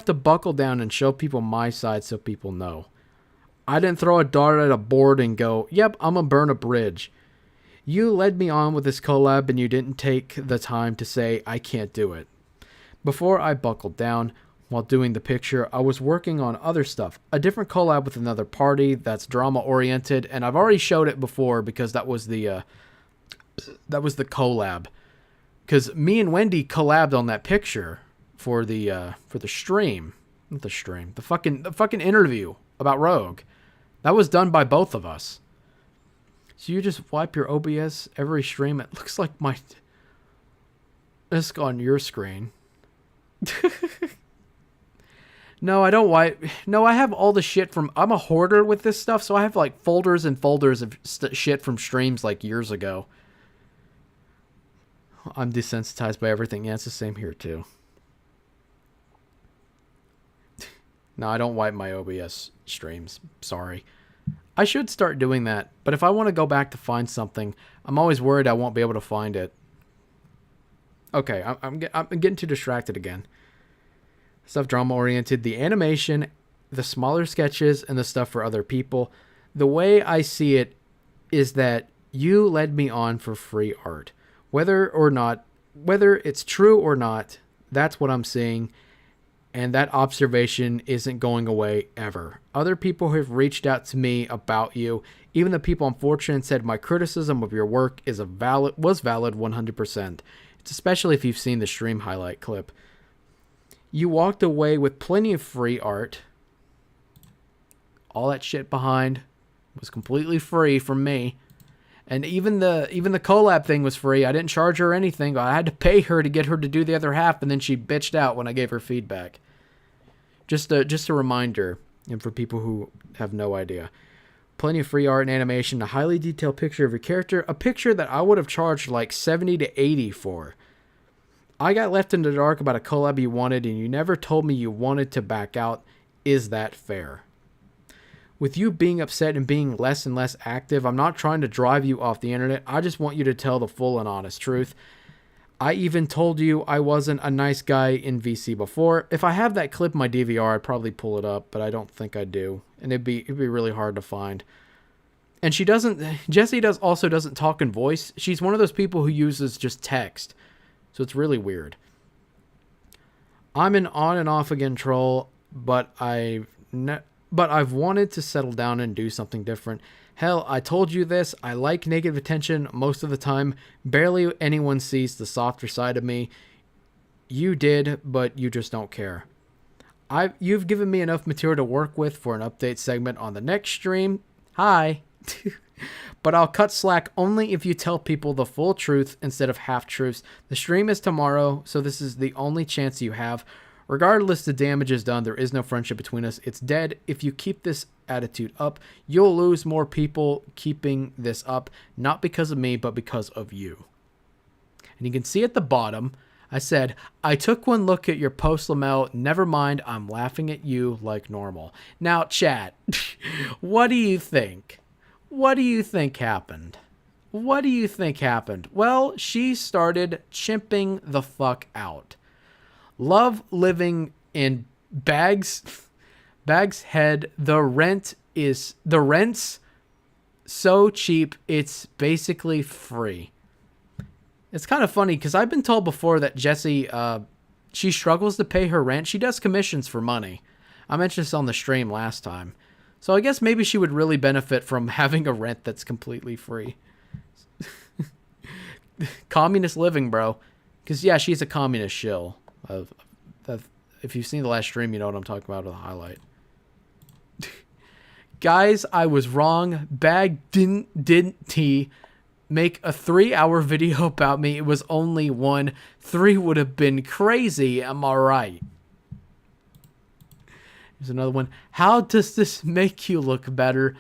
to buckle down and show people my side so people know. I didn't throw a dart at a board and go, "Yep, I'm gonna burn a bridge." You led me on with this collab and you didn't take the time to say I can't do it. Before I buckled down, while doing the picture, I was working on other stuff. A different collab with another party that's drama-oriented, and I've already showed it before because that was the collab. Because me and Wendy collabed on that picture for the stream. Not the stream. The fucking interview about Rogue. That was done by both of us. So you just wipe your OBS every stream. It looks like my disc on your screen. No, I don't wipe. No, I have all the shit from... I'm a hoarder with this stuff, so I have like folders and folders of shit from streams like years ago. I'm desensitized by everything. Yeah, it's the same here too. No, I don't wipe my OBS streams. Sorry. I should start doing that, but if I want to go back to find something, I'm always worried I won't be able to find it. Okay, I'm getting too distracted again. Stuff drama-oriented. The animation, the smaller sketches, and the stuff for other people. The way I see it is that you led me on for free art. Whether it's true or not, that's what I'm seeing. And that observation isn't going away ever. Other people have reached out to me about you. Even the people on 4chan said my criticism of your work was valid 100%. It's especially if you've seen the stream highlight clip. You walked away with plenty of free art. All that shit behind was completely free from me. And even the collab thing was free. I didn't charge her anything. I had to pay her to get her to do the other half, and then she bitched out when I gave her feedback. Just a reminder, and for people who have no idea. Plenty of free art and animation, a highly detailed picture of your character, a picture that I would have charged like 70 to 80 for. I got left in the dark about a collab you wanted, and you never told me you wanted to back out. Is that fair? With you being upset and being less and less active, I'm not trying to drive you off the internet. I just want you to tell the full and honest truth. I even told you I wasn't a nice guy in VC before. If I have that clip in my DVR, I'd probably pull it up, but I don't think I do. And it'd be really hard to find. And Jessie also doesn't talk in voice. She's one of those people who uses just text. So it's really weird. I'm an on and off again troll, but I've wanted to settle down and do something different. Hell, I told you this. I like negative attention most of the time. Barely anyone sees the softer side of me. You did, but you just don't care. You've given me enough material to work with for an update segment on the next stream. Hi. But I'll cut slack only if you tell people the full truth instead of half-truths. The stream is tomorrow, so this is the only chance you have. Regardless the damage is done, there is no friendship between us. It's dead. If you keep this attitude up, you'll lose more people keeping this up, not because of me, but because of you. And you can see at the bottom, I said, I took one look at your post, Lamel. Never mind, I'm laughing at you like normal. Now, chat, what do you think? What do you think happened? What do you think happened? Well, she started chimping the fuck out. Love living in Bag's head. The rent's so cheap, it's basically free. It's kind of funny because I've been told before that Jessie She struggles to pay her rent. She does commissions for money. I mentioned this on the stream last time. So I guess maybe she would really benefit from having a rent that's completely free. Communist living, bro. Because, yeah, she's a communist shill. If you've seen the last stream, you know what I'm talking about with the highlight. Guys, I was wrong. Bag didn't he make a 3-hour video about me? It was only one. 3 would have been crazy. Am I right? Here's another one. How does this make you look better?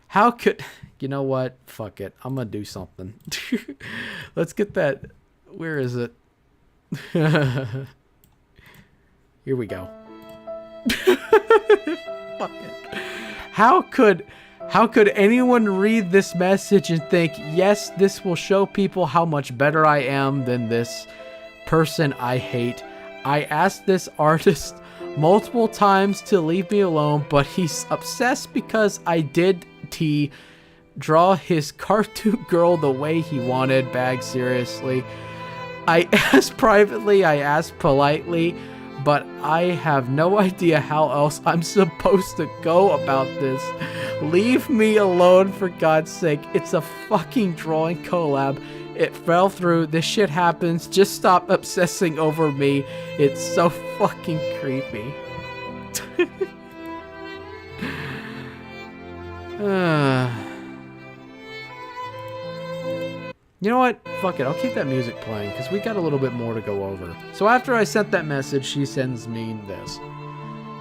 How could... You know what? Fuck it. I'm going to do something. Let's get that... Where is it? Here we go. Fuck it. How could anyone read this message and think, yes, this will show people how much better I am than this person I hate? I asked this artist multiple times to leave me alone, but he's obsessed because I did draw his cartoon girl the way he wanted. Bag, seriously. I asked privately, I asked politely, but I have no idea how else I'm supposed to go about this. Leave me alone, for God's sake. It's a fucking drawing collab. It fell through. This shit happens. Just stop obsessing over me. It's so fucking creepy. You know what? Fuck it. I'll keep that music playing because we got a little bit more to go over. So after I sent that message, she sends me this.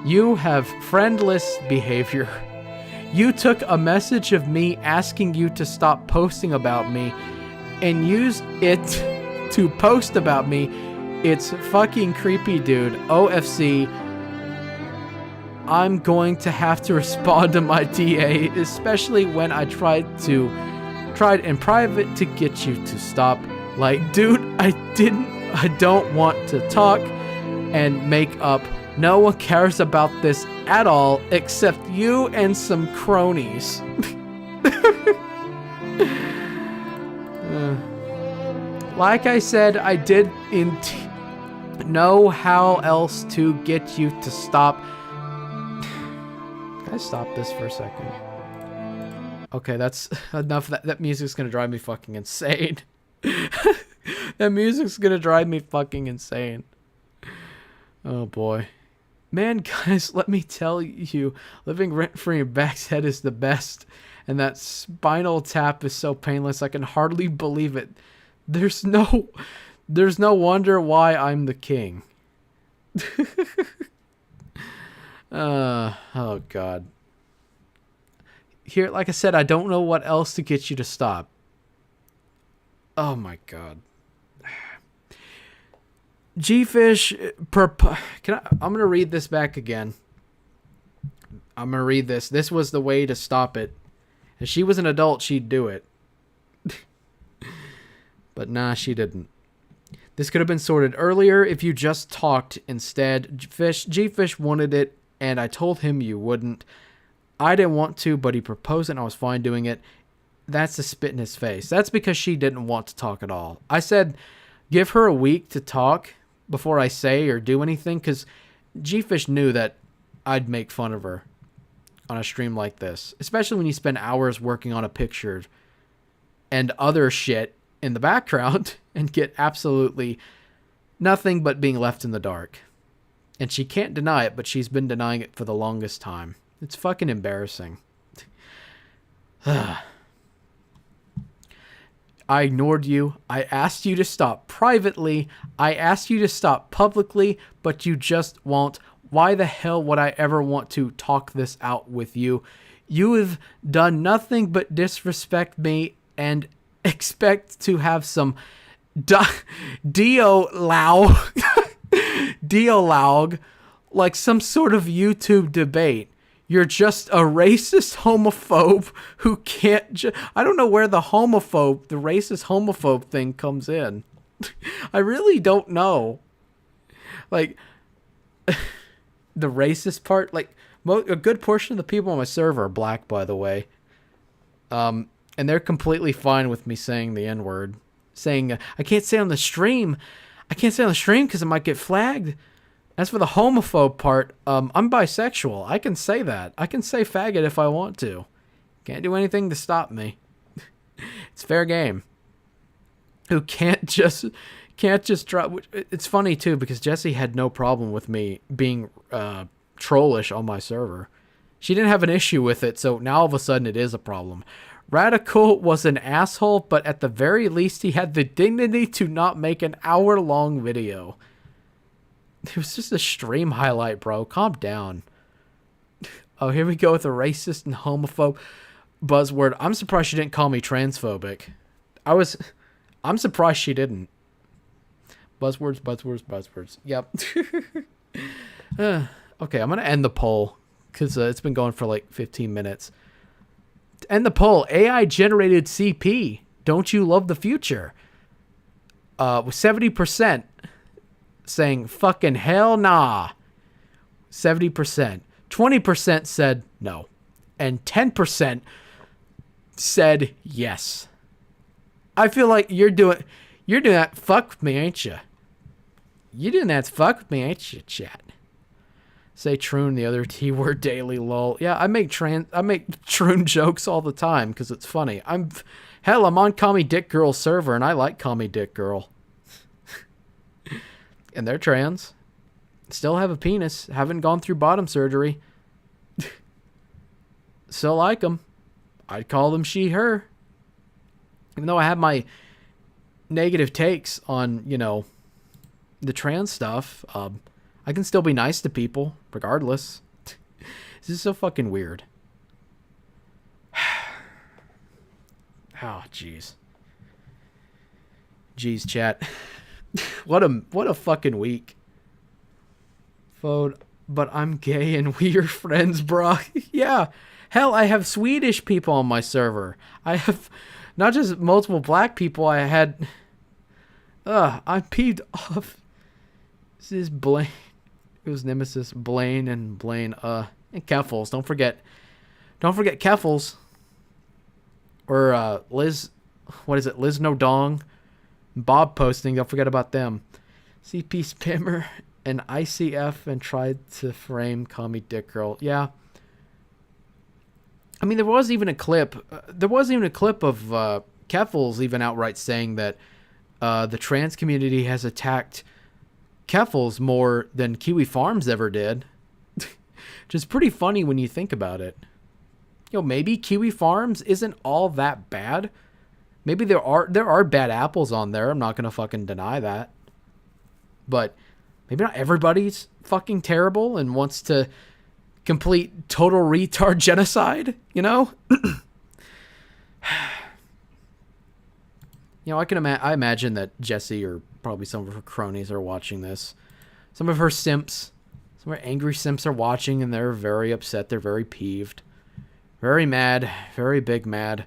You have friendless behavior. You took a message of me asking you to stop posting about me and used it to post about me. It's fucking creepy, dude. OFC. I'm going to have to respond to my DA, especially when I tried in private to get you to stop. Like, dude, I don't want to talk and make up. No one cares about this at all except you and some cronies. Like I said, I did know how else to get you to stop. Can I stop this for a second? Okay, that's enough. That music's gonna drive me fucking insane. That music's gonna drive me fucking insane. Oh boy. Man, guys, let me tell you, living rent-free in Bag's head is the best. And that spinal tap is so painless, I can hardly believe it. There's no wonder why I'm the king. Oh god. Here, like I said, I don't know what else to get you to stop. Oh my god. G-Fish, I'm going to read this back again. I'm going to read this. This was the way to stop it. If she was an adult, she'd do it. But nah, she didn't. This could have been sorted earlier if you just talked instead. G-Fish wanted it, and I told him you wouldn't. I didn't want to, but he proposed it and I was fine doing it. That's a spit in his face. That's because she didn't want to talk at all. I said, give her a week to talk before I say or do anything, because G-Fish knew that I'd make fun of her on a stream like this, especially when you spend hours working on a picture and other shit in the background and get absolutely nothing but being left in the dark. And she can't deny it, but she's been denying it for the longest time. It's fucking embarrassing. I ignored you. I asked you to stop privately. I asked you to stop publicly, but you just won't. Why the hell would I ever want to talk this out with you? You have done nothing but disrespect me and expect to have some dialogue like some sort of YouTube debate. You're just a racist homophobe who can't... I don't know where the racist homophobe thing comes in. I really don't know. Like, the racist part, like, a good portion of the people on my server are black, by the way. And they're completely fine with me saying the N-word. Saying, I can't say on the stream. I can't say on the stream because it might get flagged. As for the homophobe part, I'm bisexual. I can say that. I can say faggot if I want to. Can't do anything to stop me. It's fair game. Who can't just drop. It's funny too because Jessie had no problem with me being trollish on my server. She didn't have an issue with it, so now all of a sudden it is a problem. Radical was an asshole, but at the very least he had the dignity to not make an hour-long video. It was just a stream highlight, bro. Calm down. Oh, here we go with a racist and homophobe buzzword. I'm surprised she didn't call me transphobic. I'm surprised she didn't. Buzzwords. Yep. Okay, I'm going to end the poll because it's been going for like 15 minutes. To end the poll, AI-generated CP. Don't you love the future? With 70% saying fucking hell nah. 70%. 20% said no. And 10% said yes. I feel like you're doing that fuck with me, ain't you? You doing that fuck with me, ain't you, chat? Say troon the other T-word daily, lol. Yeah, I make troon jokes all the time because it's funny. I'm on Call Me Dick Girl server and I like Call Me Dick Girl. And they're trans. Still have a penis. Haven't gone through bottom surgery. Still like them. I'd call them she, her. Even though I have my negative takes on, the trans stuff, I can still be nice to people, regardless. This is so fucking weird. Oh, jeez. Jeez, chat. What a fucking week. Phone, but I'm gay and we are friends, bro. Yeah. Hell, I have Swedish people on my server. I have not just multiple black people. I had... I'm peeved off. This is Blaine. It was Nemesis, Blaine, and Keffels. Don't forget Keffels. Or Liz, what is it? Liz No Dong. Bob posting. Don't forget about them. CP Spammer and ICF and tried to frame Call Me Dick Girl. Yeah. I mean, there was even a clip of Keffels even outright saying that the trans community has attacked Keffels more than Kiwi Farms ever did. Which is pretty funny when you think about it. Maybe Kiwi Farms isn't all that bad. Maybe there are bad apples on there. I'm not going to fucking deny that. But maybe not everybody's fucking terrible and wants to complete total retard genocide, I imagine that Jessie or probably some of her cronies are watching this. Some of her simps, some of her angry simps are watching and they're very upset. They're very peeved. Very mad. Very big mad.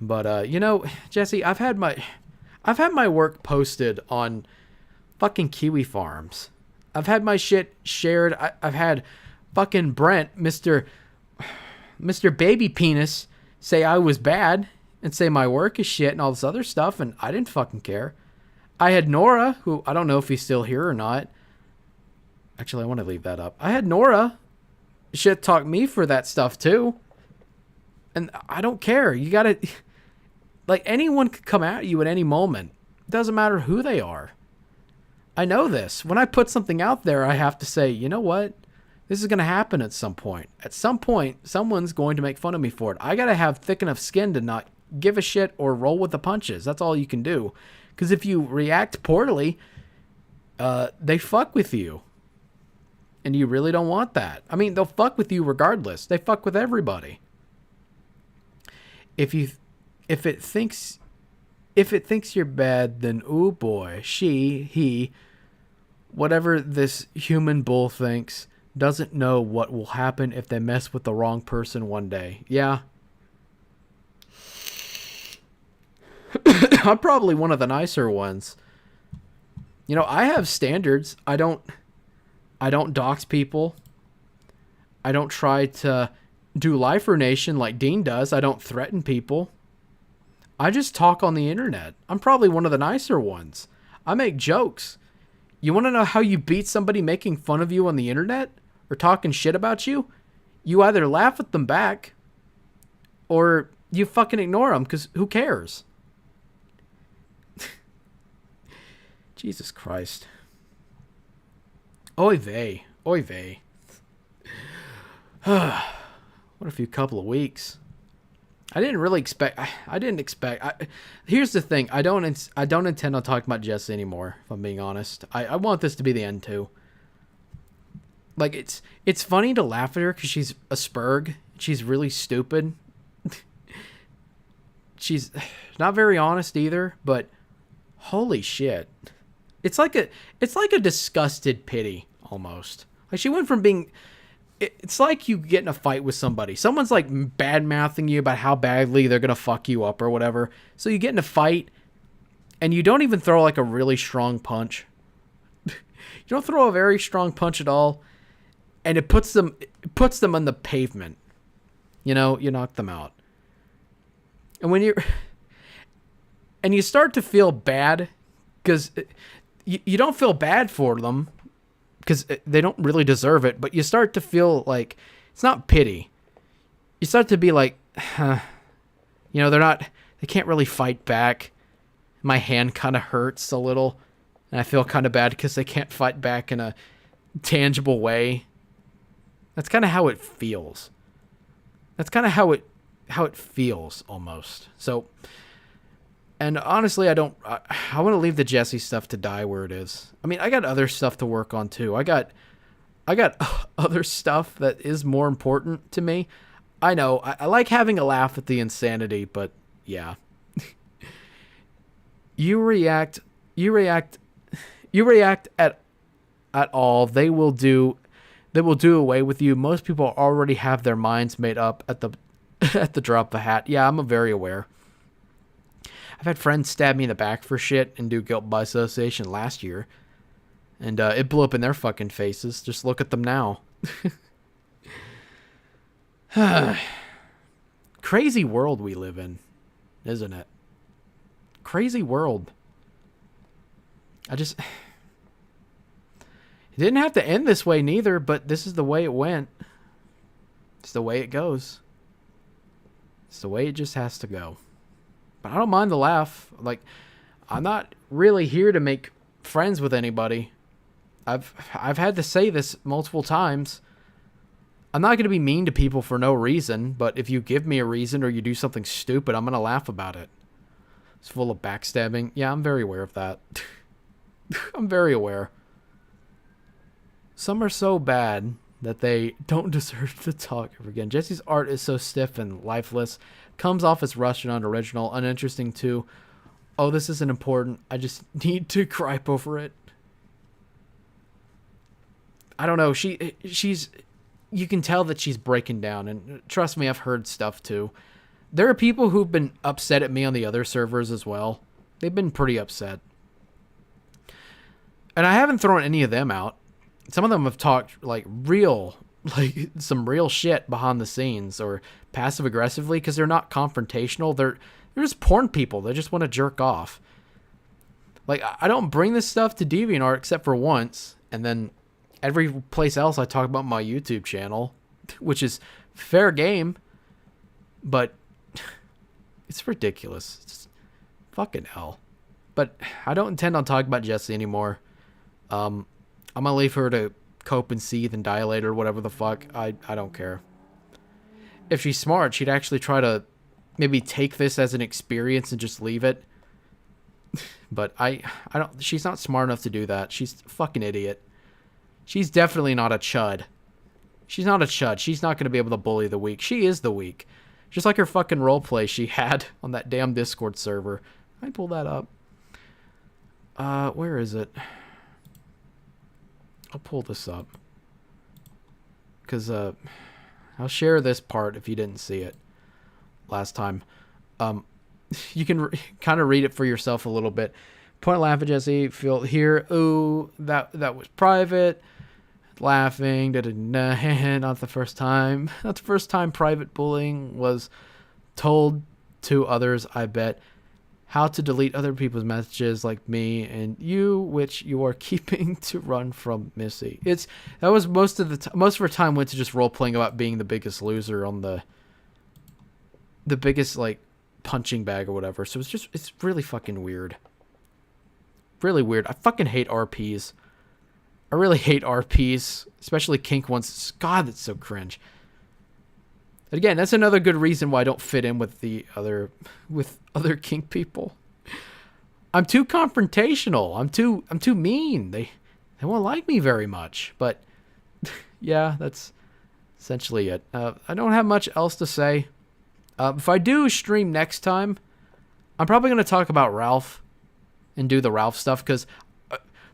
But, Jessie, I've had my work posted on fucking Kiwi Farms. I've had my shit shared. I've had fucking Brent, Mr. Baby Penis, say I was bad and say my work is shit and all this other stuff, and I didn't fucking care. I had Nora, who I don't know if he's still here or not. Actually, I want to leave that up. I had Nora shit talk me for that stuff too. And I don't care. You gotta... Like, anyone could come at you at any moment. It doesn't matter who they are. I know this. When I put something out there, I have to say, you know what? This is going to happen at some point. At some point, someone's going to make fun of me for it. I got to have thick enough skin to not give a shit or roll with the punches. That's all you can do. Because if you react poorly, they fuck with you. And you really don't want that. I mean, they'll fuck with you regardless. They fuck with everybody. If it thinks you're bad, then ooh boy, she, he, whatever this human bull thinks, doesn't know what will happen if they mess with the wrong person one day. Yeah. I'm probably one of the nicer ones. I have standards. I don't dox people. I don't try to do Lifer Nation like Dean does. I don't threaten people. I just talk on the internet. I'm probably one of the nicer ones. I make jokes. You want to know how you beat somebody making fun of you on the internet or talking shit about you? You either laugh at them back or you fucking ignore them, because who cares? Jesus Christ. Oy vey. Oy vey. What a few couple of weeks. I didn't really expect. Here's the thing. I don't intend on talking about Jess anymore, if I'm being honest. I want this to be the end too. Like, it's funny to laugh at her because she's a spurg. She's really stupid. She's not very honest either, but holy shit. It's like a disgusted pity almost. Like, she went from being, it's like you get in a fight with somebody. Someone's like bad mouthing you about how badly they're going to fuck you up or whatever. So you get in a fight and you don't even throw like a really strong punch. You don't throw a very strong punch at all. And it puts them on the pavement. You know, you knock them out. And when you start to feel bad, because you don't feel bad for them because they don't really deserve it, but you start to feel like, it's not pity. You start to be like, you know, they can't really fight back. My hand kind of hurts a little, and I feel kind of bad because they can't fight back in a tangible way. That's kind of how it feels. That's kind of how it feels almost. So, and honestly, I want to leave the Jessie stuff to die where it is. I mean, I got other stuff to work on too. I got other stuff that is more important to me. I know. I like having a laugh at the insanity, but yeah. You react at all. They will do away with you. Most people already have their minds made up at the drop of a hat. Yeah, I'm very aware. I've had friends stab me in the back for shit and do guilt by association last year. And it blew up in their fucking faces. Just look at them now. Crazy world we live in, isn't it? Crazy world. It didn't have to end this way neither, but this is the way it went. It's the way it goes. It's the way it just has to go. But I don't mind the laugh. Like, I'm not really here to make friends with anybody. I've had to say this multiple times. I'm not going to be mean to people for no reason, but if you give me a reason or you do something stupid, I'm going to laugh about it. It's full of backstabbing. Yeah, I'm very aware of that. I'm very aware. Some are so bad that they don't deserve to talk ever again. Jessie's art is so stiff and lifeless. Comes off as rushed and unoriginal, uninteresting too. Oh, this isn't important. I just need to gripe over it. I don't know. She's you can tell that she's breaking down, and trust me, I've heard stuff too. There are people who've been upset at me on the other servers as well. They've been pretty upset. And I haven't thrown any of them out. Some of them have talked some real shit behind the scenes or passive aggressively because they're not confrontational. They're just porn people. They just want to jerk off. Like, I don't bring this stuff to DeviantArt except for once, and then every place else I talk about my YouTube channel, which is fair game, but it's ridiculous. It's fucking hell. But I don't intend on talking about Jessie anymore. I'm gonna leave her to cope and seethe and dilate or whatever the fuck. I don't care. If she's smart, she'd actually try to maybe take this as an experience and just leave it. But I don't. She's not smart enough to do that. She's a fucking idiot. She's definitely not a chud. She's not a chud. She's not gonna be able to bully the weak. She is the weak. Just like her fucking roleplay she had on that damn Discord server. I pull that up. Where is it? I'll pull this up. Because, I'll share this part if you didn't see it last time. You can kind of read it for yourself a little bit. Point laugh at Jessie. Feel here. Ooh, that was private. Laughing. Not the first time. Not the first time private bullying was told to others, I bet. how to delete other people's messages like me and you, which you are keeping to run from Missy. That was most of her time went to just role playing about being the biggest loser on the biggest like punching bag or whatever. So it's really fucking weird. Really weird. I fucking hate RPs. I really hate RPs, especially kink ones. God, that's so cringe. And again, that's another good reason why I don't fit in with other kink people. I'm too confrontational. I'm too mean. They won't like me very much. But yeah, that's essentially it. I don't have much else to say. If I do stream next time, I'm probably going to talk about Ralph and do the Ralph stuff, because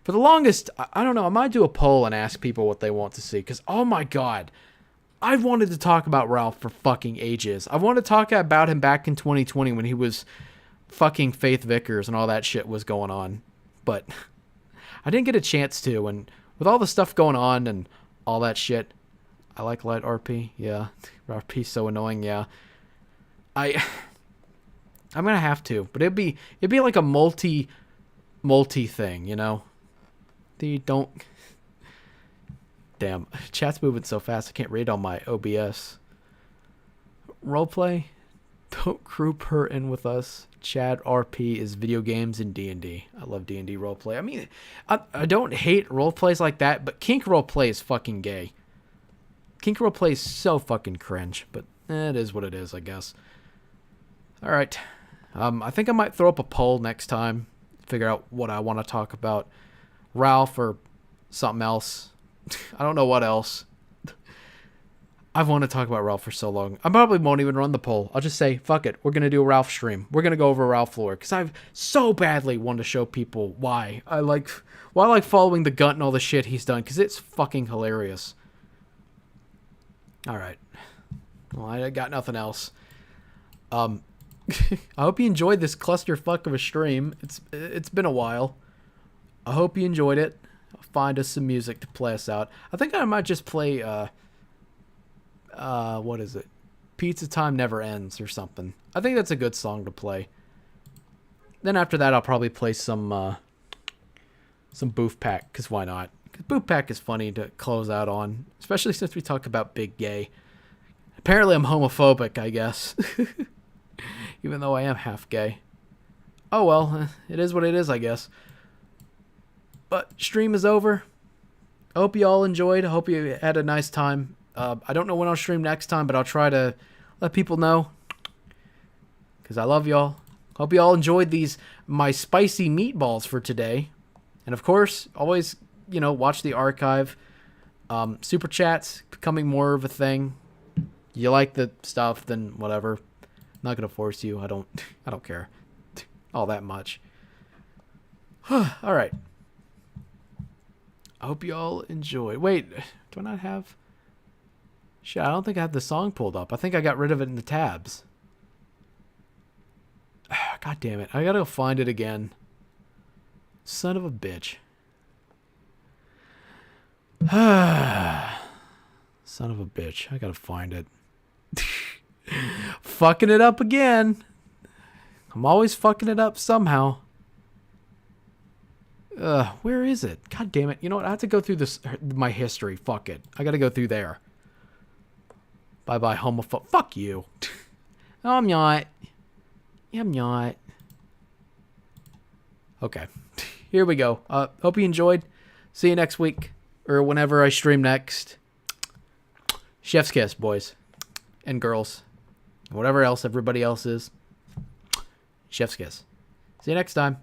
for the longest, I don't know, I might do a poll and ask people what they want to see, because oh my god, I've wanted to talk about Ralph for fucking ages. I want to talk about him back in 2020 when he was fucking Faith Vickers and all that shit was going on, but I didn't get a chance to, and with all the stuff going on and all that shit, I like light RP, yeah, RP's so annoying, yeah. I'm gonna have to, but it'd be like a multi thing, you know? Damn, chat's moving so fast I can't read on my OBS. Roleplay, don't group her in with us. Chad RP is video games and D&D. I love D&D roleplay. I mean, I don't hate roleplays like that, but kink roleplay is fucking gay. Kink roleplay is so fucking cringe, but it is what it is, I guess. All right. I think I might throw up a poll next time. Figure out what I want to talk about. Ralph or something else. I don't know what else. I've wanted to talk about Ralph for so long. I probably won't even run the poll. I'll just say, fuck it. We're going to do a Ralph stream. We're going to go over Ralph lore. Because I've so badly wanted to show people why I like following the Gunt and all the shit he's done. Because it's fucking hilarious. All right. Well, I got nothing else. I hope you enjoyed this clusterfuck of a stream. It's been a while. I hope you enjoyed it. Find us some music to play us out. I think I might just play what is it? Pizza Time Never Ends or something. I think that's a good song to play. Then after that I'll probably play some Boof Pack, cuz why not? Cuz Boof Pack is funny to close out on, especially since we talk about big gay. Apparently I'm homophobic, I guess. Even though I am half gay. Oh well, it is what it is, I guess. But stream is over. I hope you all enjoyed. I hope you had a nice time. I don't know when I'll stream next time, but I'll try to let people know. Because I love y'all. Hope you all enjoyed my spicy meatballs for today. And of course, always, watch the archive. Super chats becoming more of a thing. You like the stuff, then whatever. I'm not gonna force you. I don't care all that much. All right. I hope you all enjoyed. Wait, do I not have? Shit, I don't think I have the song pulled up. I think I got rid of it in the tabs. God damn it! I gotta go find it again. Son of a bitch. Son of a bitch. I gotta find it. Fucking it up again. I'm always fucking it up somehow. Where is it? God damn it. You know what? I have to go through my history. Fuck it. I gotta go through there. Bye-bye, homophobe. Fuck you. No, I'm not. Yeah, I'm not. Okay. Here we go. Hope you enjoyed. See you next week. Or whenever I stream next. Chef's kiss, boys. And girls. Whatever else everybody else is. Chef's kiss. See you next time.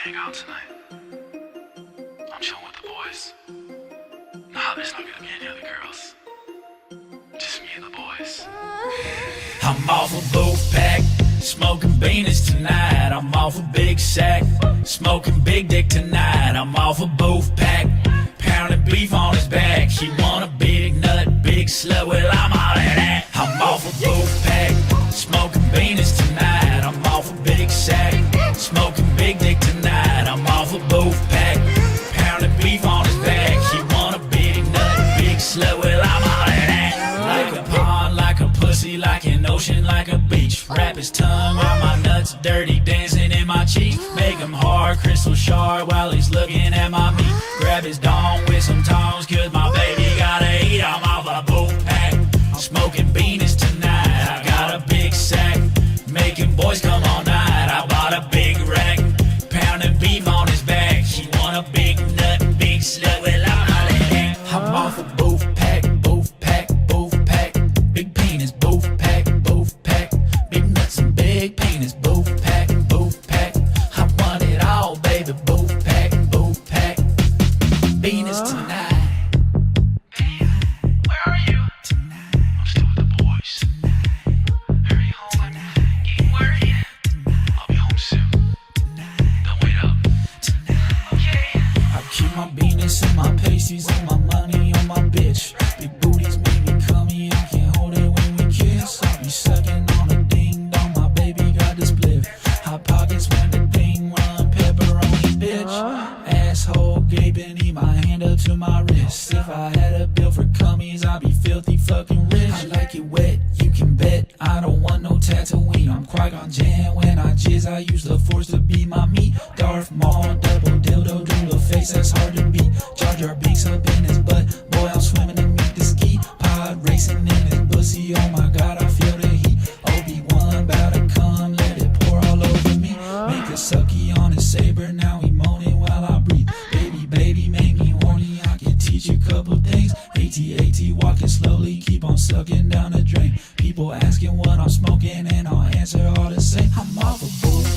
hang out tonight. I'm chilling with the boys. Nah, there's not gonna be any other girls. Just me and the boys. I'm off a booth pack, smoking beanies tonight. I'm off a big sack, smoking big dick tonight. I'm off a booth pack, pounding beef on his back. He want a big nut, big slut, well I'm all of that. I'm off a booth pack, smoking beanies tonight. I'm off a big sack, smoking big dick tonight. I'm off a booth pack, pounding beef on his back. He want a big nut, big slut, well I'm all of that. Like a pond, like a pussy, like an ocean, like a beach. Wrap his tongue while my nuts dirty, dancing in my cheek. Make him hard, crystal shard while he's looking at my meat. Grab his dong with some tongs, cause my baby gotta eat. I'm off a booth pack, smoking beanies tonight. I got a big sack, making boys come all night. I bought a big rack, pounding beef on his back. He want a big nut, big slut, well I'm all in that. I'm off a booth pack, booth pack, booth pack. Big penis, booth pack, booth pack. Big nuts and big penis, booth pack, booth pack. I want it all, baby, booth pack, booth pack. Venus tonight. Where are you? Tonight. I'm still with the boys. Hurry home. Where are you? I'll be home soon. Don't wait up. Okay. I keep my Venus and my pasties and my money on my bitch. Big booties make me cummy, I can't hold it when we kiss. I be sucking on a ding dong, my baby got the split. Hot pockets when the ding run, pepperoni bitch. Asshole gaping, need my hand up to my wrist. If I had a bill for cummies, I'd be filthy fucking rich. I like it wet, you can bet. I don't want no Tatooine. I'm Qui-Gon Jinn when I jizz. I use the Force to be my meat. Darth Maul, double dildo, doodle face, that's hard to beat. Jar Jar Binks up in his butt. Boy, I'm swimming in meat. The ski pod racing in his pussy. Oh my God, I feel the heat. Obi-Wan bout to come, let it pour all over me. Make a sucky on his saber, now he moaning while I breathe. Baby, baby, make me horny. I can teach you a couple things. AT-AT, walking slowly, keep on sucking down the drain. People asking what I'm smoking, and I'll answer all the same. I'm off a booth